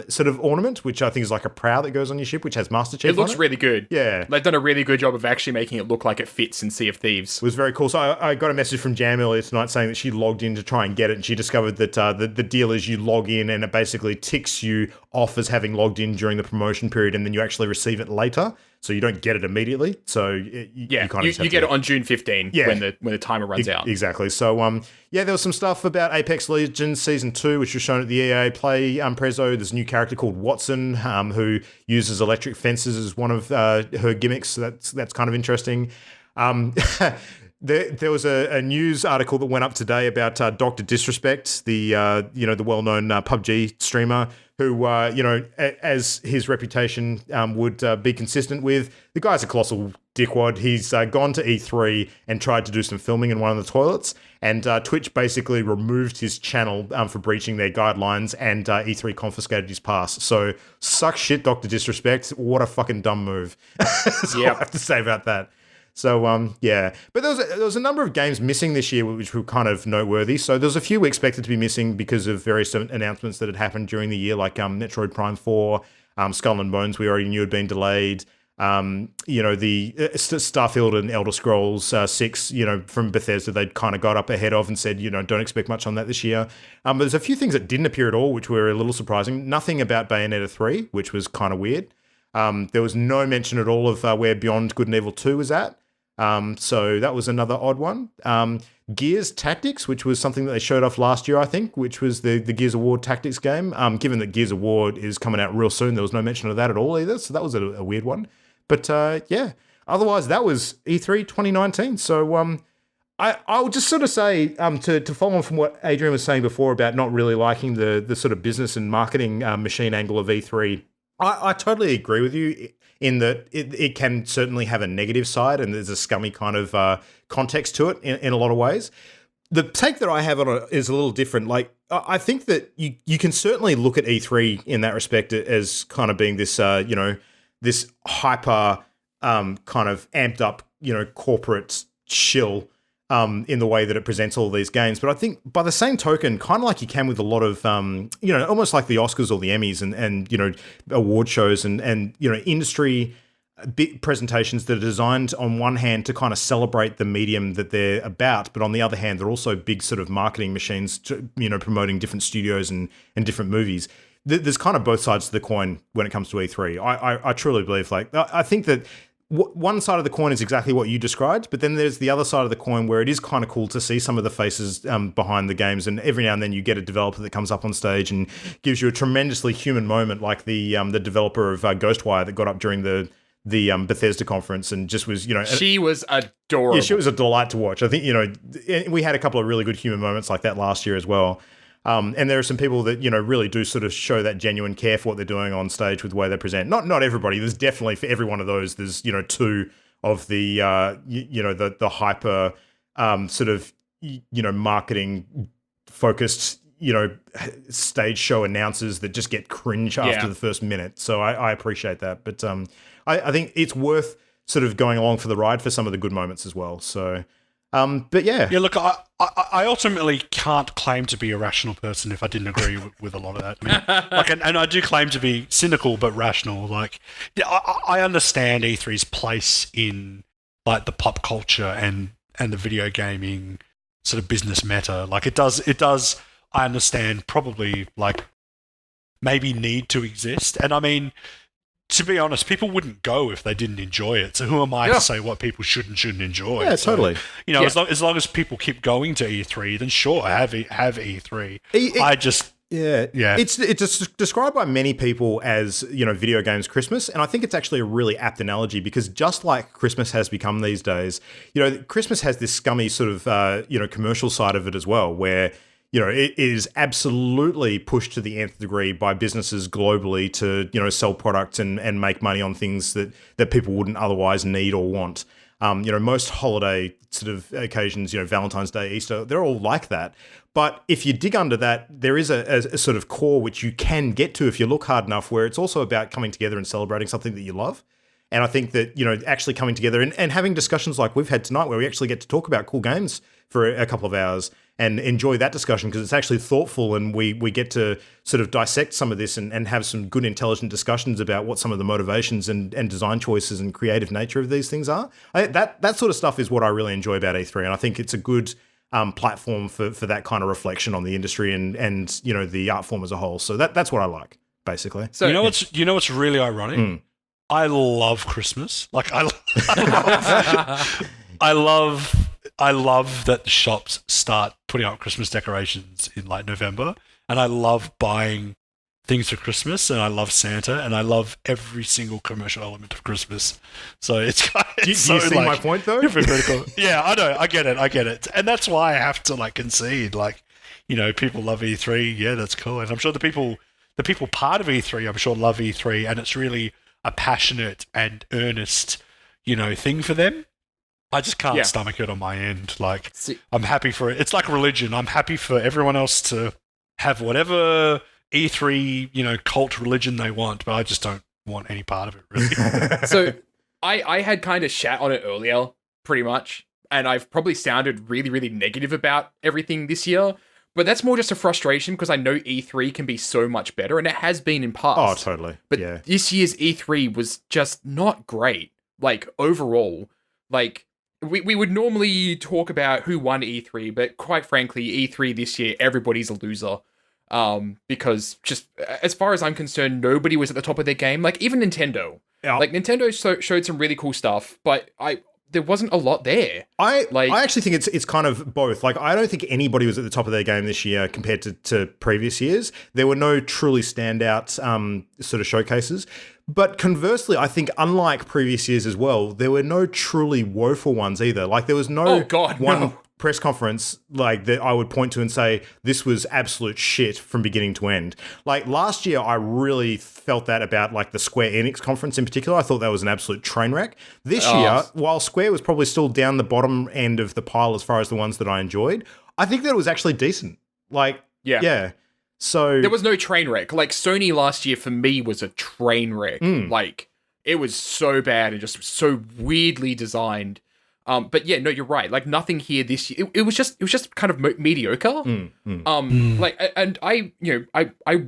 sort of ornament, which I think is like a prow that goes on your ship, which has Master Chief It looks on it. really good. Yeah. They've done a really good job of actually making it look like it fits in Sea of Thieves. It was very cool. So I got a message from Jam earlier tonight saying that she logged in to try and get it, and she discovered that the deal is you log in and it basically ticks you off as having logged in during the promotion period, and then you actually receive it later. So you don't get it immediately. So you kind of you get it on June 15 when the timer runs out. Exactly. So there was some stuff about Apex Legends Season 2, which was shown at the EA Play Prezzo. There's a new character called Watson, who uses electric fences as one of her gimmicks. So that's kind of interesting. There was a news article that went up today about Dr. Disrespect, the well-known PUBG streamer, who as his reputation would be consistent with, the guy's a colossal dickwad. He's gone to E3 and tried to do some filming in one of the toilets, and Twitch basically removed his channel for breaching their guidelines, and E3 confiscated his pass. So suck shit, Dr. Disrespect. What a fucking dumb move. That's all I have to say about that. So, But there was a number of games missing this year, which were kind of noteworthy. So there's a few we expected to be missing because of various announcements that had happened during the year, like Metroid Prime 4, Skull and Bones we already knew had been delayed. The Starfield and Elder Scrolls 6, from Bethesda, they'd kind of got up ahead of and said, don't expect much on that this year. But there's a few things that didn't appear at all, which were a little surprising. Nothing about Bayonetta 3, which was kind of weird. There was no mention at all of where Beyond Good and Evil 2 was at. So that was another odd one. Gears Tactics, which was something that they showed off last year, I think, which was the Gears of War Tactics game. Given that Gears of War is coming out real soon, there was no mention of that at all either. So that was a weird one. But otherwise that was E3 2019. So I'll just sort of say, to follow on from what Adrian was saying before about not really liking the sort of business and marketing machine angle of E3, I totally agree with you in that it can certainly have a negative side and there's a scummy kind of context to it in a lot of ways. The take that I have on it is a little different. Like, I think that you can certainly look at E3 in that respect as kind of being this, this hyper kind of amped up, corporate shill in the way that it presents all these games. But I think by the same token, kind of like you can with a lot of, almost like the Oscars or the Emmys and award shows and industry big presentations that are designed on one hand to kind of celebrate the medium that they're about, but on the other hand, they're also big sort of marketing machines to, promoting different studios and different movies. There's kind of both sides to the coin when it comes to E3. I truly believe, I think that one side of the coin is exactly what you described, but then there's the other side of the coin where it is kind of cool to see some of the faces behind the games, and every now and then you get a developer that comes up on stage and gives you a tremendously human moment, like the developer of Ghostwire that got up during the Bethesda conference and just was, she was adorable. Yeah, she was a delight to watch. I think, we had a couple of really good human moments like that last year as well. And there are some people that, really do sort of show that genuine care for what they're doing on stage with the way they present. Not everybody. There's definitely, for every one of those, there's, two of the, the hyper sort of, marketing focused, stage show announcers that just get cringe after the first minute. So I appreciate that. But I think it's worth sort of going along for the ride for some of the good moments as well. So... but yeah. Yeah, look, I ultimately can't claim to be a rational person if I didn't agree with a lot of that. I mean, and I do claim to be cynical but rational. Like, I understand E3's place in like the pop culture and the video gaming sort of business meta. Like, it does. I understand probably like maybe need to exist, and I mean. To be honest, people wouldn't go if they didn't enjoy it. So who am I to say what people should and shouldn't enjoy? Yeah, so, totally. As long as people keep going to E3, then sure, have E3. It's described by many people as, video games Christmas, and I think it's actually a really apt analogy because just like Christmas has become these days, Christmas has this scummy sort of, commercial side of it as well, where it is absolutely pushed to the nth degree by businesses globally to, sell products and make money on things that people wouldn't otherwise need or want. Most holiday sort of occasions, Valentine's Day, Easter, they're all like that. But if you dig under that, there is a sort of core which you can get to if you look hard enough, where it's also about coming together and celebrating something that you love. And I think that, actually coming together and having discussions like we've had tonight where we actually get to talk about cool games for a couple of hours and enjoy that discussion because it's actually thoughtful and we get to sort of dissect some of this and have some good, intelligent discussions about what some of the motivations and design choices and creative nature of these things are. That sort of stuff is what I really enjoy about E3, and I think it's a good platform for that kind of reflection on the industry and the art form as a whole. So that's what I like, basically. So what's really ironic? I love Christmas. Like I love that the shops start putting up Christmas decorations in like November, and I love buying things for Christmas, and I love Santa, and I love every single commercial element of Christmas. So it's do you see my point though? Hypocritical. Yeah, I know, I get it, and that's why I have to like concede. Like, people love E3. Yeah, that's cool, and I'm sure the people part of E3, I'm sure love E3, and it's really a passionate and earnest, thing for them. I just can't stomach it on my end. Like, I'm happy for it. It's like religion. I'm happy for everyone else to have whatever E3, cult religion they want, but I just don't want any part of it, really. So I had kind of shat on it earlier, pretty much, and I've probably sounded really, really negative about everything this year. But that's more just a frustration because I know E3 can be so much better, and it has been in past. Oh, totally. But yeah. this year's E3 was just not great. Like, overall. Like, we would normally talk about who won E3, but quite frankly, E3 this year, everybody's a loser. Because just, as far as I'm concerned, nobody was at the top of their game. Like, even Nintendo. Yeah. Like, Nintendo showed some really cool stuff, but there wasn't a lot there. I actually think it's kind of both. Like, I don't think anybody was at the top of their game this year compared to previous years. There were no truly standout sort of showcases. But conversely, I think unlike previous years as well, there were no truly woeful ones either. Like, there was no press conference like that I would point to and say this was absolute shit from beginning to end. Like, last year I really felt that about like the Square Enix conference in particular. I thought that was an absolute train wreck. This year, while Square was probably still down the bottom end of the pile as far as the ones that I enjoyed, I think that it was actually decent. Like, yeah. So there was no train wreck. Like, Sony last year for me was a train wreck. Like, it was so bad and just so weirdly designed. But yeah, no, you're right. Like, nothing here this year. It was just kind of mediocre. Like, and I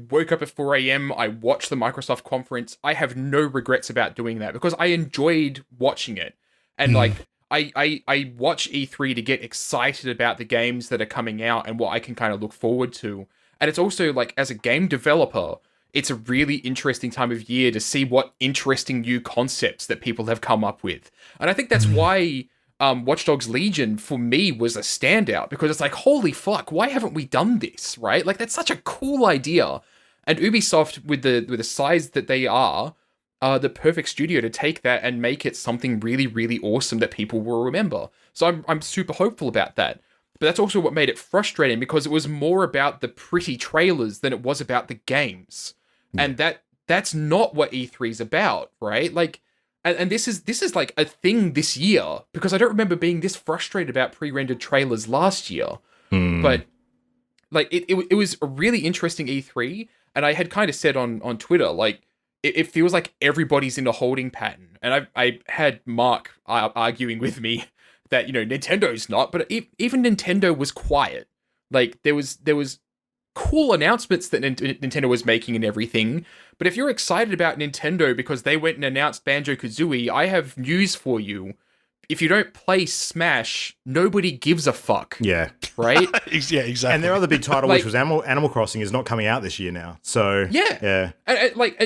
woke up at 4 a.m. I watched the Microsoft conference. I have no regrets about doing that because I enjoyed watching it. And like, I watch E3 to get excited about the games that are coming out and what I can kind of look forward to. And it's also like, as a game developer, it's a really interesting time of year to see what interesting new concepts that people have come up with. And I think that's why Watch Dogs Legion for me was a standout, because it's like, holy fuck, why haven't we done this, right? Like, that's such a cool idea. And Ubisoft, with the size that they are the perfect studio to take that and make it something really, really awesome that people will remember. So I'm super hopeful about that. But that's also what made it frustrating, because it was more about the pretty trailers than it was about the games. And that's not what E3 is about, right? Like, and this is like a thing this year, because I don't remember being this frustrated about pre-rendered trailers last year. But like, it was a really interesting E3, and I had kind of said on Twitter, like, it feels like everybody's in a holding pattern. And I had Mark arguing with me that, Nintendo's not, but even Nintendo was quiet. Like, there was cool announcements that Nintendo was making and everything. But if you're excited about Nintendo because they went and announced Banjo-Kazooie, I have news for you. If you don't play Smash, nobody gives a fuck. Yeah. Right? Yeah, exactly. And their other big title, which was Animal Crossing, is not coming out this year now. So yeah.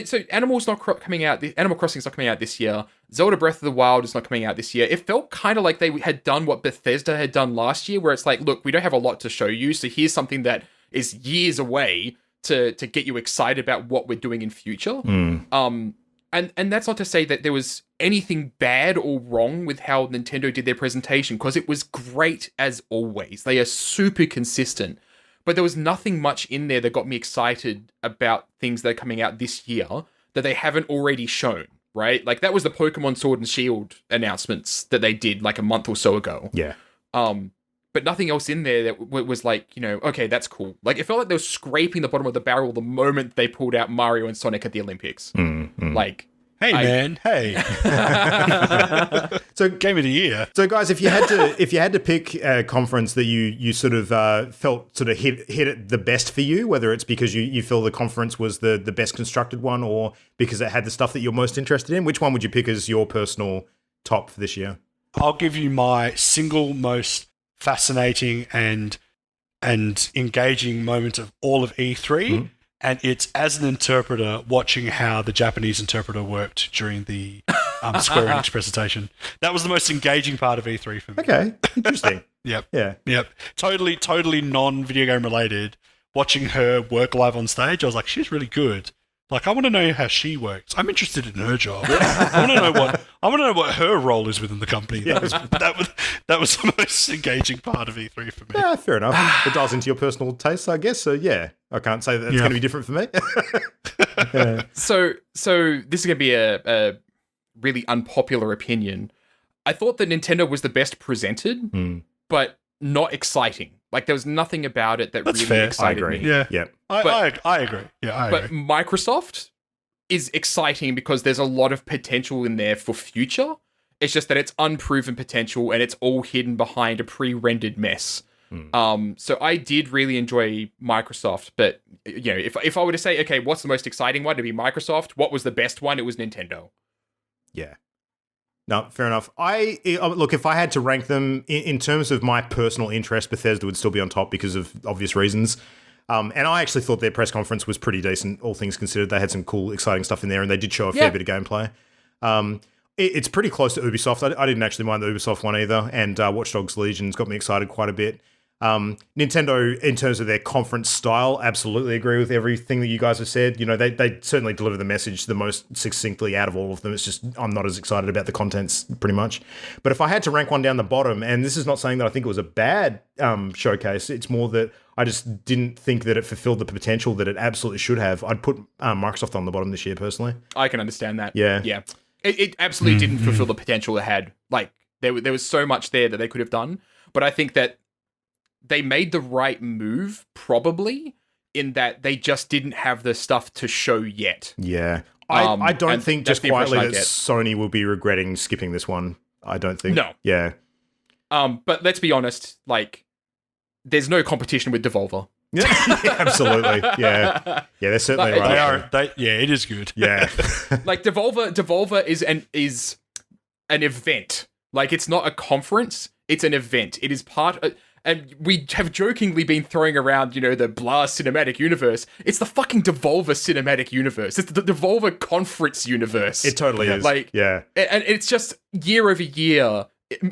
So Animal Crossing is not coming out this year. Zelda Breath of the Wild is not coming out this year. It felt kind of like they had done what Bethesda had done last year, where it's like, look, we don't have a lot to show you, so here's something that is years away to get you excited about what we're doing in future. And that's not to say that there was anything bad or wrong with how Nintendo did their presentation, because it was great as always. They are super consistent. But there was nothing much in there that got me excited about things that are coming out this year that they haven't already shown, right? Like, that was the Pokemon Sword and Shield announcements that they did like a month or so ago. Yeah. But nothing else in there that was like, okay, that's cool. Like, it felt like they were scraping the bottom of the barrel the moment they pulled out Mario and Sonic at the Olympics. Like, hey, man, hey. So, game of the year. So, guys, if you had to pick a conference that you sort of felt sort of hit it the best for you, whether it's because you feel the conference was the best constructed one, or because it had the stuff that you're most interested in, which one would you pick as your personal top for this year? I'll give you my single most fascinating and engaging moment of all of E3, and it's as an interpreter watching how the Japanese interpreter worked during the Square Enix presentation. That was the most engaging part of E3 for me. Okay, interesting. Yep. Yeah. Totally non-video game related. Watching her work live on stage, I was like, she's really good. Like, I want to know how she works. I'm interested in her job. I want to know what her role is within the company. Yeah. That was the most engaging part of E3 for me. Yeah, fair enough. It dials into your personal tastes, I guess. So yeah, I can't say that it's going to be different for me. Yeah. So this is going to be a really unpopular opinion. I thought that Nintendo was the best presented, but not exciting. Like, there was nothing about it that That's really fair. excited me. Yeah. I agree. Yeah, I agree. But Microsoft is exciting because there's a lot of potential in there for future. It's just that it's unproven potential and it's all hidden behind a pre-rendered mess. So I did really enjoy Microsoft, but you know, if I were to say, okay, what's the most exciting one? To be Microsoft. What was the best one? It was Nintendo. Yeah. No, fair enough. Look, if I had to rank them in terms of my personal interest, Bethesda would still be on top because of obvious reasons. And I actually thought their press conference was pretty decent, all things considered. They had some cool, exciting stuff in there, and they did show a fair bit of gameplay. It's pretty close to Ubisoft. I didn't actually mind the Ubisoft one either, and Watch Dogs Legion's got me excited quite a bit. Nintendo, in terms of their conference style, absolutely agree with everything that you guys have said. You know, they certainly deliver the message the most succinctly out of all of them. It's just I'm not as excited about the contents, pretty much. But if I had to rank one down the bottom, and this is not saying that I think it was a bad showcase, it's more that I just didn't think that it fulfilled the potential that it absolutely should have. I'd put Microsoft on the bottom this year, personally. I can understand that. Yeah. Yeah. It absolutely didn't fulfill the potential it had. Like, there was so much there that they could have done. But I think that they made the right move, probably, in that they just didn't have the stuff to show yet. Yeah. I don't think just quietly that Sony will be regretting skipping this one. I don't think. No. Yeah. But let's be honest, like, there's no competition with Devolver. Yeah, absolutely. Yeah. Yeah, they're certainly right. It is good. Yeah. Like, Devolver is an event. Like, it's not a conference, it's an event. It is part of... And we have jokingly been throwing around, you know, the blah cinematic universe. It's the fucking Devolver cinematic universe. It's the Devolver conference universe. It totally is. Like, yeah. And it's just year over year,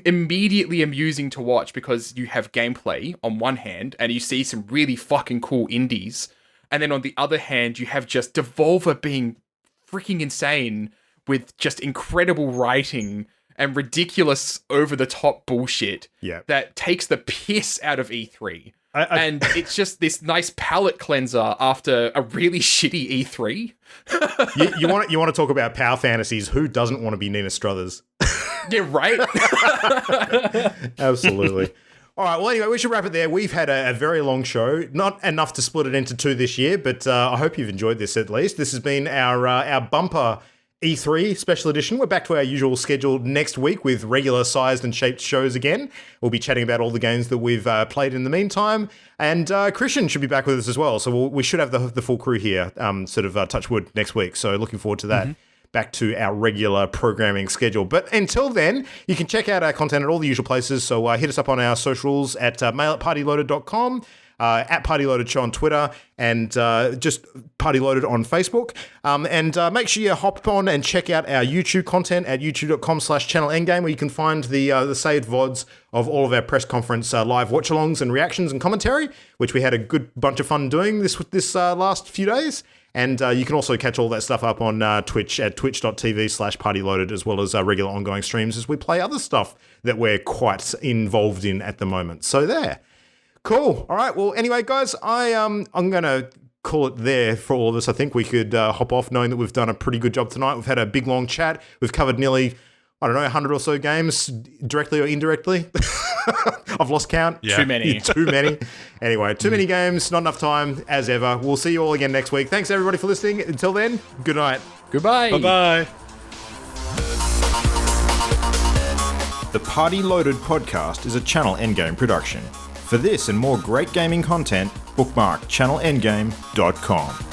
immediately amusing to watch because you have gameplay on one hand and you see some really fucking cool indies. And then on the other hand, you have just Devolver being freaking insane with just incredible writing and ridiculous over-the-top bullshit that takes the piss out of E3. And it's just this nice palate cleanser after a really shitty E3. you want to talk about power fantasies? Who doesn't want to be Nina Struthers? Yeah, right? Absolutely. All right, well, anyway, we should wrap it there. We've had a very long show. Not enough to split it into two this year, but I hope you've enjoyed this at least. This has been our bumper E3 special edition. We're back to our usual schedule next week with regular sized and shaped shows again. We'll be chatting about all the games that we've played in the meantime. And Christian should be back with us as well. So we should have the full crew here, touch wood, next week. So looking forward to that. Back to our regular programming schedule. But until then, you can check out our content at all the usual places. So hit us up on our socials at mail@partyloaded.com. At PartyLoaded Show on Twitter, and just PartyLoaded on Facebook. And make sure you hop on and check out our YouTube content at youtube.com/channelendgame, where you can find the saved VODs of all of our press conference live watch-alongs and reactions and commentary, which we had a good bunch of fun doing this last few days. And you can also catch all that stuff up on Twitch at twitch.tv/partyloaded, as well as regular ongoing streams as we play other stuff that we're quite involved in at the moment. So there. Cool. All right. Well, anyway, guys, I'm going to call it there for all of us. I think we could hop off knowing that we've done a pretty good job tonight. We've had a big, long chat. We've covered nearly, 100 or so games, directly or indirectly. I've lost count. Yeah. Too many. Too many. Anyway, too many games, not enough time, as ever. We'll see you all again next week. Thanks, everybody, for listening. Until then, good night. Goodbye. Bye-bye. The Party Loaded podcast is a Channel Endgame production. For this and more great gaming content, bookmark channelendgame.com.